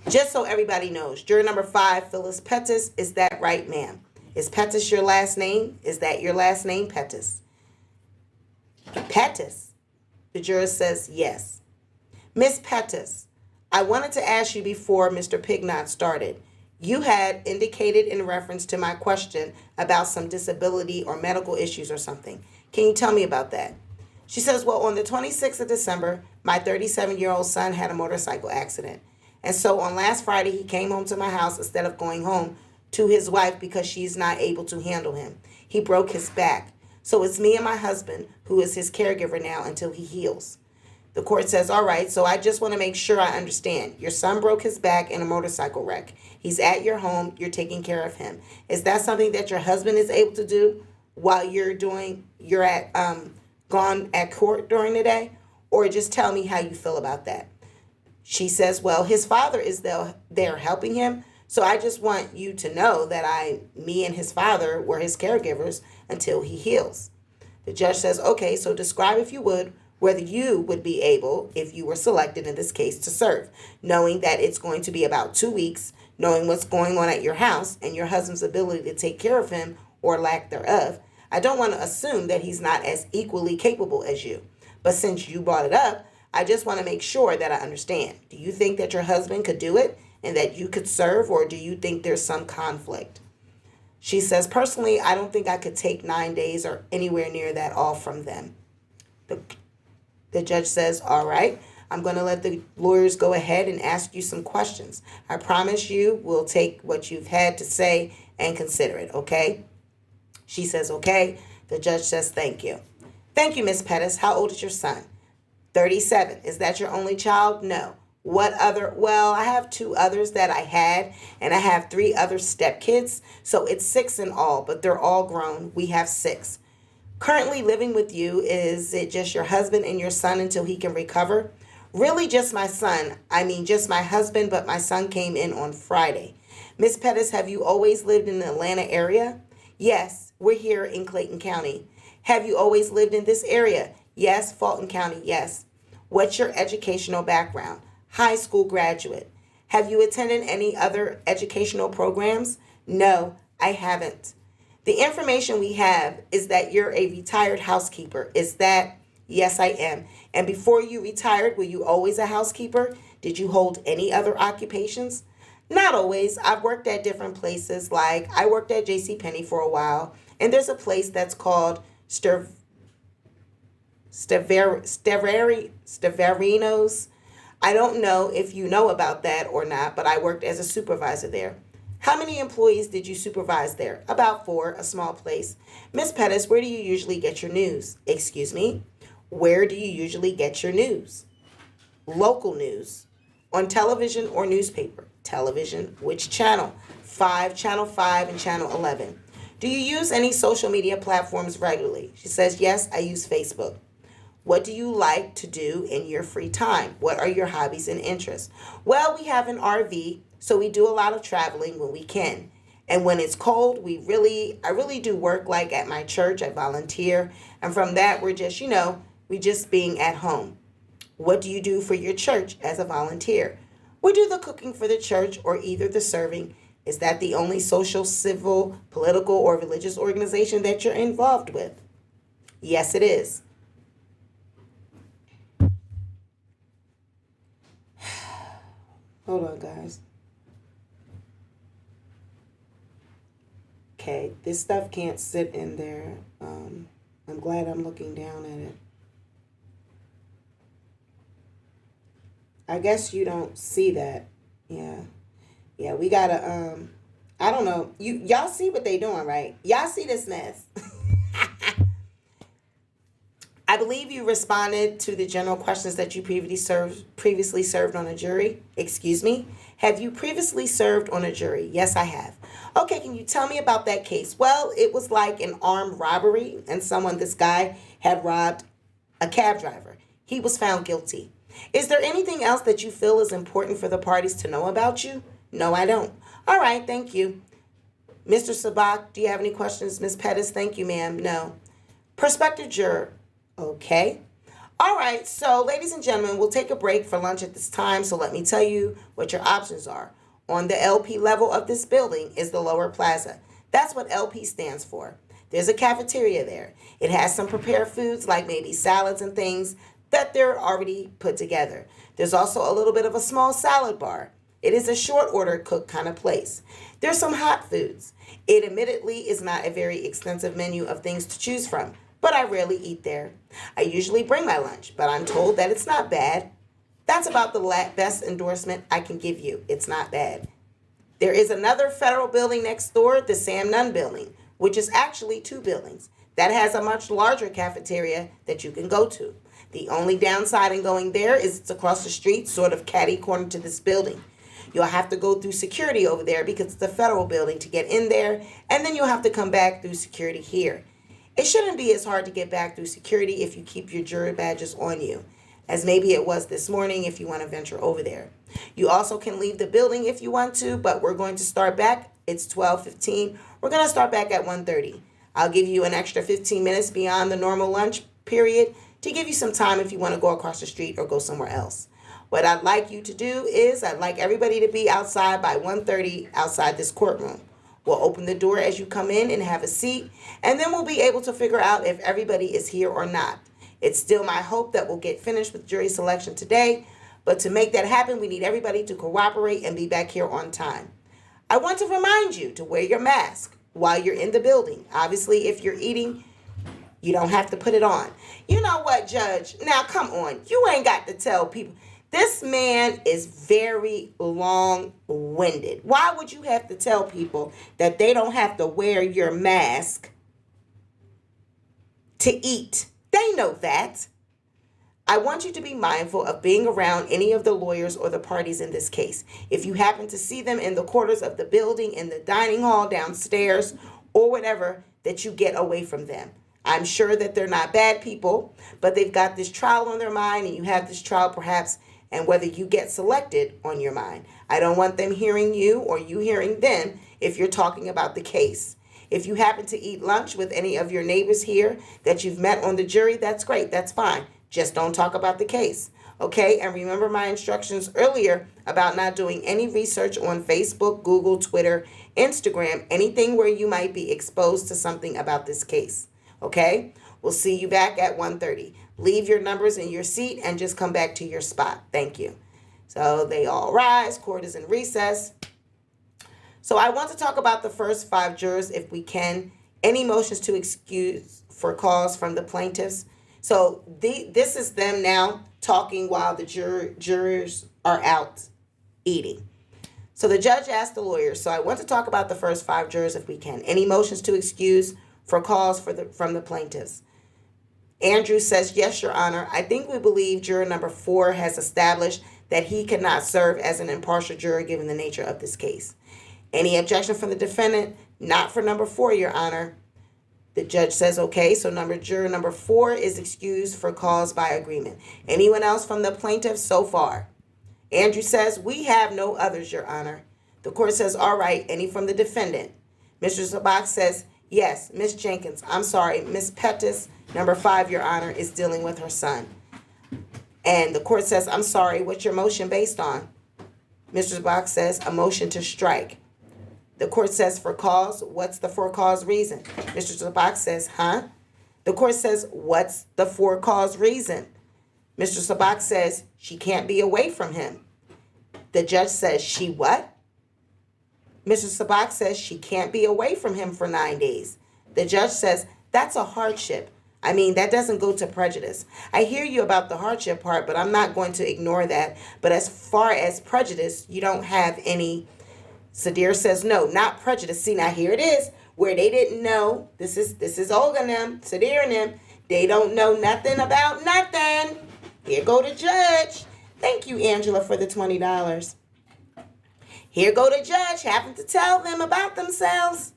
Just so everybody knows, juror number 5, Phyllis Pettis, is that right, ma'am? Is Pettis your last name? Is that your last name, Pettis? Pettis? The juror says yes. Miss Pettis, I wanted to ask you before Mr. Pignat started. You had indicated in reference to my question about some disability or medical issues or something. Can you tell me about that? She says, well, on the 26th of December, my 37-year-old son had a motorcycle accident. And so on last Friday, he came home to my house instead of going home to his wife because she's not able to handle him. He broke his back. So it's me and my husband who is his caregiver now until he heals. The court says, all right, so I just want to make sure I understand. Your son broke his back in a motorcycle wreck. He's at your home. You're taking care of him. Is that something that your husband is able to do while you're gone at court during the day? Or just tell me how you feel about that. She says, well, his father is there helping him. So I just want you to know that me and his father were his caregivers until he heals. The judge says, okay, so describe, if you would, whether you would be able, if you were selected in this case, to serve, knowing that it's going to be about 2 weeks, knowing what's going on at your house and your husband's ability to take care of him or lack thereof. I don't want to assume that he's not as equally capable as you. But since you brought it up, I just want to make sure that I understand. Do you think that your husband could do it and that you could serve, or do you think there's some conflict? She says, personally, I don't think I could take 9 days or anywhere near that off from them. The judge says, all right, I'm going to let the lawyers go ahead and ask you some questions. I promise you we'll take what you've had to say and consider it, okay? She says, okay. The judge says, thank you. Thank you, Miss Pettis. How old is your son? 37. Is that your only child? No. What other? Well, I have 2 others that I had, and I have 3 other stepkids. So it's 6 in all, but they're all grown. We have 6. Currently living with you, is it just your husband and your son until he can recover? Really just my son. I mean, just my husband, but my son came in on Friday. Miss Pettis, have you always lived in the Atlanta area? Yes, we're here in Clayton County. Have you always lived in this area? Yes, Fulton County, yes. What's your educational background? High school graduate. Have you attended any other educational programs? No, I haven't. The information we have is that you're a retired housekeeper. Is that? Yes, I am. And before you retired, were you always a housekeeper? Did you hold any other occupations? Not always. I've worked at different places. Like I worked at JCPenney for a while, and there's a place that's called Staverinos. I don't know if you know about that or not, but I worked as a supervisor there. How many employees did you supervise there? About 4, a small place. Miss Pettis, where do you usually get your news? Excuse me? Where do you usually get your news? Local news. On television or newspaper? Television. Which channel? 5, Channel 5 and Channel 11. Do you use any social media platforms regularly? She says, yes, I use Facebook. What do you like to do in your free time? What are your hobbies and interests? Well, we have an RV, so we do a lot of traveling when we can. And when it's cold, I really do work like at my church. I volunteer. And from that, we're just, we just being at home. What do you do for your church as a volunteer? We do the cooking for the church or either the serving. Is that the only social, civil, political, or religious organization that you're involved with? Yes, it is. Hold on, guys. Okay, this stuff can't sit in there. I'm glad I'm looking down at it. I guess you don't see that. Yeah. Yeah, we gotta I don't know. Y'all see what they doing, right? Y'all see this mess. I believe you responded to the general questions that you previously served on a jury. Excuse me. Have you previously served on a jury? Yes, I have. Okay, can you tell me about that case? Well, it was like an armed robbery, and this guy had robbed a cab driver. He was found guilty. Is there anything else that you feel is important for the parties to know about you? No, I don't. All right, thank you. Mr. Sabak, do you have any questions? Ms. Pettis, thank you, ma'am. No. Prospective juror. Okay. All right. So, ladies and gentlemen, we'll take a break for lunch at this time. So let me tell you what your options are. On the LP level of this building is the lower plaza. That's what LP stands for. There's a cafeteria there. It has some prepared foods like maybe salads and things that they're already put together. There's also a little bit of a small salad bar. It is a short order cook kind of place. There's some hot foods. It admittedly is not a very extensive menu of things to choose from, but I rarely eat there. I usually bring my lunch, but I'm told that it's not bad. That's about the best endorsement I can give you. It's not bad. There is another federal building next door, the Sam Nunn building, which is actually 2 buildings. That has a much larger cafeteria that you can go to. The only downside in going there is it's across the street, sort of catty corner to this building. You'll have to go through security over there because it's a federal building to get in there, and then you'll have to come back through security here. It shouldn't be as hard to get back through security if you keep your jury badges on you, as maybe it was this morning if you want to venture over there. You also can leave the building if you want to, but we're going to start back. It's 12:15. We're going to start back at 1:30. I'll give you an extra 15 minutes beyond the normal lunch period to give you some time if you want to go across the street or go somewhere else. What I'd like you to do is I'd like everybody to be outside by 1:30 outside this courtroom. We'll open the door as you come in and have a seat, and then we'll be able to figure out if everybody is here or not. It's still my hope that we'll get finished with jury selection today, but to make that happen, we need everybody to cooperate and be back here on time. I want to remind you to wear your mask while you're in the building. Obviously, if you're eating, you don't have to put it on. You know what, Judge? Now, come on. You ain't got to tell people. This man is very long-winded. Why would you have to tell people that they don't have to wear your mask to eat? They know that. I want you to be mindful of being around any of the lawyers or the parties in this case. If you happen to see them in the quarters of the building, in the dining hall, downstairs, or whatever, that you get away from them. I'm sure that they're not bad people, but they've got this trial on their mind, and you have this trial perhaps, and whether you get selected on your mind. I don't want them hearing you or you hearing them if you're talking about the case. If you happen to eat lunch with any of your neighbors here that you've met on the jury, that's great. That's fine. Just don't talk about the case. Okay? And remember my instructions earlier about not doing any research on Facebook, Google, Twitter, Instagram, anything where you might be exposed to something about this case. Okay? We'll see you back at 1:30. Leave your numbers in your seat and just come back to your spot. Thank you. So they all rise. Court is in recess. So I want to talk about the first 5 jurors if we can. Any motions to excuse for cause from the plaintiffs? So this is them now talking while the jurors are out eating. So the judge asked the lawyers. So I want to talk about the first 5 jurors if we can. Any motions to excuse for cause from the plaintiffs? Andrew says, yes, Your Honor. I think we believe juror number 4 has established that he cannot serve as an impartial juror given the nature of this case. Any objection from the defendant? Not for number 4, Your Honor. The judge says, okay, so juror number 4 is excused for cause by agreement. Anyone else from the plaintiff so far? Andrew says, we have no others, Your Honor. The court says, all right, any from the defendant? Mr. Zabak says, yes, Ms. Jenkins, I'm sorry, Ms. Pettis, number 5, Your Honor, is dealing with her son. And the court says, I'm sorry, what's your motion based on? Mr. Sabak says, a motion to strike. The court says, for cause, what's the for cause reason? Mr. Sabak says, huh? The court says, what's the for cause reason? Mr. Sabak says, she can't be away from him. The judge says, she what? Mr. Sabak says, she can't be away from him for 9 days. The judge says, that's a hardship. I mean, that doesn't go to prejudice. I hear you about the hardship part, but I'm not going to ignore that. But as far as prejudice, you don't have any. Sadir says, no, not prejudice. See, now here it is, where they didn't know. This is Olga and them, Sadir and them. They don't know nothing about nothing. Here go the judge. Thank you, Angela, for the $20. Here go the judge having to tell them about themselves.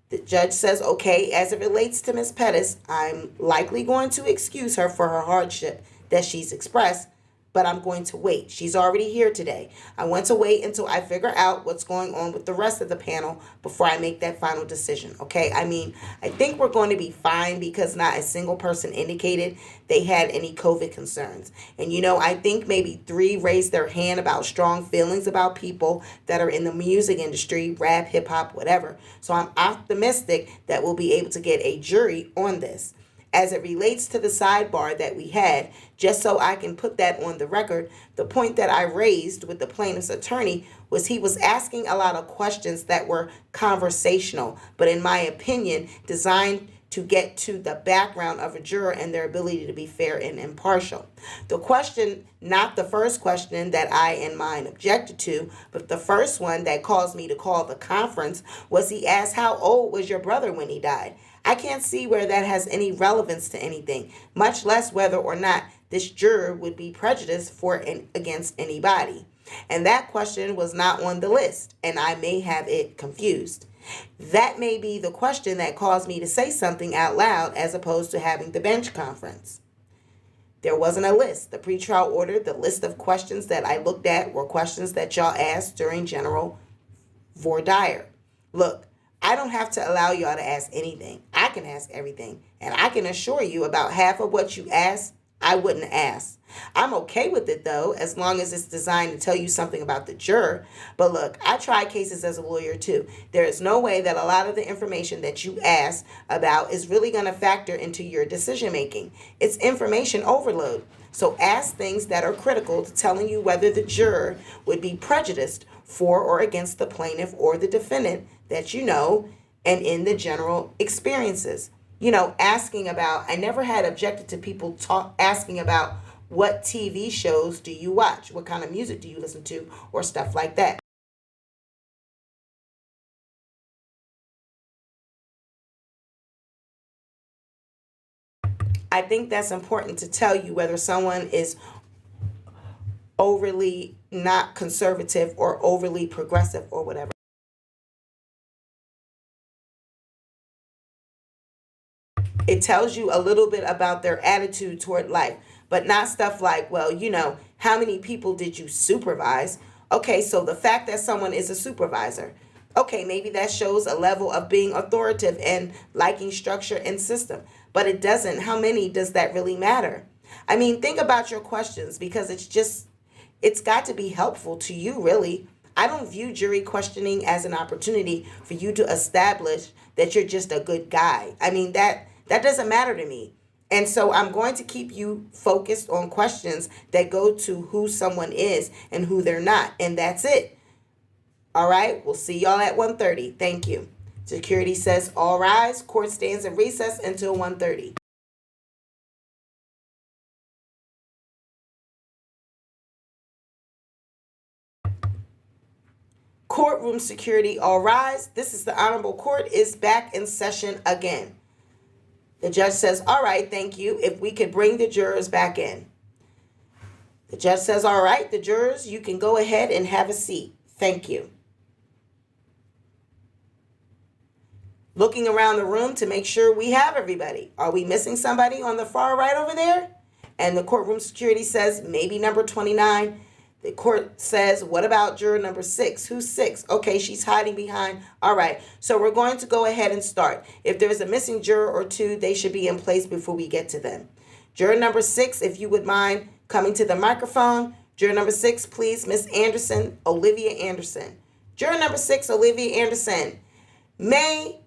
The judge says, okay, as it relates to Ms. Pettis, I'm likely going to excuse her for her hardship that she's expressed, but I'm going to wait. She's already here today. I want to wait until I figure out what's going on with the rest of the panel before I make that final decision, okay? I mean, I think we're going to be fine because not a single person indicated they had any COVID concerns. And, you know, I think maybe 3 raised their hand about strong feelings about people that are in the music industry, rap, hip-hop, whatever. So I'm optimistic that we'll be able to get a jury on this. As it relates to the sidebar that we had, just so I can put that on the record, the point that I raised with the plaintiff's attorney was he was asking a lot of questions that were conversational, but in my opinion, designed to get to the background of a juror and their ability to be fair and impartial. The question, not the first question that I and mine objected to, but the first one that caused me to call the conference was he asked, how old was your brother when he died? I can't see where that has any relevance to anything, much less whether or not this juror would be prejudiced for and against anybody. And that question was not on the list, and I may have it confused. That may be the question that caused me to say something out loud as opposed to having the bench conference. There wasn't a list. The pretrial order, the list of questions that I looked at were questions that y'all asked during general voir dire. Look, I don't have to allow y'all to ask anything. I can ask everything. And I can assure you about half of what you ask, I wouldn't ask. I'm okay with it, though, as long as it's designed to tell you something about the juror. But look, I try cases as a lawyer, too. There is no way that a lot of the information that you ask about is really going to factor into your decision-making. It's information overload. So ask things that are critical to telling you whether the juror would be prejudiced for or against the plaintiff or the defendant that you know and in the general experiences. You know, asking about, I never had objected to people asking about what TV shows do you watch? What kind of music do you listen to? Or stuff like that. I think that's important to tell you whether someone is overly not conservative or overly progressive or whatever. It tells you a little bit about their attitude toward life, but not stuff like, well, you know, how many people did you supervise? Okay, so the fact that someone is a supervisor, okay, maybe that shows a level of being authoritative and liking structure and system, but it doesn't. How many does that really matter? I mean, think about your questions because it's got to be helpful to you, really. I don't view jury questioning as an opportunity for you to establish that you're just a good guy. I mean, that doesn't matter to me. And so I'm going to keep you focused on questions that go to who someone is and who they're not. And that's it. All right. We'll see y'all at 1:30. Thank you. Security says all rise. Court stands in recess until 1:30. Courtroom security, all rise. This is the Honorable Court is back in session again. The judge says, all right, thank you. If we could bring the jurors back in. The judge says, all right, the jurors, you can go ahead and have a seat. Thank you. Looking around the room to make sure we have everybody. Are we missing somebody on the far right over there? And the courtroom security says, maybe number 29. The court says, what about juror number 6? Who's 6? Okay, she's hiding behind. All right, so we're going to go ahead and start. If there's a missing juror or 2, they should be in place before we get to them. Juror number 6, if you would mind coming to the microphone. Juror number 6, please, Miss Anderson, Olivia Anderson. Juror number 6, Olivia Anderson. May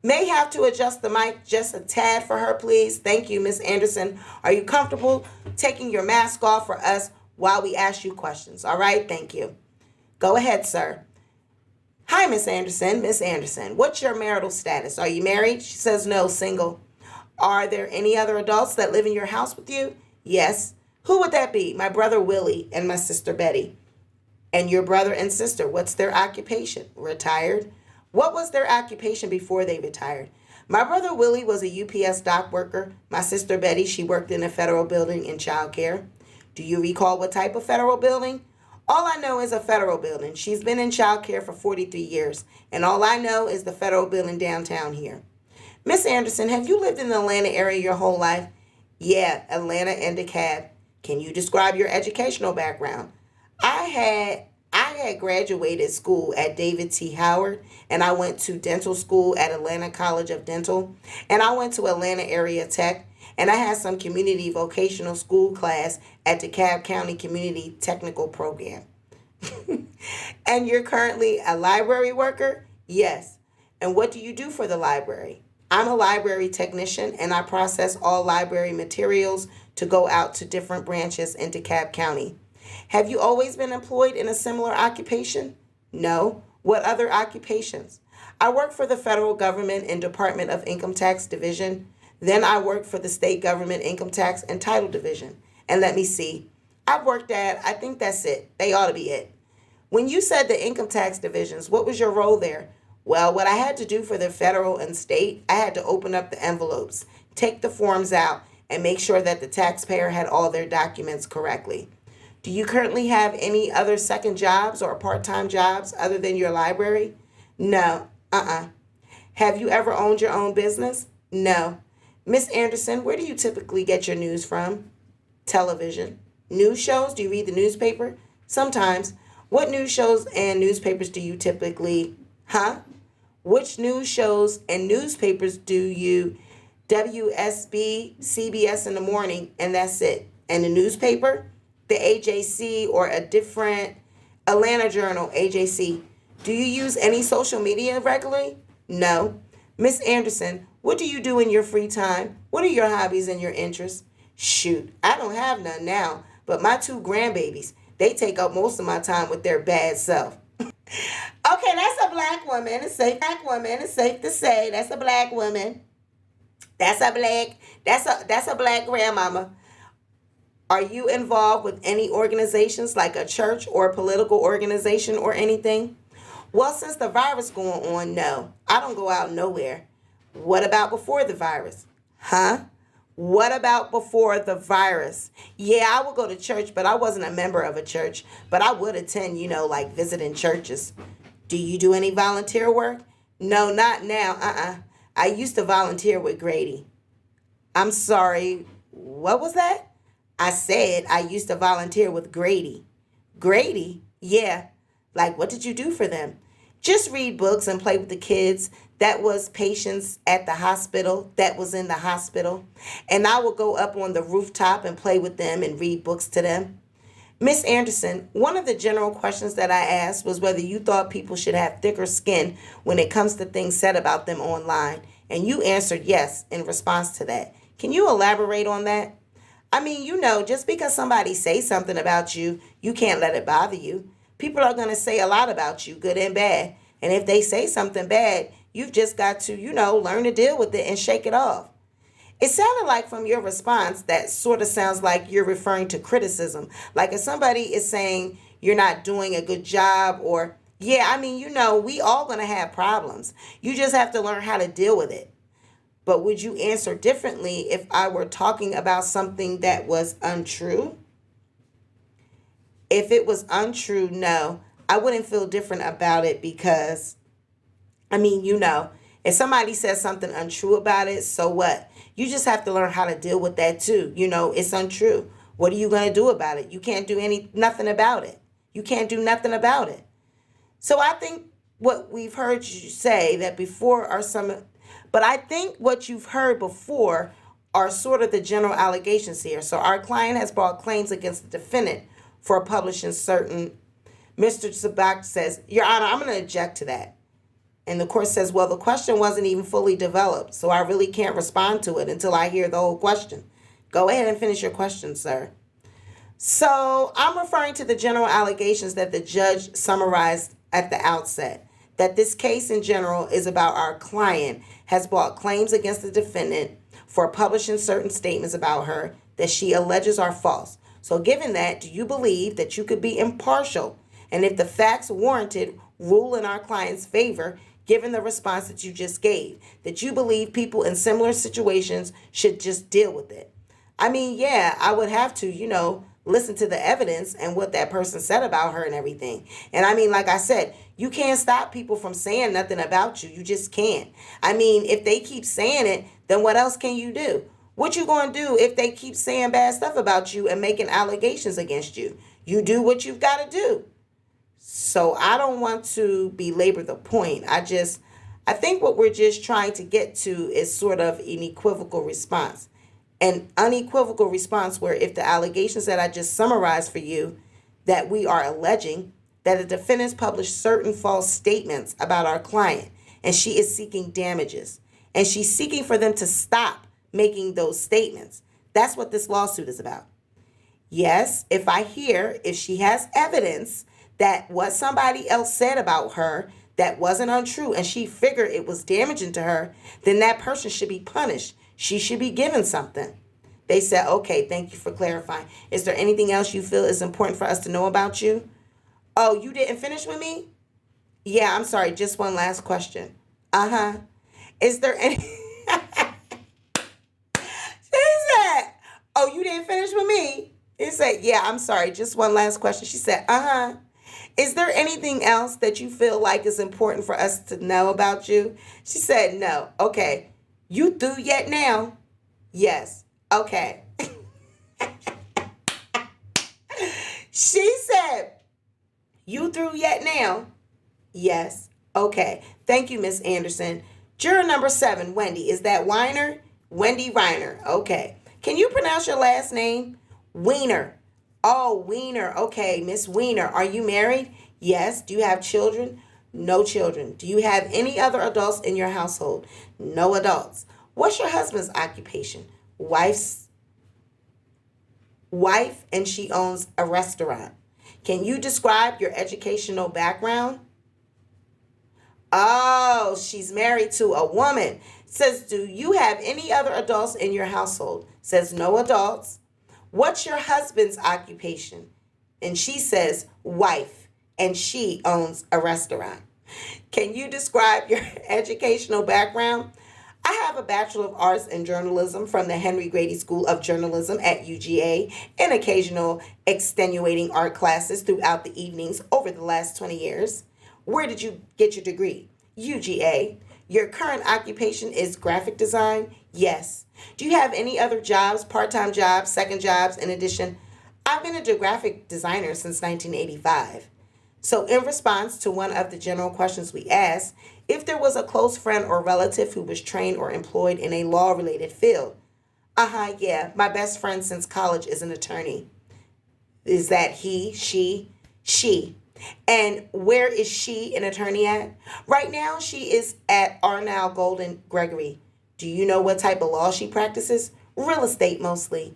have to adjust the mic just a tad for her, please. Thank you, Miss Anderson. Are you comfortable taking your mask off for us while we ask you questions? All right, thank you. Go ahead, sir. Hi, Miss Anderson. Miss Anderson, what's your marital status? Are you married? She says no, single. Are there any other adults that live in your house with you? Yes. Who would that be? My brother Willie and my sister Betty. And your brother and sister, what's their occupation? Retired. What was their occupation before they retired? My brother Willie was a UPS dock worker. My sister Betty, she worked in a federal building in child care. Do you recall what type of federal building? All I know is a federal building. She's been in child care for 43 years. And all I know is the federal building downtown here. Miss Anderson, have you lived in the Atlanta area your whole life? Yeah, Atlanta and DeKalb. Can you describe your educational background? I had graduated school at David T. Howard, and I went to dental school at Atlanta College of Dental, and I went to Atlanta Area Tech, and I had some community vocational school class at DeKalb County Community Technical Program. And you're currently a library worker? Yes. And what do you do for the library? I'm a library technician, and I process all library materials to go out to different branches in DeKalb County. Have you always been employed in a similar occupation? No. What other occupations? I work for the federal government in Department of Income Tax Division. Then I worked for the state government Income Tax and Title Division. And let me see. I've worked at, I think that's it. They ought to be it. When you said the income tax divisions, what was your role there? Well, what I had to do for the federal and state, I had to open up the envelopes, take the forms out, and make sure that the taxpayer had all their documents correctly. Do you currently have any other second jobs or part-time jobs other than your library? No. Have you ever owned your own business? No. Miss Anderson, where do you typically get your news from? Television. News shows? Do you read the newspaper? Sometimes. What news shows and newspapers do you typically, Which news shows and newspapers do you, WSB, CBS in the morning, and that's it. And the newspaper? The AJC or a different Atlanta Journal, AJC. Do you use any social media regularly? No. Miss Anderson, what do you do in your free time? What are your hobbies and your interests? Shoot, I don't have none now, but my 2 grandbabies, they take up most of my time with their bad self. Okay, that's a black woman. It's safe. It's safe to say that's a black woman. That's a black grandmama. Are you involved with any organizations like a church or a political organization or anything? Well, since the virus going on, no. I don't go out nowhere. What about before the virus? What about before the virus? Yeah, I would go to church, but I wasn't a member of a church. But I would attend, like visiting churches. Do you do any volunteer work? No, not now. I used to volunteer with Grady. I'm sorry, what was that? I said I used to volunteer with Grady. Grady? Yeah. Like, what did you do for them? Just read books and play with the kids. That was patients at the hospital that was in the hospital. And I would go up on the rooftop and play with them and read books to them. Miss Anderson, one of the general questions that I asked was whether you thought people should have thicker skin when it comes to things said about them online. And you answered yes in response to that. Can you elaborate on that? I mean, just because somebody says something about you, you can't let it bother you. People are going to say a lot about you, good and bad. And if they say something bad, you've just got to, learn to deal with it and shake it off. It sounded like from your response, that sort of sounds like you're referring to criticism. Like if somebody is saying you're not doing a good job or, we all going to have problems. You just have to learn how to deal with it. But would you answer differently if I were talking about something that was untrue? If it was untrue, no, I wouldn't feel different about it because, if somebody says something untrue about it, so what? You just have to learn how to deal with that too. It's untrue. What are you going to do about it? You can't do nothing about it. You can't do nothing about it. So I think what we've heard you say that before are some, but I think what you've heard before are sort of the general allegations here. So our client has brought claims against the defendant for publishing certain. Mr. Sabak says, Your Honor, I'm going to object to that. And the court says, well, the question wasn't even fully developed, so I really can't respond to it until I hear the whole question. Go ahead and finish your question, sir. So I'm referring to the general allegations that the judge summarized at the outset, that this case in general is about our client has brought claims against the defendant for publishing certain statements about her that she alleges are false. So given that, do you believe that you could be impartial? And if the facts warranted, rule in our client's favor, given the response that you just gave, that you believe people in similar situations should just deal with it? I mean, yeah, I would have to, listen to the evidence and what that person said about her and everything. And I mean, like I said, you can't stop people from saying nothing about you. You just can't. I mean, if they keep saying it, then what else can you do? What you going to do if they keep saying bad stuff about you and making allegations against you? You do what you've got to do. So I don't want to belabor the point. I think what we're just trying to get to is sort of an equivocal response. An unequivocal response where if the allegations that I just summarized for you, that we are alleging that the defendants published certain false statements about our client, and she is seeking damages, and she's seeking for them to stop making those statements. That's what this lawsuit is about. Yes, if she has evidence that what somebody else said about her that wasn't untrue and she figured it was damaging to her, then that person should be punished. She should be given something. They said, okay, thank you for clarifying. Is there anything else you feel is important for us to know about you? Oh, you didn't finish with me? Yeah, I'm sorry. Just one last question. Uh-huh. Is there any... She said, oh, you didn't finish with me? He said, yeah, I'm sorry. Just one last question. She said, uh-huh. Is there anything else that you feel like is important for us to know about you? She said, no. Okay. You through yet now? Yes. Okay. She said, you through yet now? Yes. Okay. Thank you, Miss Anderson. Juror number 7, Wendy. Is that Weiner? Wendy Reiner. Okay. Can you pronounce your last name? Weiner. Oh, Weiner. Okay, Miss Weiner. Are you married? Yes. Do you have children? No children. Do you have any other adults in your household? No adults. What's your husband's occupation? Wife, and she owns a restaurant. Can you describe your educational background? Oh, she's married to a woman. Says, do you have any other adults in your household? Says, no adults. What's your husband's occupation? And she says, wife, and she owns a restaurant. Can you describe your educational background? I have a Bachelor of Arts in Journalism from the Henry Grady School of Journalism at UGA and occasional extenuating art classes throughout the evenings over the last 20 years. Where did you get your degree? UGA. Your current occupation is graphic design? Yes. Do you have any other jobs, part-time jobs, second jobs in addition? I've been a graphic designer since 1985. So in response to one of the general questions we asked, if there was a close friend or relative who was trained or employed in a law-related field. Yeah, my best friend since college is an attorney. Is that he, she? And where is she an attorney at? Right now, she is at Arnold Golden Gregory. Do you know what type of law she practices? Real estate mostly.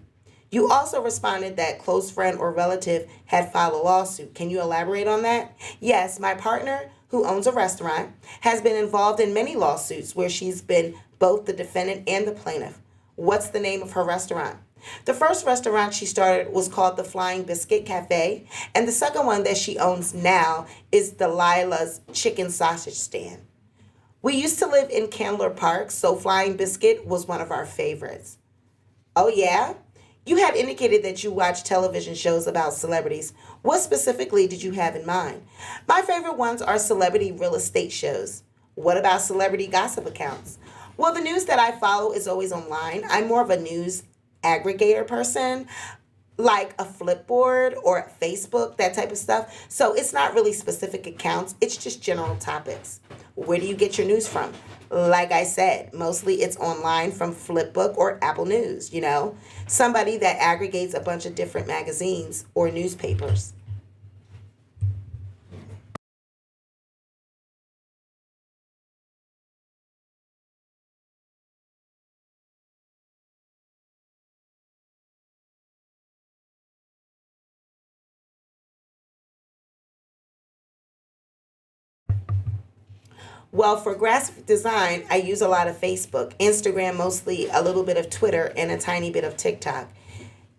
You also responded that close friend or relative had filed a lawsuit. Can you elaborate on that? Yes, my partner, who owns a restaurant, has been involved in many lawsuits where she's been both the defendant and the plaintiff. What's the name of her restaurant? The first restaurant she started was called the Flying Biscuit Cafe, and the second one that she owns now is Delilah's Chicken Sausage Stand. We used to live in Candler Park, so Flying Biscuit was one of our favorites. Oh, yeah? You had indicated that you watch television shows about celebrities. What specifically did you have in mind? My favorite ones are celebrity real estate shows. What about celebrity gossip accounts? Well, the news that I follow is always online. I'm more of a news aggregator person. like a Flipboard or Facebook, that type of stuff. So it's not really specific accounts, it's just general topics. Where do you get your news from? Like I said, mostly it's online from Flipbook or Apple News, somebody that aggregates a bunch of different magazines or newspapers. Well, for graphic design, I use a lot of Facebook, Instagram, mostly a little bit of Twitter, and a tiny bit of TikTok.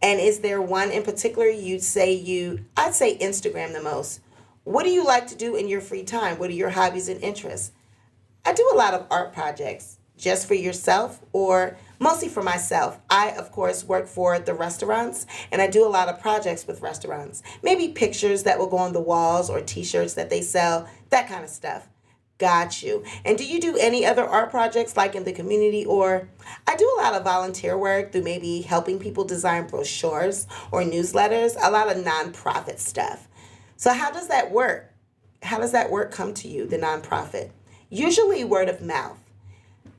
And is there one in particular I'd say Instagram the most. What do you like to do in your free time? What are your hobbies and interests? I do a lot of art projects just for yourself or mostly for myself. I, of course, work for the restaurants and I do a lot of projects with restaurants. Maybe pictures that will go on the walls or t-shirts that they sell, that kind of stuff. Got you. And do you do any other art projects like in the community? Or I do a lot of volunteer work through maybe helping people design brochures or newsletters, a lot of nonprofit stuff. So how does that work? How does that work come to you, the nonprofit? Usually word of mouth.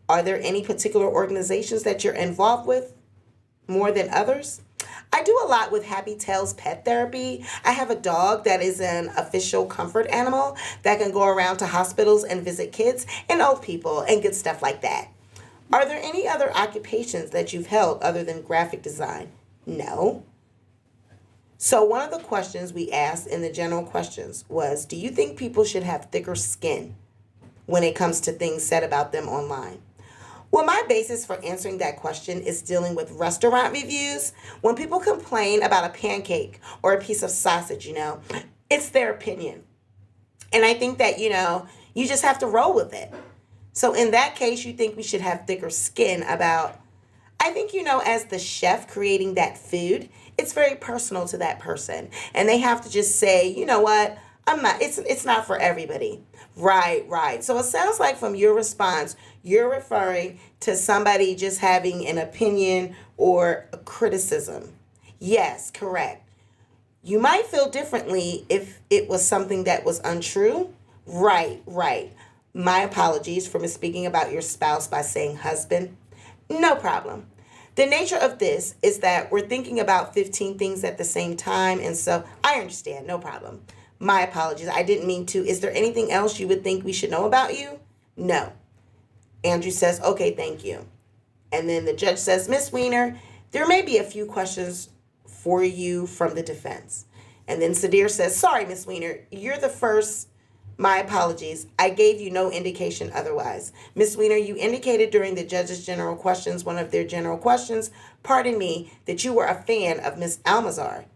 Are there any particular organizations that you're involved with more than others? I do a lot with Happy Tails Pet Therapy. I have a dog that is an official comfort animal that can go around to hospitals and visit kids and old people and good stuff like that. Are there any other occupations that you've held other than graphic design? No. So one of the questions we asked in the general questions was, do you think people should have thicker skin when it comes to things said about them online? Well, my basis for answering that question is dealing with restaurant reviews. When people complain about a pancake or a piece of sausage, it's their opinion. And I think that, you just have to roll with it. So in that case, you think we should have thicker skin about, I think, as the chef creating that food, it's very personal to that person. And they have to just say, you know what? It's not for everybody. Right. So it sounds like from your response, you're referring to somebody just having an opinion or a criticism. Yes, correct. You might feel differently if it was something that was untrue. Right. My apologies for misspeaking about your spouse by saying husband. No problem. The nature of this is that we're thinking about 15 things at the same time, and so I understand, no problem. My apologies. I didn't mean to. Is there anything else you would think we should know about you? No. Andrew says, okay, thank you. And then the judge says, Miss Weiner, there may be a few questions for you from the defense. And then Sadir says, sorry, Miss Weiner, you're the first. My apologies. I gave you no indication otherwise. Miss Weiner, you indicated during the judge's general questions, one of their general questions, pardon me, that you were a fan of Miss Almazar.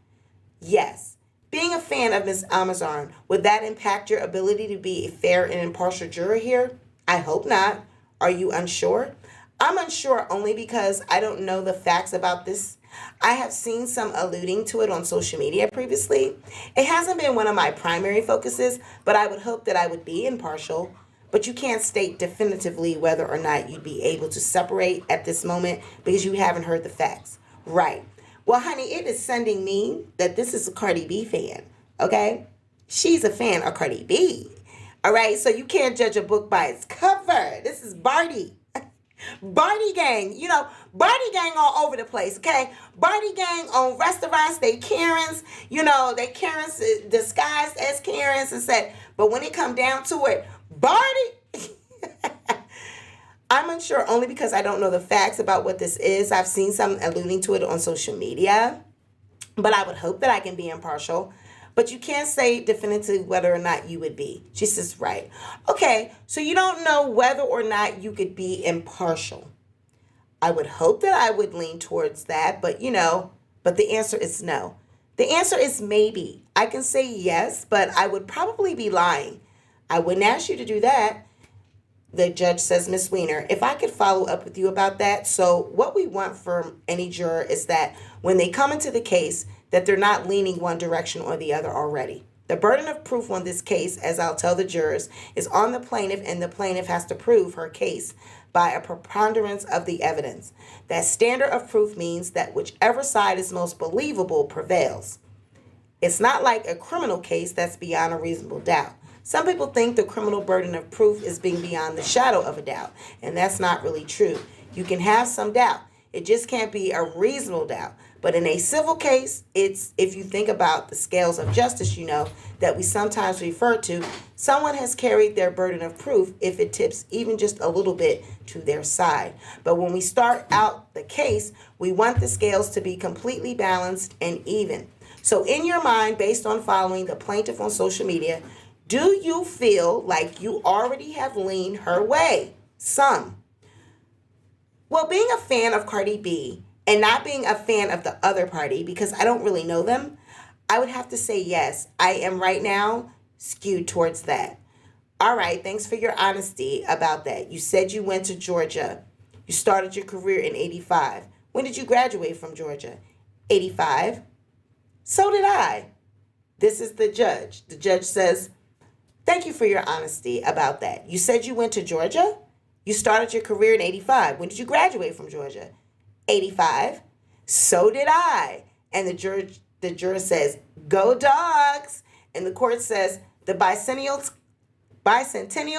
Yes. Being a fan of Ms. Amazon, would that impact your ability to be a fair and impartial juror here? I hope not. Are you unsure? I'm unsure only because I don't know the facts about this. I have seen some alluding to it on social media previously. It hasn't been one of my primary focuses, but I would hope that I would be impartial. But you can't state definitively whether or not you'd be able to separate at this moment because you haven't heard the facts. Right. Well, honey, it is sending me that this is a Cardi B fan, okay? She's a fan of Cardi B, all right? So you can't judge a book by its cover. This is Barty. Barty gang, Barty gang all over the place, okay? Barty gang on restaurants, they Karens, they Karens disguised as Karens and said, but when it come down to it, Barty... I'm unsure only because I don't know the facts about what this is. I've seen some alluding to it on social media, but I would hope that I can be impartial. But you can't say definitively whether or not you would be. She says, right. Okay, so you don't know whether or not you could be impartial. I would hope that I would lean towards that, but the answer is no. The answer is maybe. I can say yes, but I would probably be lying. I wouldn't ask you to do that. The judge says, Miss Weiner, if I could follow up with you about that. So what we want from any juror is that when they come into the case, that they're not leaning one direction or the other already. The burden of proof on this case, as I'll tell the jurors, is on the plaintiff, and the plaintiff has to prove her case by a preponderance of the evidence. That standard of proof means that whichever side is most believable prevails. It's not like a criminal case that's beyond a reasonable doubt. Some people think the criminal burden of proof is being beyond the shadow of a doubt, and that's not really true. You can have some doubt. It just can't be a reasonable doubt. But in a civil case, it's, if you think about the scales of justice, you know, that we sometimes refer to, someone has carried their burden of proof if it tips even just a little bit to their side. But when we start out the case, we want the scales to be completely balanced and even. So in your mind, based on following the plaintiff on social media, do you feel like you already have leaned her way? Some. Well, being a fan of Cardi B and not being a fan of the other party, because I don't really know them, I would have to say yes, I am right now skewed towards that. All right, thanks for your honesty about that. You said you went to Georgia. You started your career in 85. When did you graduate from Georgia? 85. So did I. This is the judge. The judge says, thank you for your honesty about that. You said you went to Georgia? You started your career in 85. When did you graduate from Georgia? 85. So did I. And the juror says, go dogs. And the court says, the bicentennial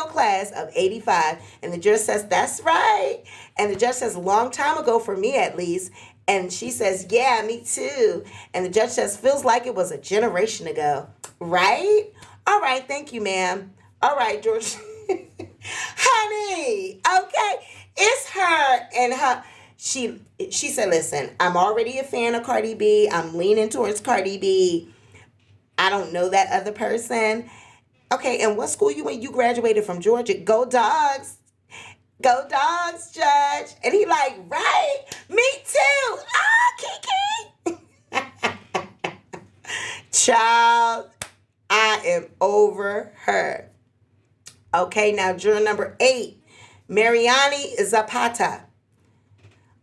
class of 85. And the judge says, that's right. And the judge says, long time ago for me at least. And she says, yeah, me too. And the judge says, feels like it was a generation ago. Right? All right, thank you, ma'am. All right, George. Honey, okay. It's her and her. She said, listen, I'm already a fan of Cardi B. I'm leaning towards Cardi B. I don't know that other person. Okay, and what school you went? You graduated from Georgia. Go dogs. Go dogs, Judge. And he like, right? Me too. Ah, Kiki. Child, I am over her. Okay, now juror number 8, Mariani Zapata.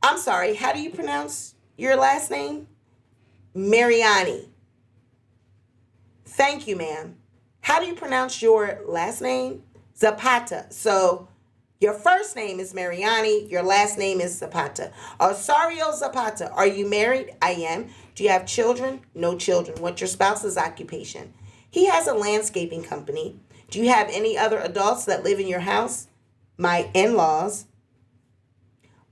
I'm sorry, how do you pronounce your last name? Mariani. Thank you, ma'am. How do you pronounce your last name? Zapata. So your first name is Mariani. Your last name is Zapata. Osario Zapata. Are you married? I am. Do you have children? No children. What's your spouse's occupation? He has a landscaping company. Do you have any other adults that live in your house? My in-laws.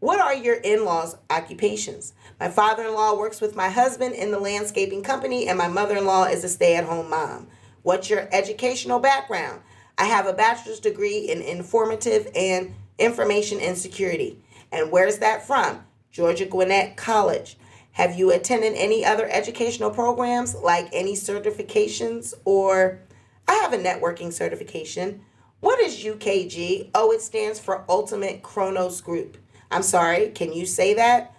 What are your in-laws' occupations? My father-in-law works with my husband in the landscaping company, and my mother-in-law is a stay-at-home mom. What's your educational background? I have a bachelor's degree in informative and information and security. And where's that from? Georgia Gwinnett College. Have you attended any other educational programs, like any certifications? Or I have a networking certification. What is UKG? Oh, it stands for Ultimate Chronos Group. I'm sorry, can you say that?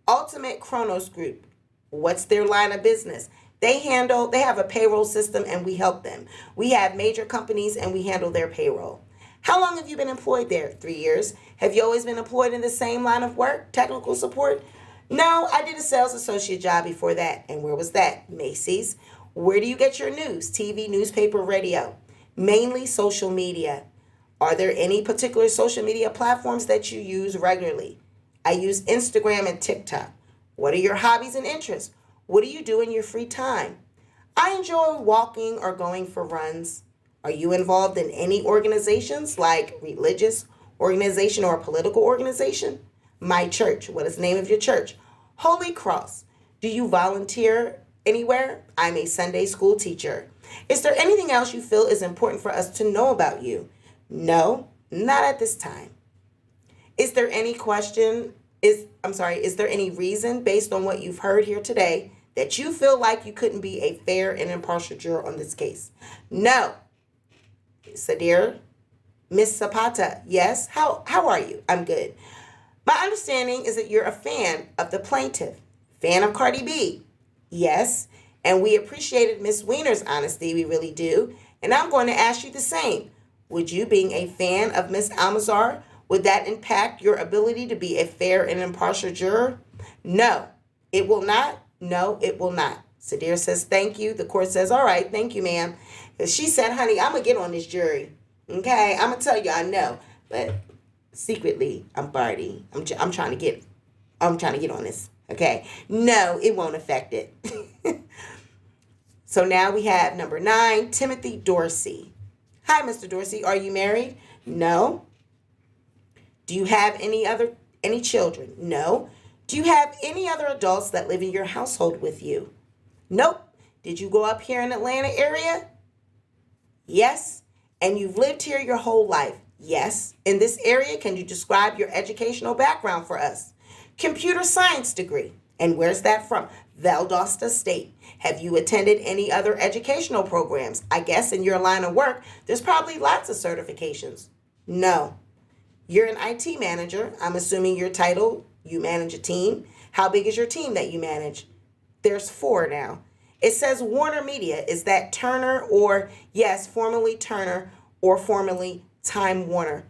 Ultimate Chronos Group. What's their line of business? They have a payroll system and we help them. We have major companies and we handle their payroll. How long have you been employed there? 3 years. Have you always been employed in the same line of work, technical support? No, I did a sales associate job before that. And where was that? Macy's. Where do you get your news? TV, newspaper, radio. Mainly social media. Are there any particular social media platforms that you use regularly? I use Instagram and TikTok. What are your hobbies and interests? What do you do in your free time? I enjoy walking or going for runs. Are you involved in any organizations like religious organization or political organization? My church. What is the name of your church? Holy Cross. Do you volunteer anywhere? I'm a Sunday school teacher. Is there anything else you feel is important for us to know about you? No, not at this time. Is there any reason based on what you've heard here today that you feel like you couldn't be a fair and impartial juror on this case? No. Sadir, Miss Zapata, yes. How are you? I'm good. My understanding is that you're a fan of the plaintiff, fan of Cardi B. Yes, and we appreciated Miss Wiener's honesty, we really do. And I'm going to ask you the same. Would you, being a fan of Miss Almazar, would that impact your ability to be a fair and impartial juror? No, it will not. No, it will not. Sadir says, thank you. The court says, all right, thank you, ma'am. She said, honey, I'm going to get on this jury. Okay, I'm going to tell you, I know. But secretly, I'm Barty. I'm trying to get on this. Okay. No, it won't affect it. So now we have number 9, Timothy Dorsey. Hi, Mr. Dorsey. Are you married? No. Do you have any children? No. Do you have any other adults that live in your household with you? Nope. Did you grow up here in the Atlanta area? Yes. And you've lived here your whole life? Yes. In this area, can you describe your educational background for us? Computer science degree. And where's that from? Valdosta State. Have you attended any other educational programs? I guess in your line of work, there's probably lots of certifications. No. You're an IT manager. I'm assuming your title, you manage a team. How big is your team that you manage? There's 4 now. It says Warner Media. Is that Turner or, yes, formerly Turner or formerly Time Warner?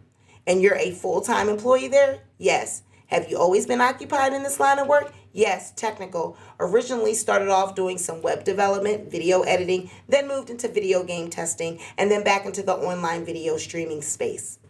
And you're a full-time employee there? Yes. Have you always been occupied in this line of work? Yes, technical. Originally started off doing some web development, video editing, then moved into video game testing, and then back into the online video streaming space.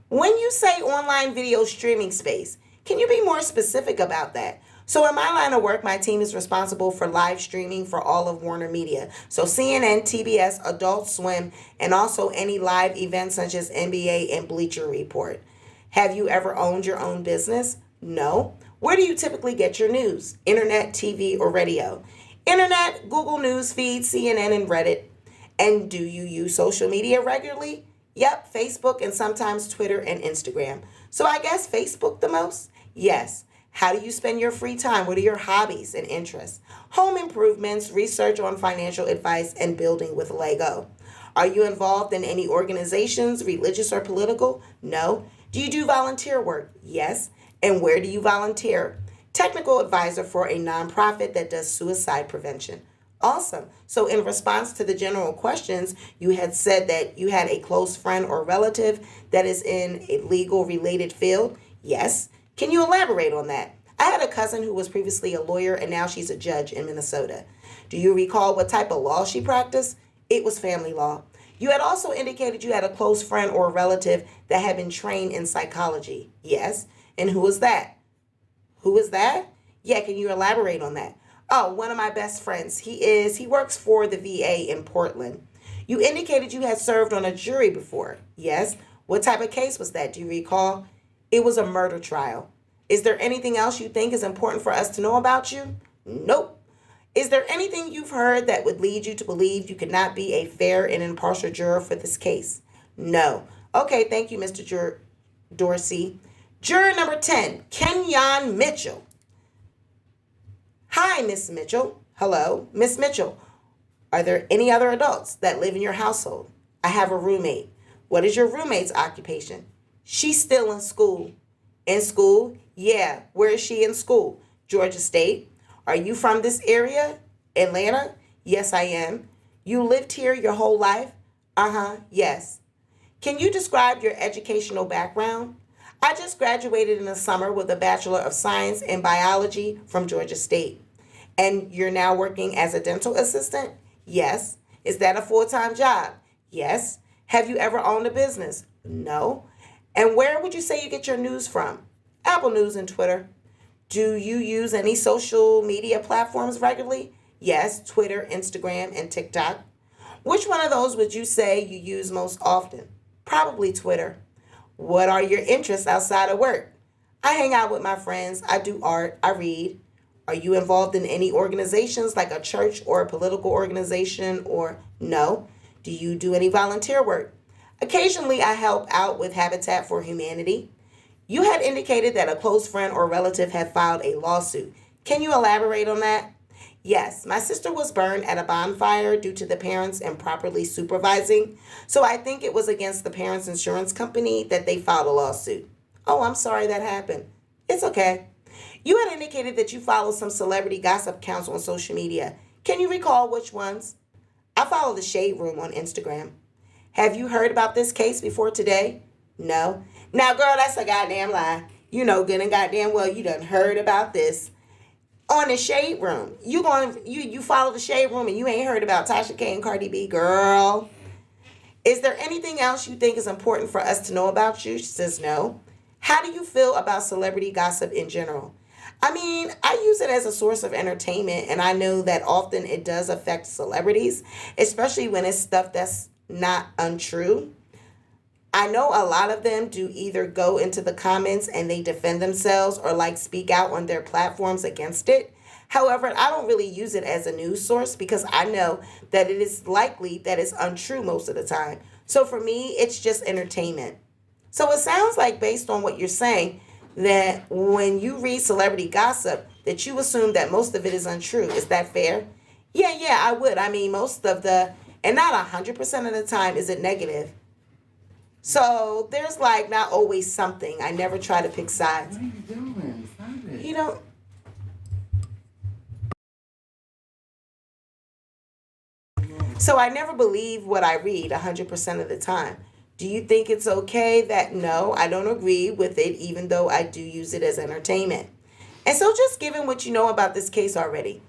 When you say online video streaming space, can you be more specific about that? So in my line of work, my team is responsible for live streaming for all of Warner Media. So CNN, TBS, Adult Swim, and also any live events such as NBA and Bleacher Report. Have you ever owned your own business? No. Where do you typically get your news? Internet, TV, or radio? Internet, Google News Feed, CNN, and Reddit. And do you use social media regularly? Yep, Facebook and sometimes Twitter and Instagram. So I guess Facebook the most? Yes. How do you spend your free time? What are your hobbies and interests? Home improvements, research on financial advice, and building with Lego. Are you involved in any organizations, religious or political? No. Do you do volunteer work? Yes. And where do you volunteer? Technical advisor for a nonprofit that does suicide prevention. Awesome. So in response to the general questions, you had said that you had a close friend or relative that is in a legal related field. Yes. Can you elaborate on that? I had a cousin who was previously a lawyer and now she's a judge in Minnesota. Do you recall what type of law she practiced? It was family law. You had also indicated you had a close friend or relative that had been trained in psychology. Yes. And who is that? Who is that? Yeah, can you elaborate on that? Oh, one of my best friends. He works for the VA in Portland. You indicated you had served on a jury before. Yes. What type of case was that? Do you recall? It was a murder trial. Is there anything else you think is important for us to know about you? Nope. Is there anything you've heard that would lead you to believe you could not be a fair and impartial juror for this case? No. Okay, thank you, Mr. Dorsey. Juror number 10, Kenyon Mitchell. Hi, Miss Mitchell. Hello, Miss Mitchell. Are there any other adults that live in your household? I have a roommate. What is your roommate's occupation? She's still in school. In school? Yeah. Where is she in school? Georgia State. Are you from this area? Atlanta? Yes, I am. You lived here your whole life? Yes. Can you describe your educational background? I just graduated in the summer with a Bachelor of Science in Biology from Georgia State. And you're now working as a dental assistant? Yes. Is that a full-time job? Yes. Have you ever owned a business? No. And where would you say you get your news from? Apple News and Twitter. Do you use any social media platforms regularly? Yes, Twitter, Instagram, and TikTok. Which one of those would you say you use most often? Probably Twitter. What are your interests outside of work? I hang out with my friends. I do art. I read. Are you involved in any organizations like a church or a political organization or no? Do you do any volunteer work? Occasionally, I help out with Habitat for Humanity. You had indicated that a close friend or relative had filed a lawsuit. Can you elaborate on that? Yes, my sister was burned at a bonfire due to the parents improperly supervising. So I think it was against the parents' insurance company that they filed a lawsuit. Oh, I'm sorry that happened. It's okay. You had indicated that you follow some celebrity gossip accounts on social media. Can you recall which ones? I follow the Shade Room on Instagram. Have you heard about this case before today? No. Now, girl, that's a goddamn lie. You know good and goddamn well you done heard about this. On the Shade Room. You follow the Shade Room and you ain't heard about Tasha K and Cardi B, girl. Is there anything else you think is important for us to know about you? She says no. How do you feel about celebrity gossip in general? I mean, I use it as a source of entertainment, and I know that often it does affect celebrities, especially when it's stuff that's not untrue. I know a lot of them do either go into the comments and they defend themselves or like speak out on their platforms against it. However, I don't really use it as a news source because I know that it is likely that it's untrue most of the time. So for me, it's just entertainment. So it sounds like, based on what you're saying, that when you read celebrity gossip, that you assume that most of it is untrue. Is that fair? Yeah, I would. I mean, most of the, and not 100% of the time is it negative. So there's like not always something. I never try to pick sides. What are you doing? Stop it. You know, so I never believe what I read 100% of the time. Do you think it's okay that no, I don't agree with it, even though I do use it as entertainment? And so, just given what you know about this case already,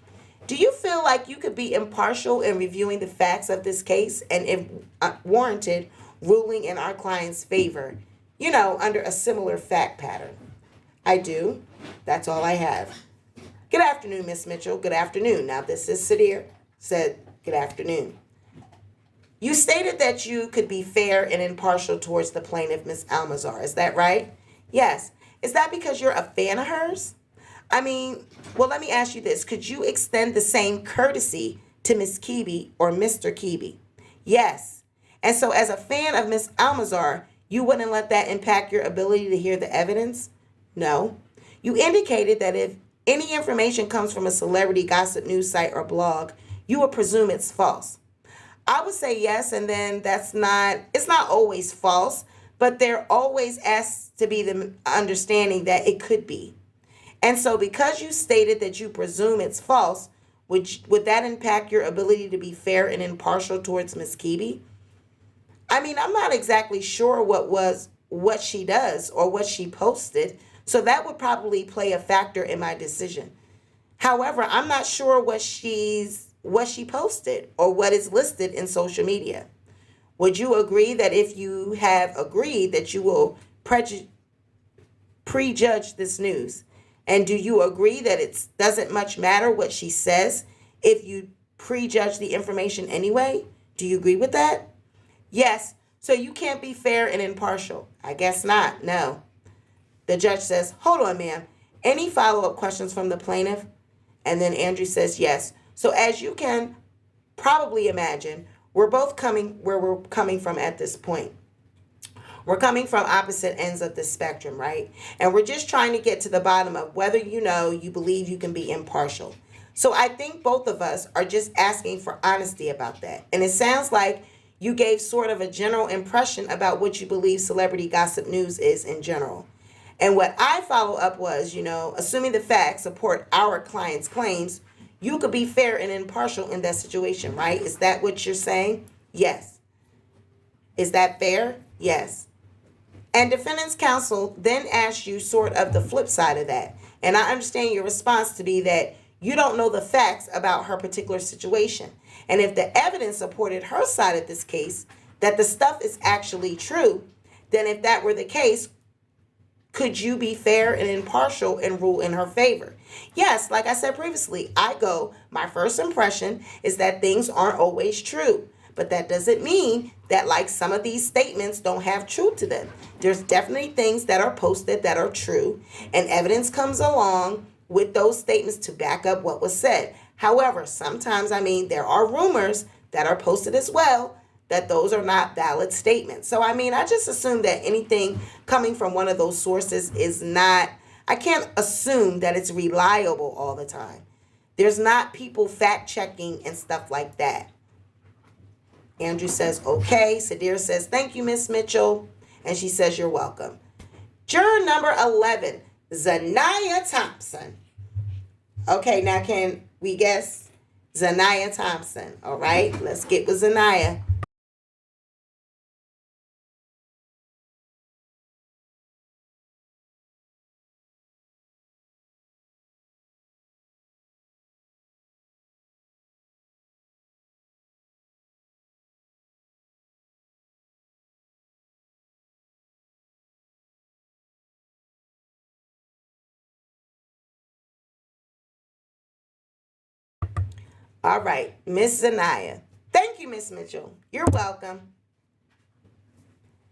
do you feel like you could be impartial in reviewing the facts of this case and, if warranted, ruling in our client's favor, under a similar fact pattern? I do. That's all I have. Good afternoon, Miss Mitchell. Good afternoon. Now, this is Sadir. Said, good afternoon. You stated that you could be fair and impartial towards the plaintiff, Miss Almazar. Is that right? Yes. Is that because you're a fan of hers? I mean, well, let me ask you this. Could you extend the same courtesy to Miss Kebe or Mr. Kebe? Yes. And so as a fan of Miss Almazar, you wouldn't let that impact your ability to hear the evidence? No. You indicated that if any information comes from a celebrity gossip news site or blog, you would presume it's false. I would say yes, and then it's not always false, but there always has to be the understanding that it could be. And so because you stated that you presume it's false, would that impact your ability to be fair and impartial towards Miss Kebe? I mean, I'm not exactly sure what she does or what she posted, so that would probably play a factor in my decision. However, I'm not sure what she posted or what is listed in social media. Would you agree that if you have agreed that you will prejudge this news? And do you agree that it doesn't much matter what she says if you prejudge the information anyway? Do you agree with that? Yes. So you can't be fair and impartial. I guess not. No. The judge says, hold on, ma'am. Any follow-up questions from the plaintiff? And then Andrew says, yes. So as you can probably imagine, we're both coming where we're coming from at this point. We're coming from opposite ends of the spectrum, right? And we're just trying to get to the bottom of whether you believe you can be impartial. So I think both of us are just asking for honesty about that. And it sounds like you gave sort of a general impression about what you believe celebrity gossip news is in general. And what I follow up was, assuming the facts support our client's claims, you could be fair and impartial in that situation, right? Is that what you're saying? Yes. Is that fair? Yes. And defendant's counsel then asks you sort of the flip side of that. And I understand your response to be that you don't know the facts about her particular situation. And if the evidence supported her side of this case, that the stuff is actually true, then if that were the case, could you be fair and impartial and rule in her favor? Yes, like I said previously, my first impression is that things aren't always true. But that doesn't mean that like some of these statements don't have truth to them. There's definitely things that are posted that are true, and evidence comes along with those statements to back up what was said. However, sometimes, there are rumors that are posted as well that those are not valid statements. So, I just assume that anything coming from one of those sources I can't assume that it's reliable all the time. There's not people fact checking and stuff like that. Andrew says, okay. Sadir says, thank you, Miss Mitchell. And she says, you're welcome. Juror number 11, Zanaya Thompson. Okay, now can we guess Zanaya Thompson? All right, let's get with Zanaya. All right, Miss Zanaya. Thank you, Miss Mitchell. You're welcome.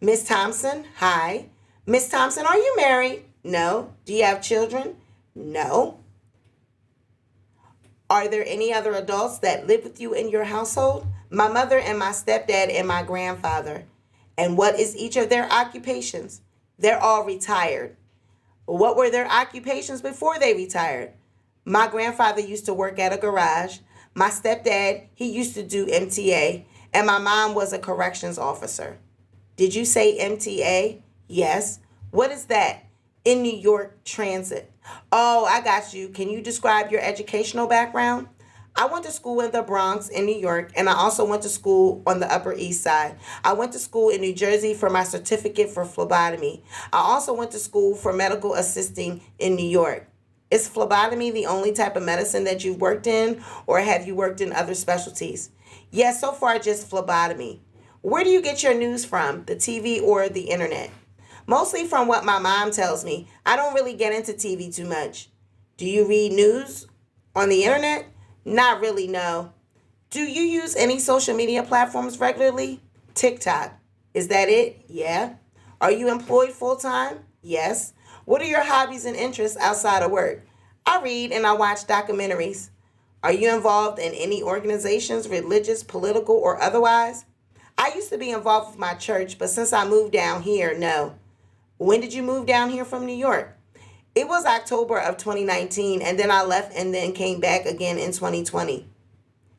Miss Thompson, hi. Miss Thompson, are you married? No. Do you have children? No. Are there any other adults that live with you in your household? My mother and my stepdad and my grandfather. And what is each of their occupations? They're all retired. What were their occupations before they retired? My grandfather used to work at a garage. My stepdad, he used to do MTA. And my mom was a corrections officer. Did you say MTA? Yes. What is that? In New York Transit. Oh, I got you. Can you describe your educational background? I went to school in the Bronx in New York, and I also went to school on the Upper East Side. I went to school in New Jersey for my certificate for phlebotomy. I also went to school for medical assisting in New York. Is phlebotomy the only type of medicine that you've worked in, or have you worked in other specialties? Yes, so far just phlebotomy. Where do you get your news from, the TV or the internet? Mostly from what my mom tells me. I don't really get into TV too much. Do you read news on the internet? Not really, no. Do you use any social media platforms regularly? TikTok. Is that it? Yeah. Are you employed full time? Yes. What are your hobbies and interests outside of work? I read and I watch documentaries. Are you involved in any organizations, religious, political, or otherwise? I used to be involved with my church, but since I moved down here, no. When did you move down here from New York? It was October of 2019, and then I left and then came back again in 2020.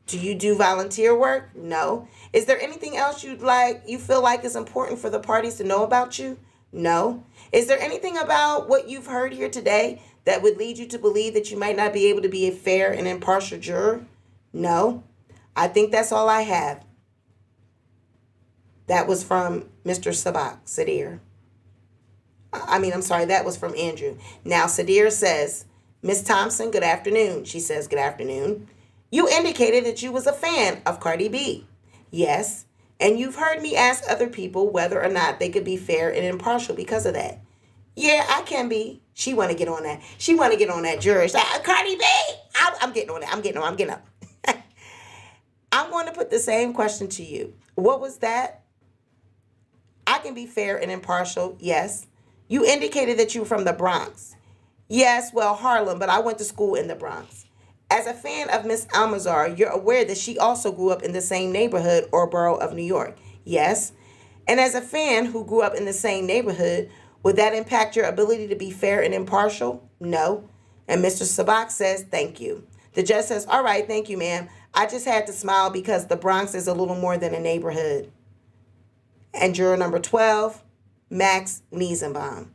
Do you do volunteer work? No. Is there anything else you feel like is important for the parties to know about you? No. Is there anything about what you've heard here today that would lead you to believe that you might not be able to be a fair and impartial juror? No. I think that's all I have. That was from Mr. Sabak, Sadir. That was from Andrew. Now, Sadir says, Miss Thompson, good afternoon. She says, good afternoon. You indicated that you was a fan of Cardi B. Yes. And you've heard me ask other people whether or not they could be fair and impartial because of that. Yeah, I can be. She want to get on that. She want to get on that jury. Cardi B. I'm getting on that. I'm getting up. I'm going to put the same question to you. What was that? I can be fair and impartial. Yes. You indicated that you were from the Bronx. Yes, well, Harlem, but I went to school in the Bronx. As a fan of Miss Almazar, you're aware that she also grew up in the same neighborhood or borough of New York. Yes. And as a fan who grew up in the same neighborhood, would that impact your ability to be fair and impartial? No. And Mr. Sabak says, thank you. The judge says, all right, thank you, ma'am. I just had to smile because the Bronx is a little more than a neighborhood. And juror number 12, Max Niesenbaum.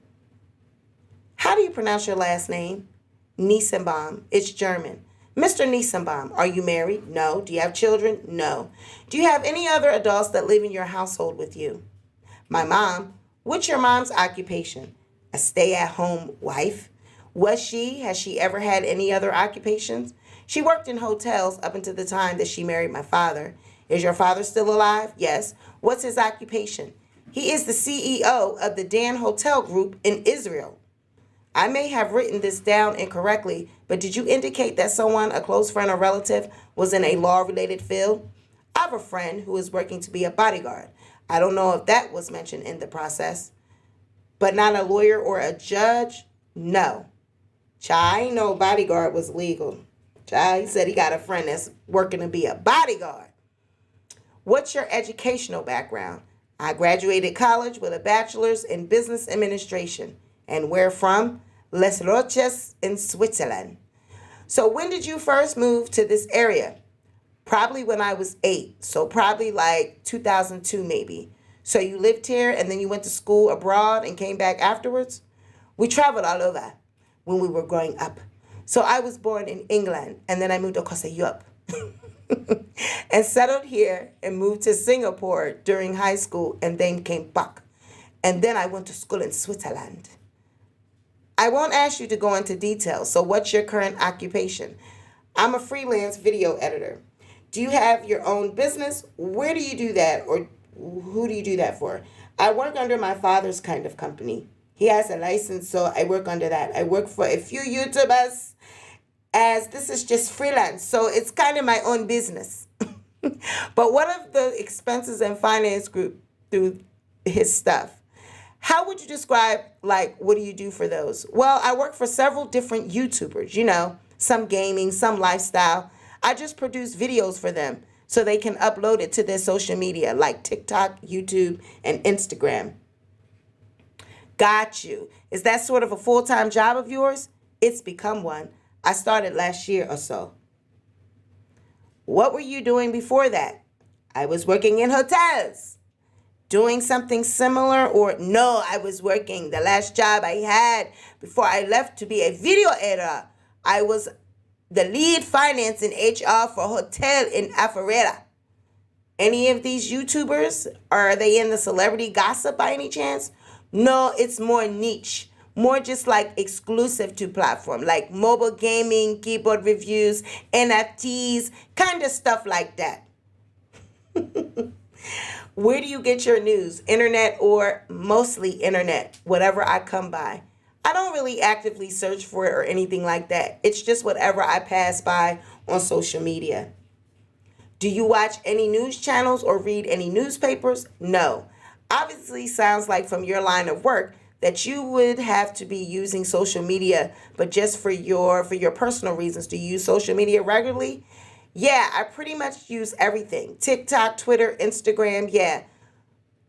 How do you pronounce your last name? Niesenbaum. It's German. Mr. Niesenbaum, are you married? No. Do you have children? No. Do you have any other adults that live in your household with you? My mom. What's your mom's occupation? A stay-at-home wife? Has she ever had any other occupations? She worked in hotels up until the time that she married my father. Is your father still alive? Yes. What's his occupation? He is the CEO of the Dan Hotel Group in Israel. I may have written this down incorrectly, but did you indicate that someone, a close friend or relative, was in a law-related field? I have a friend who is working to be a bodyguard. I don't know if that was mentioned in the process. But not a lawyer or a judge? No. Child, I ain't know bodyguard was legal. Child, he said he got a friend that's working to be a bodyguard. What's your educational background? I graduated college with a bachelor's in business administration. And where from? Les Roches in Switzerland. So when did you first move to this area? Probably when I was 8. So probably like 2002 maybe. So you lived here and then you went to school abroad and came back afterwards? We traveled all over when we were growing up. So I was born in England and then I moved across Europe. And settled here and moved to Singapore during high school and then came back. And then I went to school in Switzerland. I won't ask you to go into details. So what's your current occupation? I'm a freelance video editor. Do you have your own business? Where do you do that, or who do you do that for? I work under my father's kind of company. He has a license, so I work under that. I work for a few YouTubers as this is just freelance. So it's kind of my own business. But one of the expenses and finance group through his stuff. How would you describe, like, what do you do for those? Well, I work for several different YouTubers, some gaming, some lifestyle. I just produce videos for them so they can upload it to their social media like TikTok, YouTube, and Instagram. Got you. Is that sort of a full-time job of yours? It's become one. I started last year or so. What were you doing before that? I was working in hotels. Doing something similar, or no, I was working. The last job I had before I left to be a video editor, I was the lead finance and HR for a hotel in Alpharetta. Any of these YouTubers, are they in the celebrity gossip by any chance? No, it's more niche, more just like exclusive to platform, like mobile gaming, keyboard reviews, NFTs, kind of stuff like that. Where do you get your news? Internet or mostly internet, whatever I come by. I don't really actively search for it or anything like that. It's just whatever I pass by on social media. Do you watch any news channels or read any newspapers? No. Obviously sounds like from your line of work that you would have to be using social media, but just for your personal reasons. Do you use social media regularly? Yeah, I pretty much use everything. TikTok, Twitter, Instagram, yeah.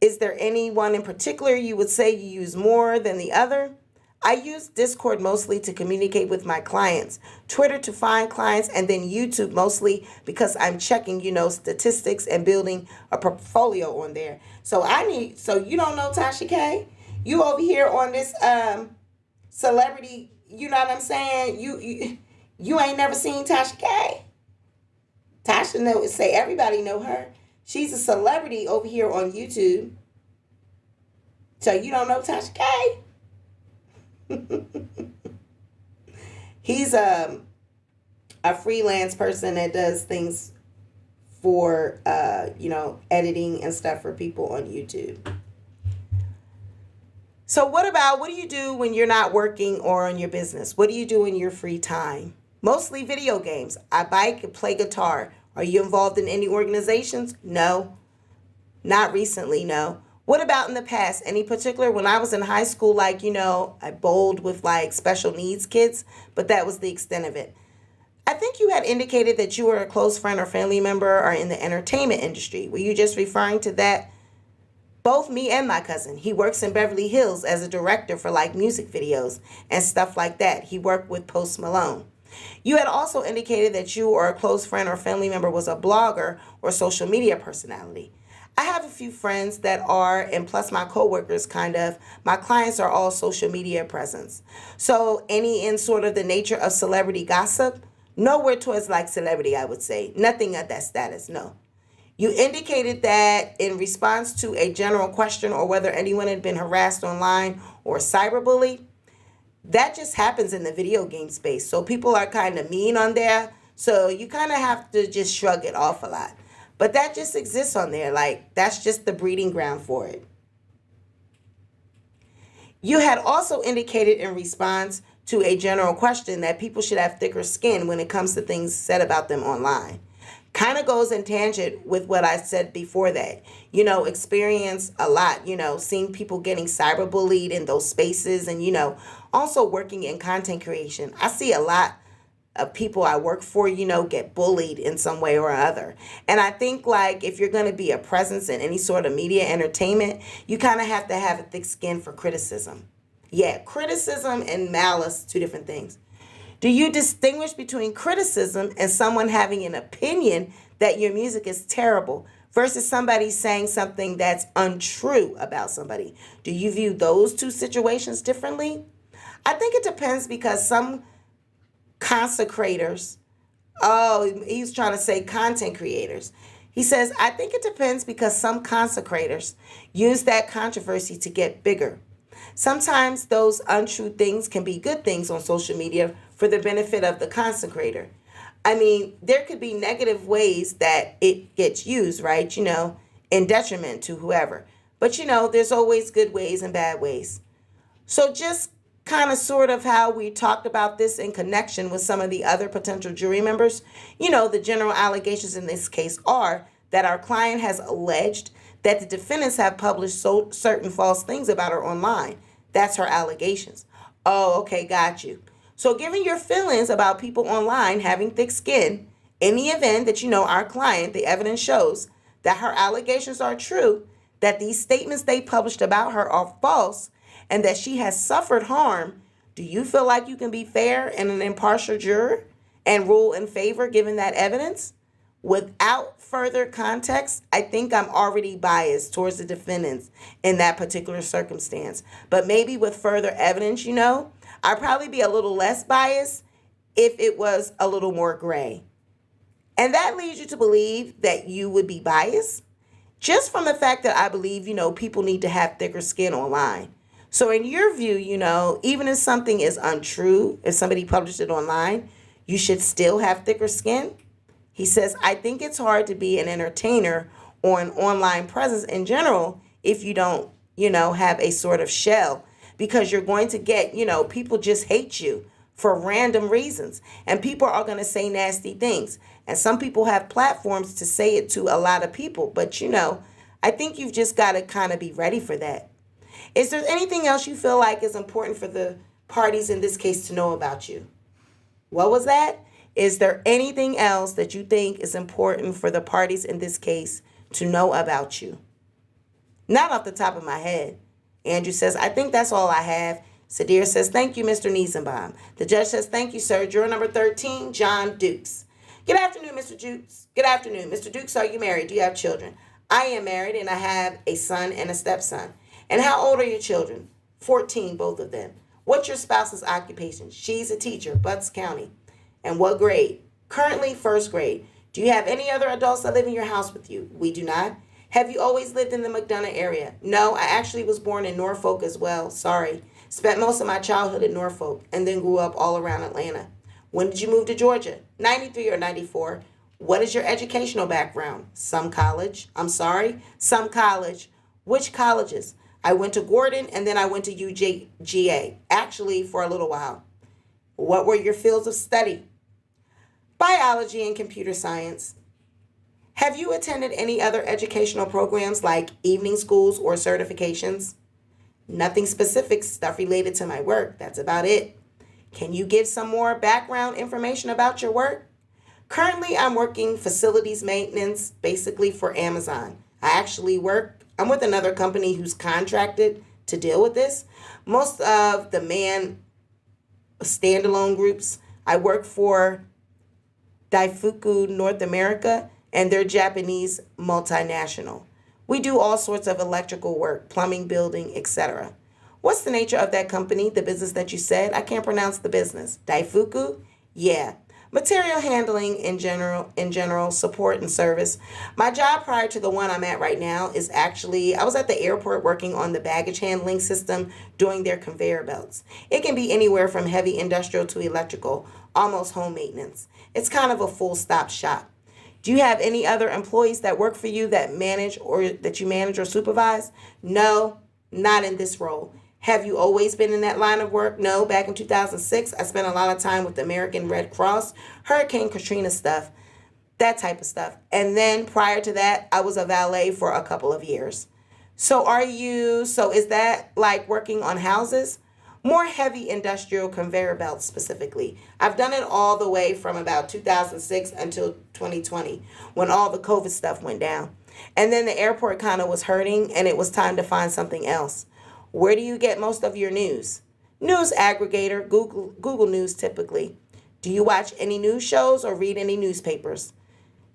Is there anyone in particular you would say you use more than the other? I use Discord mostly to communicate with my clients, Twitter to find clients, and then YouTube mostly because I'm checking, statistics and building a portfolio on there. So you don't know Tasha K? You over here on this celebrity, you know what I'm saying? You ain't never seen Tasha K? Tasha say everybody know her. She's a celebrity over here on YouTube. So you don't know Tasha K? He's a freelance person that does things for editing and stuff for people on YouTube. So what do you do when you're not working or on your business? What do you do in your free time? Mostly video games. I bike and play guitar. Are you involved in any organizations? No. Not recently, no. What about in the past? Any particular? When I was in high school, I bowled with special needs kids, but that was the extent of it. I think you had indicated that you were a close friend or family member or in the entertainment industry. Were you just referring to that? Both me and my cousin. He works in Beverly Hills as a director for music videos and stuff like that. He worked with Post Malone. You had also indicated that you or a close friend or family member was a blogger or social media personality. I have a few friends that are, and plus my coworkers my clients are all social media presence. So any in sort of the nature of celebrity gossip? Nowhere towards celebrity, I would say. Nothing at that status, no. You indicated that in response to a general question or whether anyone had been harassed online or cyberbullied. That just happens in the video game space. So people are kind of mean on there. So you kind of have to just shrug it off a lot. But that just exists on there. That's just the breeding ground for it. You had also indicated in response to a general question that people should have thicker skin when it comes to things said about them online. Kind of goes in tangent with what I said before that. Experience a lot, seeing people getting cyberbullied in those spaces and, also working in content creation. I see a lot of people I work for, get bullied in some way or other. And I think if you're going to be a presence in any sort of media entertainment, you kind of have to have a thick skin for criticism. Yeah, criticism and malice, two different things. Do you distinguish between criticism and someone having an opinion that your music is terrible versus somebody saying something that's untrue about somebody? Do you view those two situations differently? I think it depends because some consecrators, he's trying to say content creators. He says, I think it depends because some consecrators use that controversy to get bigger. Sometimes those untrue things can be good things on social media for the benefit of the consecrator. There could be negative ways that it gets used, right? In detriment to whoever. But, there's always good ways and bad ways. So just kind of sort of how we talked about this in connection with some of the other potential jury members. The general allegations in this case are that our client has alleged that the defendants have published certain false things about her online. That's her allegations. Oh, okay, got you. So given your feelings about people online having thick skin, in the event that our client, the evidence shows that her allegations are true, that these statements they published about her are false, and that she has suffered harm, do you feel like you can be fair and an impartial juror and rule in favor given that evidence? Without further context, I think I'm already biased towards the defendants in that particular circumstance. But maybe with further evidence, I'd probably be a little less biased if it was a little more gray. And that leads you to believe that you would be biased just from the fact that I believe, people need to have thicker skin online. So in your view, even if something is untrue, if somebody published it online, you should still have thicker skin. He says, I think it's hard to be an entertainer or an online presence in general if you don't, have a sort of shell, because you're going to get, people just hate you for random reasons, and people are going to say nasty things. And some people have platforms to say it to a lot of people, but I think you've just got to kind of be ready for that. Is there anything else you feel like is important for the parties in this case to know about you? What was that? Is there anything else that you think is important for the parties in this case to know about you? Not off the top of my head. Andrew says, I think that's all I have. Sadir says, thank you, Mr. Niesenbaum. The judge says, thank you, sir. Juror number 13, John Dukes. Good afternoon, Mr. Dukes. Good afternoon. Mr. Dukes, are you married? Do you have children? I am married, and I have a son and a stepson. And how old are your children? 14, both of them. What's your spouse's occupation? She's a teacher, Butts County. And what grade? Currently, first grade. Do you have any other adults that live in your house with you? We do not. Have you always lived in the McDonough area? No, I actually was born in Norfolk as well. Sorry. Spent most of my childhood in Norfolk and then grew up all around Atlanta. When did you move to Georgia? 93 or 94. What is your educational background? Some college. Which colleges? I went to Gordon and then I went to UGA, actually for a little while. What were your fields of study? Biology and computer science. Have you attended any other educational programs like evening schools or certifications? Nothing specific, stuff related to my work. That's about it. Can you give some more background information about your work? Currently, I'm working facilities maintenance, basically for Amazon. I'm with another company who's contracted to deal with this. Most of the standalone groups, I work for Daifuku North America, and they're Japanese multinational. We do all sorts of electrical work, plumbing, building, etc. What's the nature of that company, the business that you said? I can't pronounce the business. Daifuku? Yeah. Material handling in general, support and service. My job prior to the one I'm at right now is I was at the airport working on the baggage handling system doing their conveyor belts. It can be anywhere from heavy industrial to electrical, almost home maintenance. It's kind of a full stop shop. Do you have any other employees that work for you that you manage or supervise? No, not in this role. Have you always been in that line of work? No, back in 2006, I spent a lot of time with the American Red Cross, Hurricane Katrina stuff, that type of stuff. And then prior to that, I was a valet for a couple of years. So is that like working on houses? More heavy industrial conveyor belts specifically. I've done it all the way from about 2006 until 2020 when all the COVID stuff went down. And then the airport kind of was hurting and it was time to find something else. Where do you get most of your news? News aggregator, Google News typically. Do you watch any news shows or read any newspapers?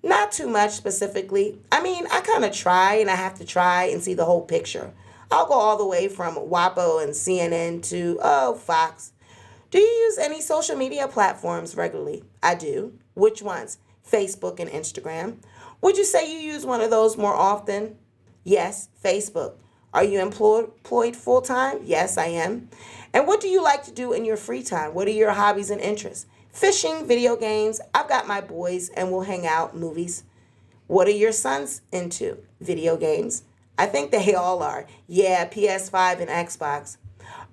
Not too much specifically. I kind of try and I have to try and see the whole picture. I'll go all the way from WAPO and CNN to, Fox. Do you use any social media platforms regularly? I do. Which ones? Facebook and Instagram. Would you say you use one of those more often? Yes, Facebook. Are you employed full-time? Yes, I am. And what do you like to do in your free time? What are your hobbies and interests? Fishing, video games. I've got my boys and we'll hang out, movies. What are your sons into? Video games. I think they all are. Yeah, PS5 and Xbox.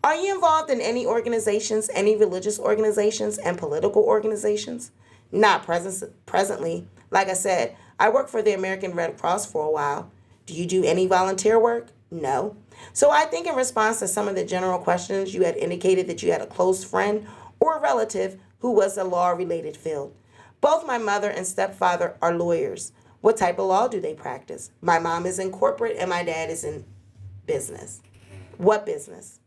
Are you involved in any organizations, any religious organizations and political organizations? Not presently. Like I said, I worked for the American Red Cross for a while. Do you do any volunteer work? No. So I think in response to some of the general questions, you had indicated that you had a close friend or a relative who was a law-related field. Both my mother and stepfather are lawyers. What type of law do they practice? My mom is in corporate and my dad is in business. What business?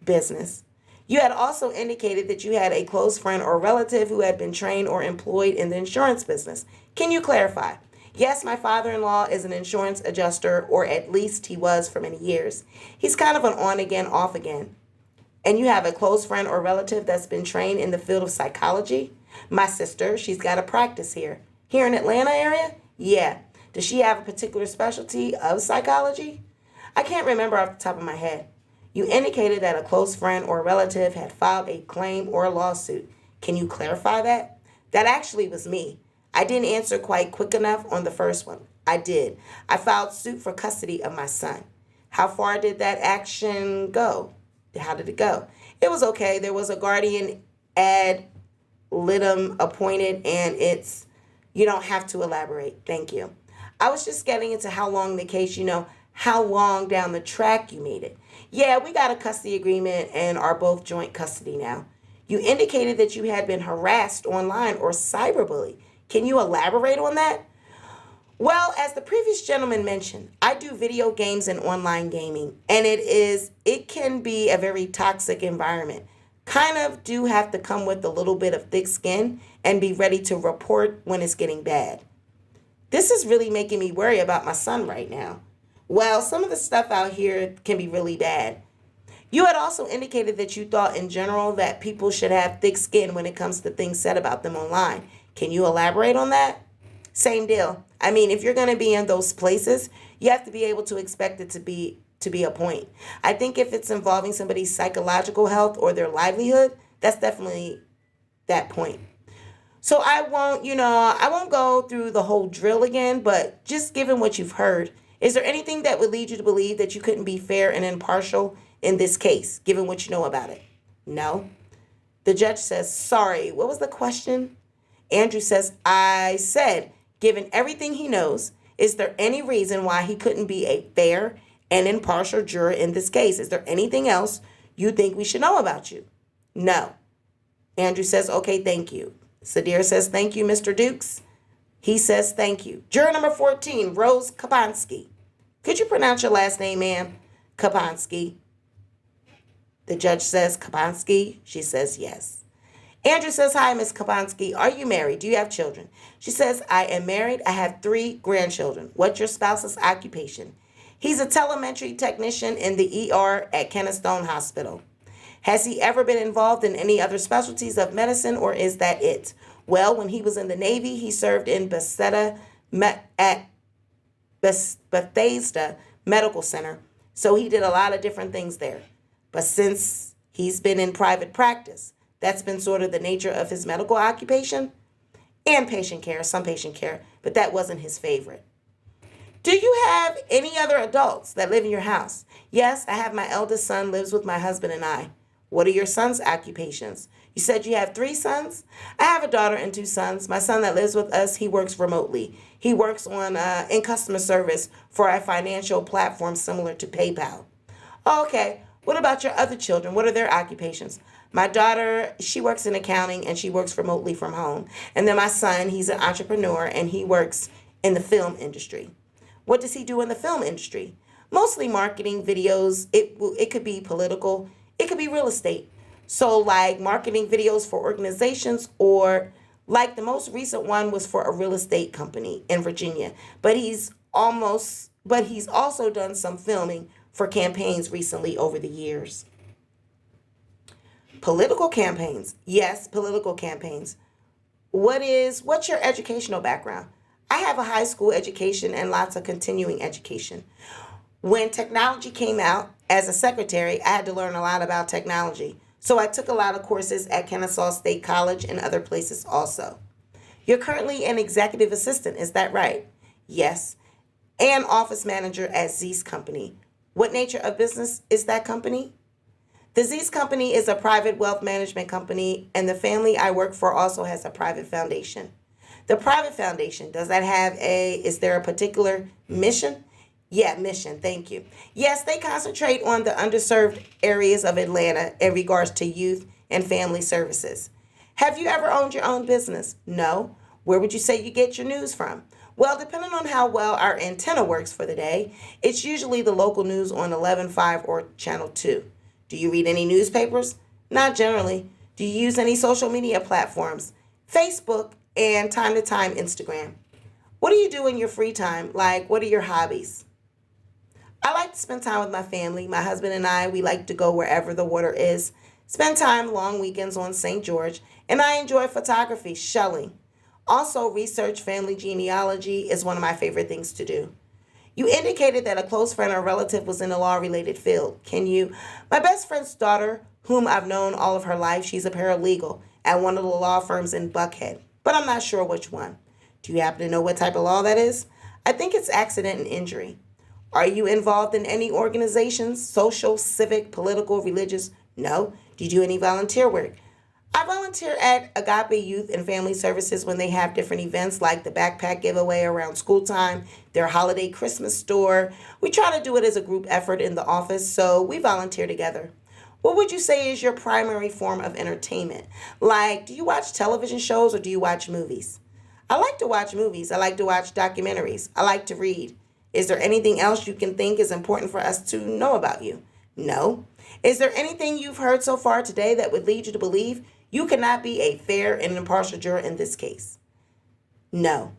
Business. You had also indicated that you had a close friend or relative who had been trained or employed in the insurance business. Can you clarify? Yes, my father-in-law is an insurance adjuster, or at least he was for many years. He's kind of an on again, off again. And you have a close friend or relative that's been trained in the field of psychology? My sister, she's got a practice here. Here in Atlanta area? Yeah. Does she have a particular specialty of psychology? I can't remember off the top of my head. You indicated that a close friend or relative had filed a claim or a lawsuit. Can you clarify that? That actually was me. I didn't answer quite quick enough on the first one. I did. I filed suit for custody of my son. How far did that action go? How did it go? It was okay. There was a guardian ad litem appointed, and you don't have to elaborate. Thank you. I was just getting into how long the case, how long down the track you made it. Yeah, we got a custody agreement and are both joint custody now. You indicated that you had been harassed online or cyberbullied. Can you elaborate on that? Well, as the previous gentleman mentioned, I do video games and online gaming, and it can be a very toxic environment. Kind of do have to come with a little bit of thick skin and be ready to report when it's getting bad. This is really making me worry about my son right now. Well, some of the stuff out here can be really bad. You had also indicated that you thought in general that people should have thick skin when it comes to things said about them online. Can you elaborate on that? Same deal. I mean, if you're going to be in those places, you have to be able to expect it to be a point. I think if it's involving somebody's psychological health or their livelihood, that's definitely that point. So I won't go through the whole drill again, but just given what you've heard, is there anything that would lead you to believe that you couldn't be fair and impartial in this case, given what you know about it? No. The judge says, sorry, what was the question? Andrew says, I said, given everything he knows, is there any reason why he couldn't be a fair and impartial juror in this case? Is there anything else you think we should know about you? No. Andrew says, okay, thank you. Sadir says, thank you, Mr. Dukes. He says, thank you. Juror number 14, Rose Kapansky. Could you pronounce your last name, ma'am? Kapansky. The judge says, Kapansky. She says, yes. Andrew says, hi, Miss Kapansky. Are you married? Do you have children? She says, I am married. I have 3 grandchildren. What's your spouse's occupation? He's a telemetry technician in the ER at Kennestone Hospital. Has he ever been involved in any other specialties of medicine, or is that it? Well, when he was in the Navy, he served in Bethesda Medical Center, so he did a lot of different things there. But since he's been in private practice, that's been sort of the nature of his medical occupation, and patient care, some patient care, but that wasn't his favorite. Do you have any other adults that live in your house? Yes, I have my eldest son lives with my husband and I. What are your son's occupations? You said you have 3 sons? I have a daughter and 2 sons. My son that lives with us, he works remotely. He works in customer service for a financial platform similar to PayPal. Okay, what about your other children? What are their occupations? My daughter, she works in accounting and she works remotely from home. And then my son, he's an entrepreneur and he works in the film industry. What does he do in the film industry? Mostly marketing videos. It could be political. It could be real estate. So like marketing videos for organizations, or like the most recent one was for a real estate company in Virginia. But he's also done some filming for campaigns recently over the years. Political campaigns. Yes, political campaigns. What's your educational background? I have a high school education and lots of continuing education. When technology came out, as a secretary, I had to learn a lot about technology. So I took a lot of courses at Kennesaw State College and other places also. You're currently an executive assistant, is that right? Yes. And office manager at Z's company. What nature of business is that company? The Z's company is a private wealth management company, and the family I work for also has a private foundation. The private foundation, is there a particular mission? Yeah, mission, thank you. Yes, they concentrate on the underserved areas of Atlanta in regards to youth and family services. Have you ever owned your own business? No. Where would you say you get your news from? Well, depending on how well our antenna works for the day, it's usually the local news on 11:5 or Channel 2. Do you read any newspapers? Not generally. Do you use any social media platforms? Facebook and time to time Instagram. What do you do in your free time? Like, what are your hobbies? I like to spend time with my family. My husband and I, we like to go wherever the water is, spend time long weekends on St. George, and I enjoy photography, shelling. Also, research family genealogy is one of my favorite things to do. You indicated that a close friend or relative was in a law-related field. Can you? My best friend's daughter, whom I've known all of her life, she's a paralegal at one of the law firms in Buckhead, but I'm not sure which one. Do you happen to know what type of law that is? I think it's accident and injury. Are you involved in any organizations, social, civic, political, religious? No. Do you do any volunteer work? I volunteer at Agape Youth and Family Services when they have different events like the backpack giveaway around school time, their holiday Christmas store. We try to do it as a group effort in the office, so we volunteer together. What would you say is your primary form of entertainment? Like, do you watch television shows or do you watch movies? I like to watch movies. I like to watch documentaries. I like to read. Is there anything else you can think is important for us to know about you? No. Is there anything you've heard so far today that would lead you to believe you cannot be a fair and impartial juror in this case? No.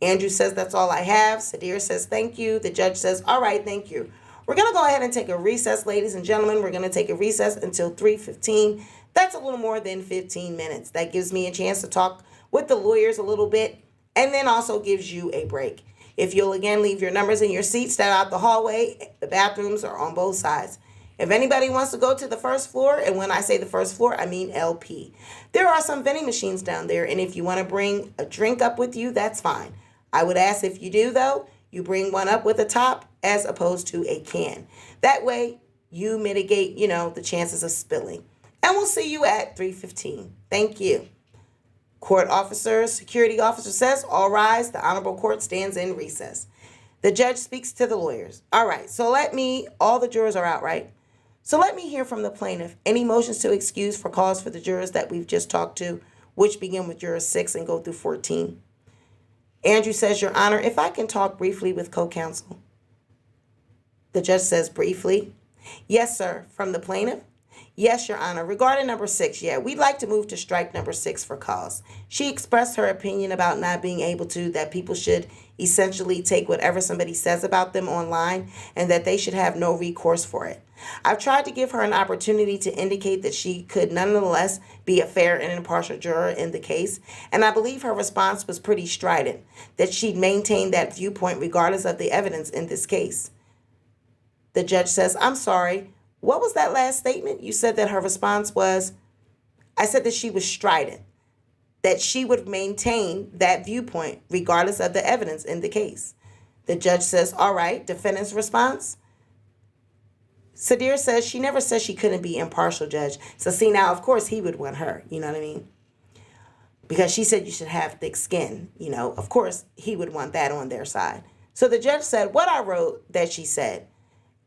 Andrew says that's all I have. Sadir says thank you. The judge says, all right, thank you. We're going to go ahead and take a recess, ladies and gentlemen. We're going to take a recess until 3:15. That's a little more than 15 minutes. That gives me a chance to talk with the lawyers a little bit and then also gives you a break. If you'll again leave your numbers in your seats, step out the hallway. The bathrooms are on both sides. If anybody wants to go to the first floor, and when I say the first floor, I mean LP. There are some vending machines down there, and if you want to bring a drink up with you, that's fine. I would ask if you do, though, you bring one up with a top as opposed to a can. That way, you mitigate, the chances of spilling. And we'll see you at 3:15. Thank you. Court officer, security officer says, all rise. The honorable court stands in recess. The judge speaks to the lawyers. All right, all the jurors are out, right? So let me hear from the plaintiff. Any motions to excuse for cause for the jurors that we've just talked to, which begin with juror 6 and go through 14. Andrew says, Your Honor, if I can talk briefly with co-counsel. The judge says, briefly. Yes, sir. From the plaintiff? Yes, Your Honor. Regarding number 6, we'd like to move to strike number 6 for cause. She expressed her opinion about not being able to, that people should essentially take whatever somebody says about them online and that they should have no recourse for it. I've tried to give her an opportunity to indicate that she could nonetheless be a fair and impartial juror in the case, and I believe her response was pretty strident, that she'd maintain that viewpoint regardless of the evidence in this case. The judge says, I'm sorry. What was that last statement? You said that her response was, I said that she was strident, that she would maintain that viewpoint regardless of the evidence in the case. The judge says, all right, defendant's response. Sadir says she never said she couldn't be impartial, judge. So see, now, of course, he would want her, you know what I mean? Because she said you should have thick skin, of course, he would want that on their side. So the judge said, what I wrote that she said,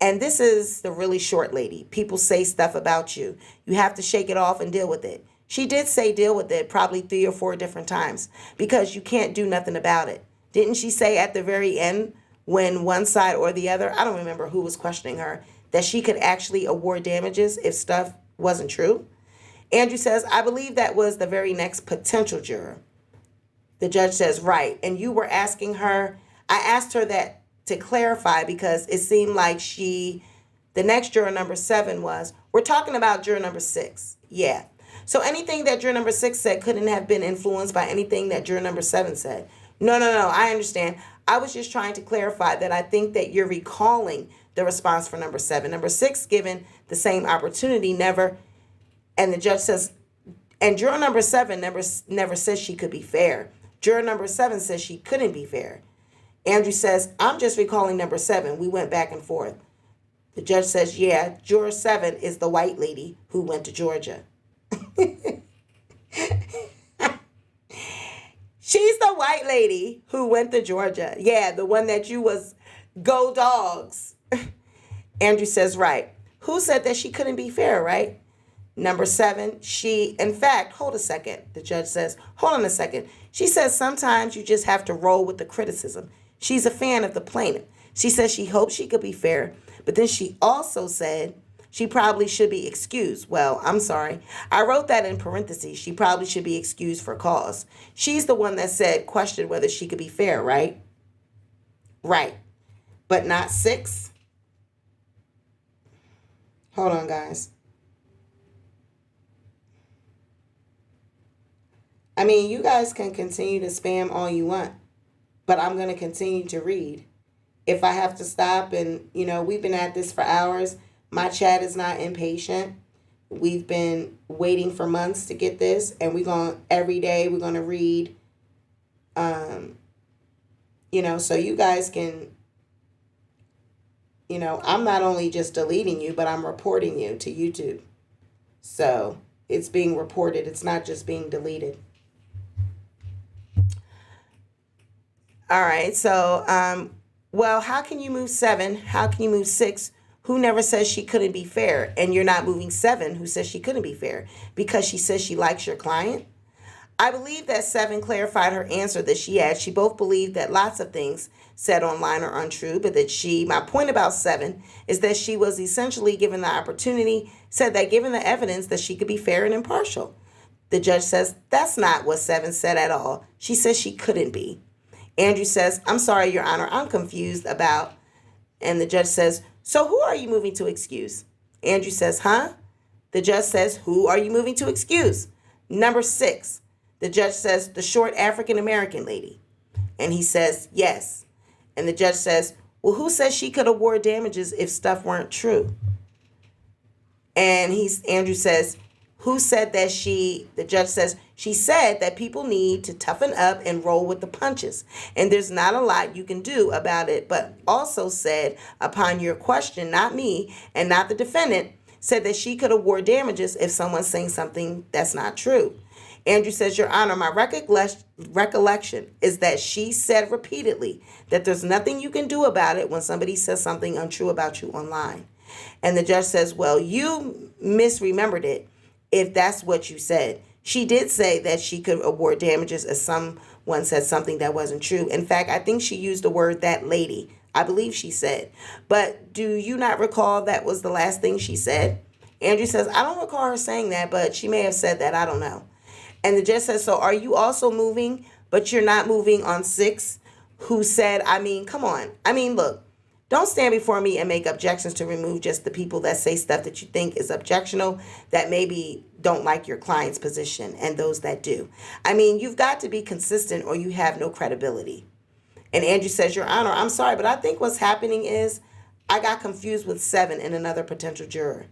and this is the really short lady. People say stuff about you. You have to shake it off and deal with it. She did say deal with it probably 3 or 4 different times because you can't do nothing about it. Didn't she say at the very end when one side or the other, I don't remember who was questioning her, that she could actually award damages if stuff wasn't true? Andrew says, I believe that was the very next potential juror. The judge says, right. And you were asking her, I asked her that to clarify because it seemed like the next juror number 7 we're talking about juror number 6. Yeah. So anything that juror number 6 said couldn't have been influenced by anything that juror number 7 said. No, I understand. I was just trying to clarify that I think that you're recalling the response for number 7. Number 6, given the same opportunity, never. And the judge says, and juror number 7 never says she could be fair. Juror number 7 says she couldn't be fair. Andrew says, I'm just recalling number 7. We went back and forth. The judge says, yeah, juror 7 is the white lady who went to Georgia. She's the white lady who went to Georgia. Yeah, the one that you was go dogs. Andrew says, right. Who said that she couldn't be fair, right? Number 7, in fact, hold a second. The judge says, hold on a second. She says sometimes you just have to roll with the criticism. She's a fan of the plaintiff. She says she hopes she could be fair, but then she also said she probably should be excused. Well, I'm sorry. I wrote that in parentheses. She probably should be excused for cause. She's the one that questioned whether she could be fair, right? Right. But not 6? Hold on, guys. I mean, you guys can continue to spam all you want, but I'm going to continue to read. If I have to stop and, we've been at this for hours, my chat is not impatient. We've been waiting for months to get this, and every day we're going to read, so you guys can, I'm not only just deleting you, but I'm reporting you to YouTube. So it's being reported. It's not just being deleted. All right. So, well, how can you move 7? How can you move 6? Who never says she couldn't be fair? And you're not moving 7, who says she couldn't be fair because she says she likes your client. I believe that 7 clarified her answer that she had. She both believed that lots of things said online are untrue, but that my point about 7 is that she was essentially given the opportunity, said that given the evidence that she could be fair and impartial. The judge says that's not what 7 said at all. She says she couldn't be. Andrew says, I'm sorry, Your Honor, I'm confused about, and the judge says, so who are you moving to excuse? Andrew says, huh? The judge says, who are you moving to excuse? Number 6. The judge says, the short African-American lady. And he says, yes. And the judge says, well, who says she could award damages if stuff weren't true? And Andrew says, who said that the judge says, she said that people need to toughen up and roll with the punches. And there's not a lot you can do about it, but also said upon your question, not me and not the defendant, said that she could award damages if someone's saying something that's not true. Andrew says, Your Honor, my recollection is that she said repeatedly that there's nothing you can do about it when somebody says something untrue about you online. And the judge says, well, you misremembered it if that's what you said. She did say that she could award damages if someone said something that wasn't true. In fact, I think she used the word that lady. I believe she said. But do you not recall that was the last thing she said? Andrew says, I don't recall her saying that, but she may have said that. I don't know. And the judge says, so are you also moving, but you're not moving on 6, who said, come on. Look, don't stand before me and make objections to remove just the people that say stuff that you think is objectionable, that maybe don't like your client's position, and those that do. You've got to be consistent or you have no credibility. And Andrew says, Your Honor, I'm sorry, but I think what's happening is I got confused with 7 and another potential juror.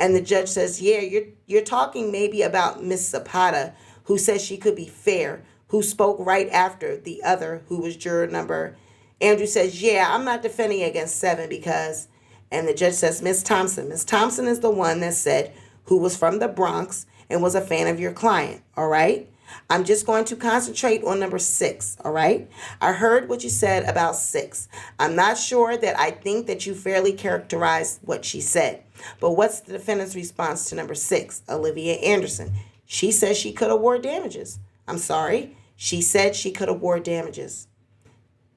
And the judge says, yeah, you're talking maybe about Miss Zapata, who says she could be fair, who spoke right after the other, who was juror number. Andrew says, yeah, I'm not defending against 7 because, and the judge says, Miss Thompson. Miss Thompson is the one that said who was from the Bronx and was a fan of your client, all right? I'm just going to concentrate on number 6, all right? I heard what you said about 6. I'm not sure that I think that you fairly characterized what she said. But what's the defendant's response to number 6, Olivia Anderson? She says she could award damages. I'm sorry. She said she could award damages.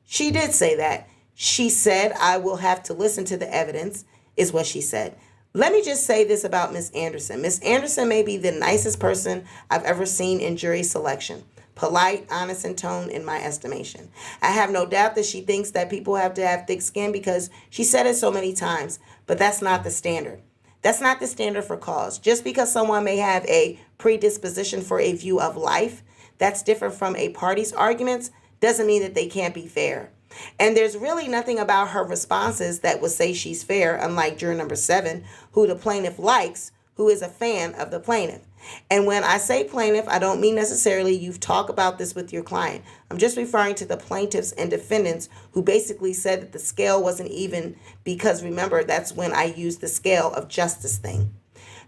She did say that. She said, I will have to listen to the evidence, is what she said. Let me just say this about Miss Anderson. Miss Anderson may be the nicest person I've ever seen in jury selection. Polite, honest, and tone in my estimation. I have no doubt that she thinks that people have to have thick skin because she said it so many times, but that's not the standard. That's not the standard for cause. Just because someone may have a predisposition for a view of life that's different from a party's arguments doesn't mean that they can't be fair. And there's really nothing about her responses that would say she's fair, unlike juror number 7, who the plaintiff likes, who is a fan of the plaintiff. And when I say plaintiff, I don't mean necessarily you've talked about this with your client. I'm just referring to the plaintiffs and defendants who basically said that the scale wasn't even, because remember, that's when I used the scale of justice thing.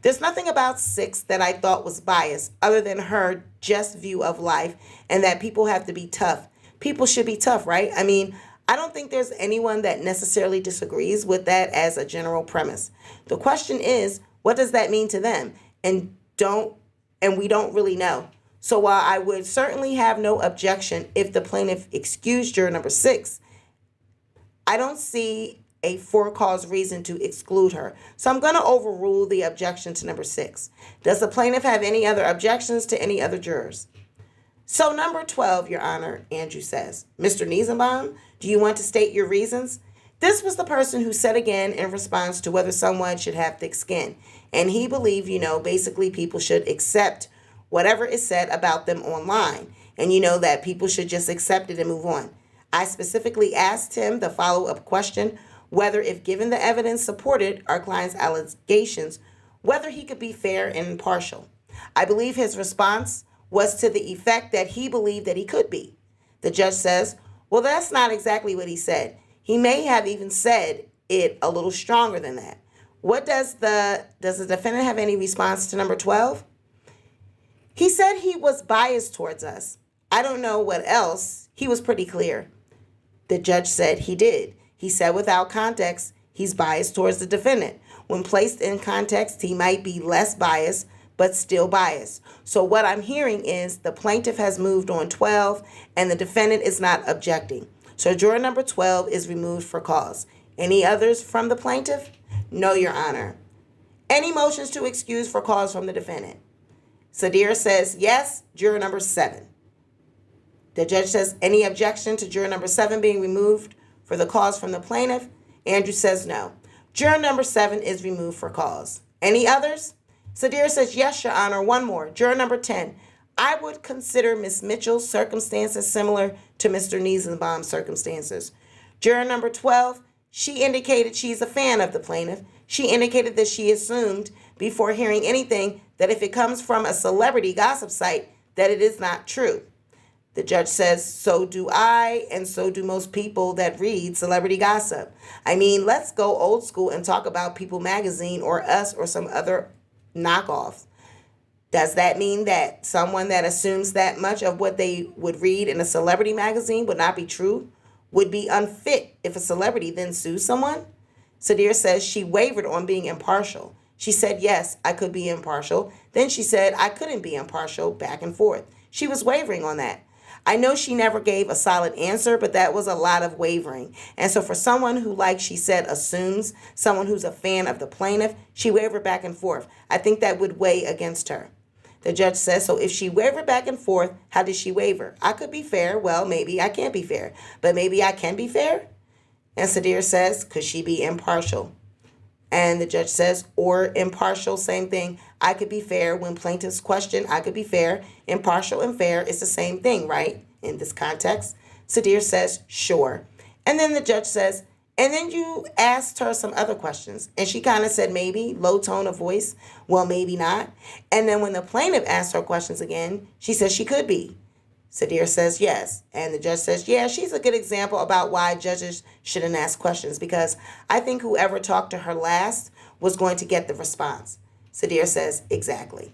There's nothing about 6 that I thought was biased other than her just view of life and that people have to be tough. People should be tough, right? I mean, I don't think there's anyone that necessarily disagrees with that as a general premise. The question is, what does that mean to them? And we don't really know. So while I would certainly have no objection if the plaintiff excused juror number 6, I don't see a for-cause reason to exclude her. So I'm going to overrule the objection to number 6. Does the plaintiff have any other objections to any other jurors? So number 12, Your Honor, Andrew says, Mr. Niesenbaum, do you want to state your reasons? This was the person who said again in response to whether someone should have thick skin. And he believed, basically people should accept whatever is said about them online. And that people should just accept it and move on. I specifically asked him the follow-up question, whether if given the evidence supported our client's allegations, whether he could be fair and impartial. I believe his response was to the effect that he believed that he could be. The judge says, well, that's not exactly what he said. He may have even said it a little stronger than that. What does the defendant have any response to number 12? He said he was biased towards us. I don't know what else. He was pretty clear. The judge said he did. He said without context, he's biased towards the defendant. When placed in context, he might be less biased, but still biased. So what I'm hearing is the plaintiff has moved on 12 and the defendant is not objecting. So juror number 12 is removed for cause. Any others from the plaintiff? No, Your Honor. Any motions to excuse for cause from the defendant? Sadir says yes, juror number 7. The judge says any objection to juror number 7 being removed for the cause from the plaintiff? Andrew says no. Juror number 7 is removed for cause. Any others? Sadir says yes, Your Honor. One more. Juror number 10. I would consider Ms. Mitchell's circumstances similar to Mr. Niesenbaum's circumstances. Juror number 12, she indicated she's a fan of the plaintiff. She indicated that she assumed before hearing anything that if it comes from a celebrity gossip site, that it is not true. The judge says, so do I, and so do most people that read celebrity gossip. I mean, let's go old school and talk about People Magazine or Us or some other knockoff. Does that mean that someone that assumes that much of what they would read in a celebrity magazine would not be true, would be unfit if a celebrity then sues someone? Sadir says she wavered on being impartial. She said, yes, I could be impartial. Then she said I couldn't be impartial, back and forth. She was wavering on that. I know she never gave a solid answer, but that was a lot of wavering. And so for someone who, like she said, assumes, someone who's a fan of the plaintiff, she wavered back and forth. I think that would weigh against her. The judge says, so if she wavered back and forth, how did she waver? I could be fair. Well, maybe I can't be fair, but maybe I can be fair. And Sadir says, could she be impartial? And the judge says, or impartial, same thing. I could be fair. When plaintiffs question, I could be fair. Impartial and fair is the same thing, right? In this context, Sadir says, sure. And then the judge says, and then you asked her some other questions. And she kind of said maybe, low tone of voice. Well, maybe not. And then when the plaintiff asked her questions again, she says she could be. Sadir says yes. And the judge says, yeah, she's a good example about why judges shouldn't ask questions, because I think whoever talked to her last was going to get the response. Sadir says, exactly.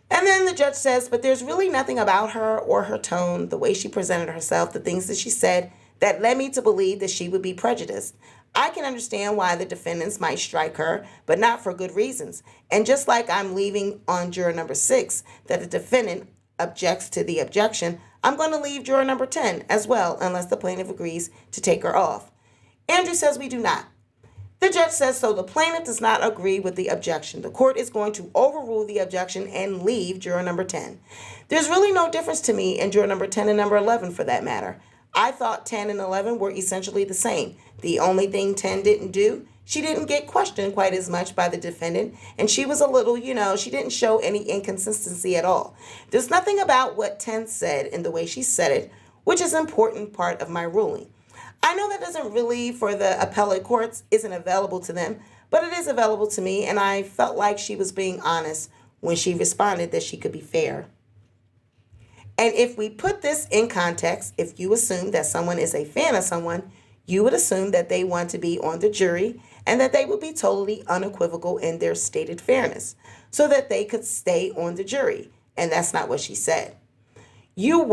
And then the judge says, but there's really nothing about her or her tone, the way she presented herself, the things that she said, that led me to believe that she would be prejudiced. I can understand why the defendants might strike her, but not for good reasons. And just like I'm leaving on juror number 6 that the defendant objects to the objection, I'm going to leave juror number 10 as well, unless the plaintiff agrees to take her off. Andrew says we do not. The judge says, so the plaintiff does not agree with the objection. The court is going to overrule the objection and leave juror number 10. There's really no difference to me in juror number 10 and number 11 for that matter. I thought 10 and 11 were essentially the same. The only thing 10 didn't do, she didn't get questioned quite as much by the defendant, and she was a little, she didn't show any inconsistency at all. There's nothing about what 10 said in the way she said it, which is an important part of my ruling. I know that isn't really for the appellate courts, isn't available to them, but it is available to me, and I felt like she was being honest when she responded that she could be fair. And if we put this in context, if you assume that someone is a fan of someone, you would assume that they want to be on the jury and that they would be totally unequivocal in their stated fairness so that they could stay on the jury. And that's not what she said. You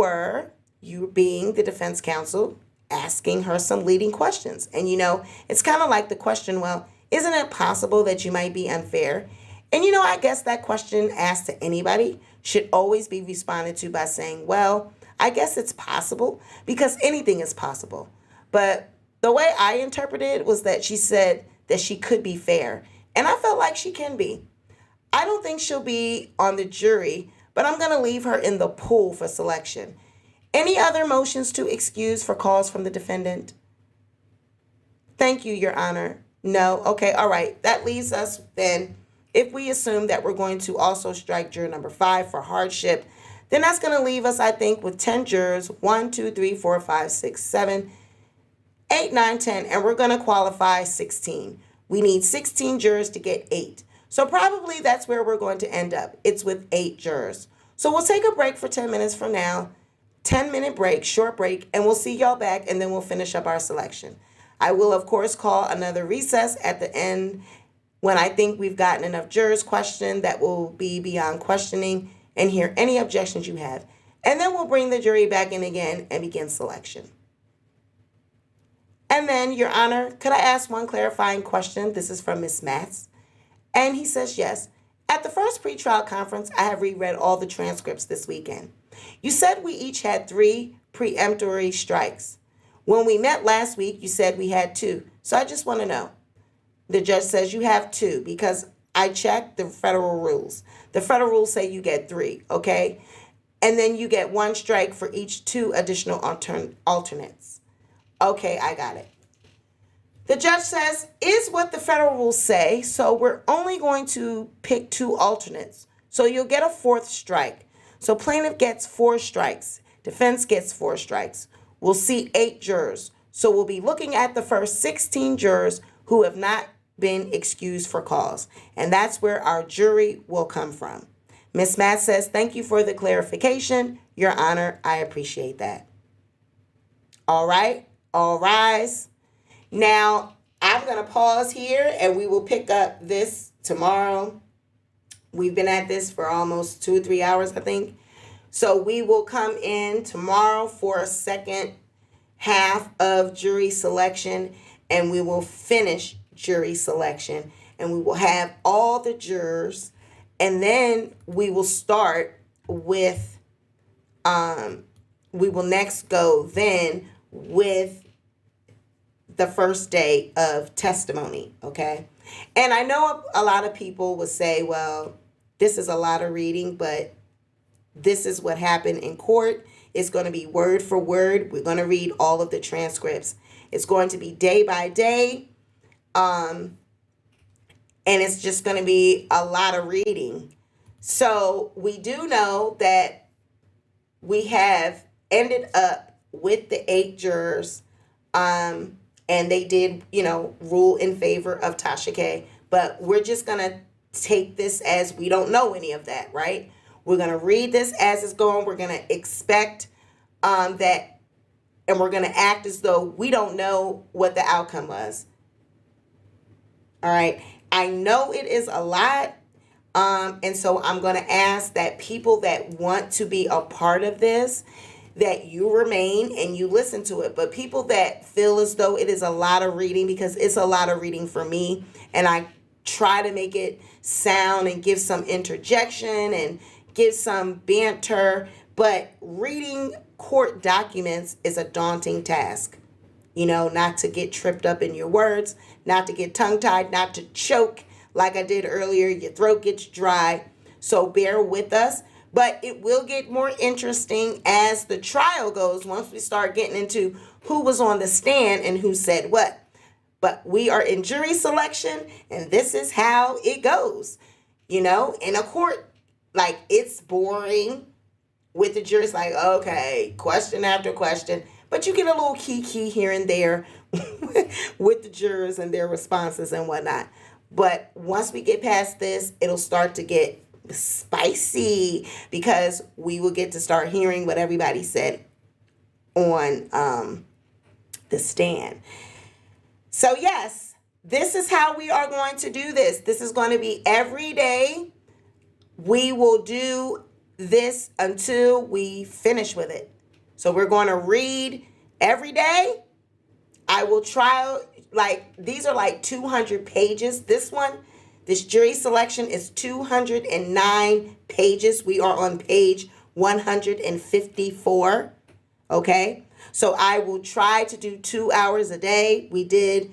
being the defense counsel, asking her some leading questions. And it's kind of like the question, well, isn't it possible that you might be unfair? And I guess that question asked to anybody should always be responded to by saying, well, I guess it's possible, because anything is possible. But the way I interpreted it was that she said that she could be fair. And I felt like she can be. I don't think she'll be on the jury, but I'm going to leave her in the pool for selection. Any other motions to excuse for cause from the defendant? Thank you, Your Honor. No? Okay, all right. That leaves us then, if we assume that we're going to also strike juror number 5 for hardship, then that's going to leave us, I think, with 10 jurors, 1, 2, 3, 4, 5, 6, 7, 8, 9, 10, and we're going to qualify 16. We need 16 jurors to get 8. So probably that's where we're going to end up. It's with 8 jurors. So we'll take a break for 10 minutes from now, 10-minute break, short break, and we'll see y'all back, and then we'll finish up our selection. I will, of course, call another recess at the end when I think we've gotten enough jurors questioned that will be beyond questioning and hear any objections you have. And then we'll bring the jury back in again and begin selection. And then, Your Honor, could I ask one clarifying question? This is from Ms. Matz. And he says, yes. At the first pretrial conference, I have reread all the transcripts this weekend. You said we each had 3 preemptory strikes. When we met last week, you said we had 2. So I just want to know. The judge says you have 2 because I checked the federal rules. The federal rules say you get 3, okay? And then you get 1 strike for each 2 additional alternates. Okay, I got it. The judge says, is what the federal rules say, so we're only going to pick 2 alternates. So you'll get a 4th strike. So plaintiff gets 4 strikes. Defense gets 4 strikes. We'll see 8 jurors. So we'll be looking at the first 16 jurors who have not been excused for cause. And that's where our jury will come from. Ms. Matt says, thank you for the clarification. Your Honor, I appreciate that. All right, all rise. Now, I'm going to pause here and we will pick up this tomorrow. We've been at this for almost 2 or 3 hours, I think. So we will come in tomorrow for a second half of jury selection, and we will finish jury selection, and we will have all the jurors, and then we will start with, we will next go then with the first day of testimony, okay? And I know a lot of people will say, well, this is a lot of reading, but this is what happened in court. It's going to be word for word. We're going to read all of the transcripts. It's going to be day by day. And it's just going to be a lot of reading. So we do know that we have ended up with the 8 jurors. And they did, rule in favor of Tasha K. But we're just going to take this as we don't know any of that, right? We're going to read this as it's going. We're going to expect that, and we're going to act as though we don't know what the outcome was. All right. I know it is a lot. And so I'm going to ask that people that want to be a part of this, that you remain and you listen to it. But people that feel as though it is a lot of reading, because it's a lot of reading for me, and I try to make it sound and give some interjection and give some banter, but reading court documents is a daunting task. Not to get tripped up in your words, not to get tongue-tied, not to choke like I did earlier. Your throat gets dry, so bear with us. But it will get more interesting as the trial goes once we start getting into who was on the stand and who said what. But we are in jury selection, and this is how it goes. In a court, like, it's boring with the jurors, like, okay, question after question. But you get a little key here and there with the jurors and their responses and whatnot. But once we get past this, it'll start to get spicy, because we will get to start hearing what everybody said on the stand. So yes, this is how we are going to do this. This is going to be every day. We will do this until we finish with it. So we're going to read every day. I will try, like, these are like 200 pages. This jury selection is 209 pages. We are on page 154. Okay? So I will try to do 2 hours a day. We did,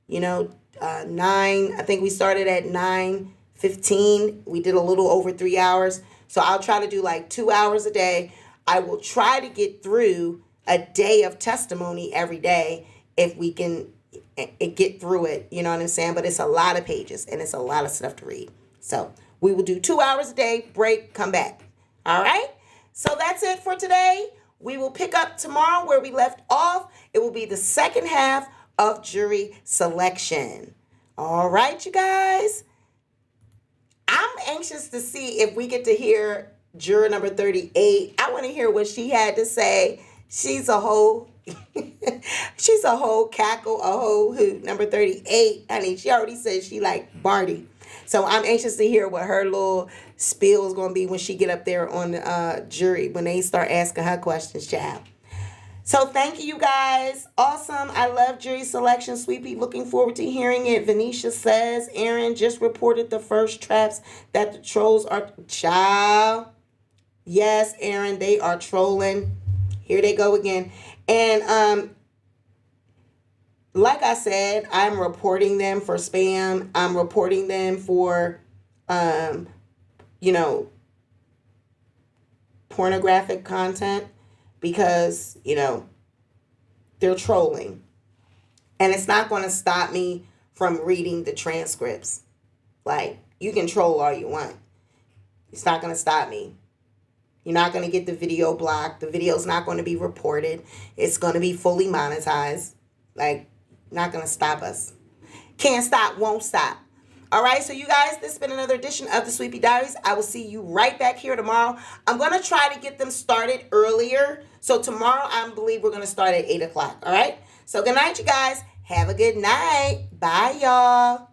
9, I think we started at 9:15. We did a little over 3 hours. So I'll try to do like 2 hours a day. I will try to get through a day of testimony every day if we can get through it. You know what I'm saying? But it's a lot of pages and it's a lot of stuff to read. So we will do 2 hours a day, break, come back. All right? So that's it for today. We will pick up tomorrow where we left off. It will be the second half of jury selection. All right, you guys. I'm anxious to see if we get to hear juror number 38. I want to hear what she had to say. She's a whole cackle, a whole hoot. Number 38, honey, she already said she like Barty. So I'm anxious to hear what her little spiel is going to be when she get up there on the jury, when they start asking her questions, child. So thank you guys. Awesome. I love jury selection. Sweetie, looking forward to hearing it. Venetia says, Aaron just reported the first traps that the trolls are, child. Yes, Aaron, they are trolling. Here they go again. And like I said, I'm reporting them for spam. I'm reporting them for, pornographic content because, they're trolling. And it's not going to stop me from reading the transcripts. Like, you can troll all you want. It's not going to stop me. You're not going to get the video blocked. The video's not going to be reported. It's going to be fully monetized. Like, not going to stop us. Can't stop, won't stop. All right, so you guys, this has been another edition of the Sweepy Diaries. I will see you right back here tomorrow. I'm going to try to get them started earlier. So tomorrow, I believe we're going to start at 8 o'clock. All right? So good night, you guys. Have a good night. Bye, y'all.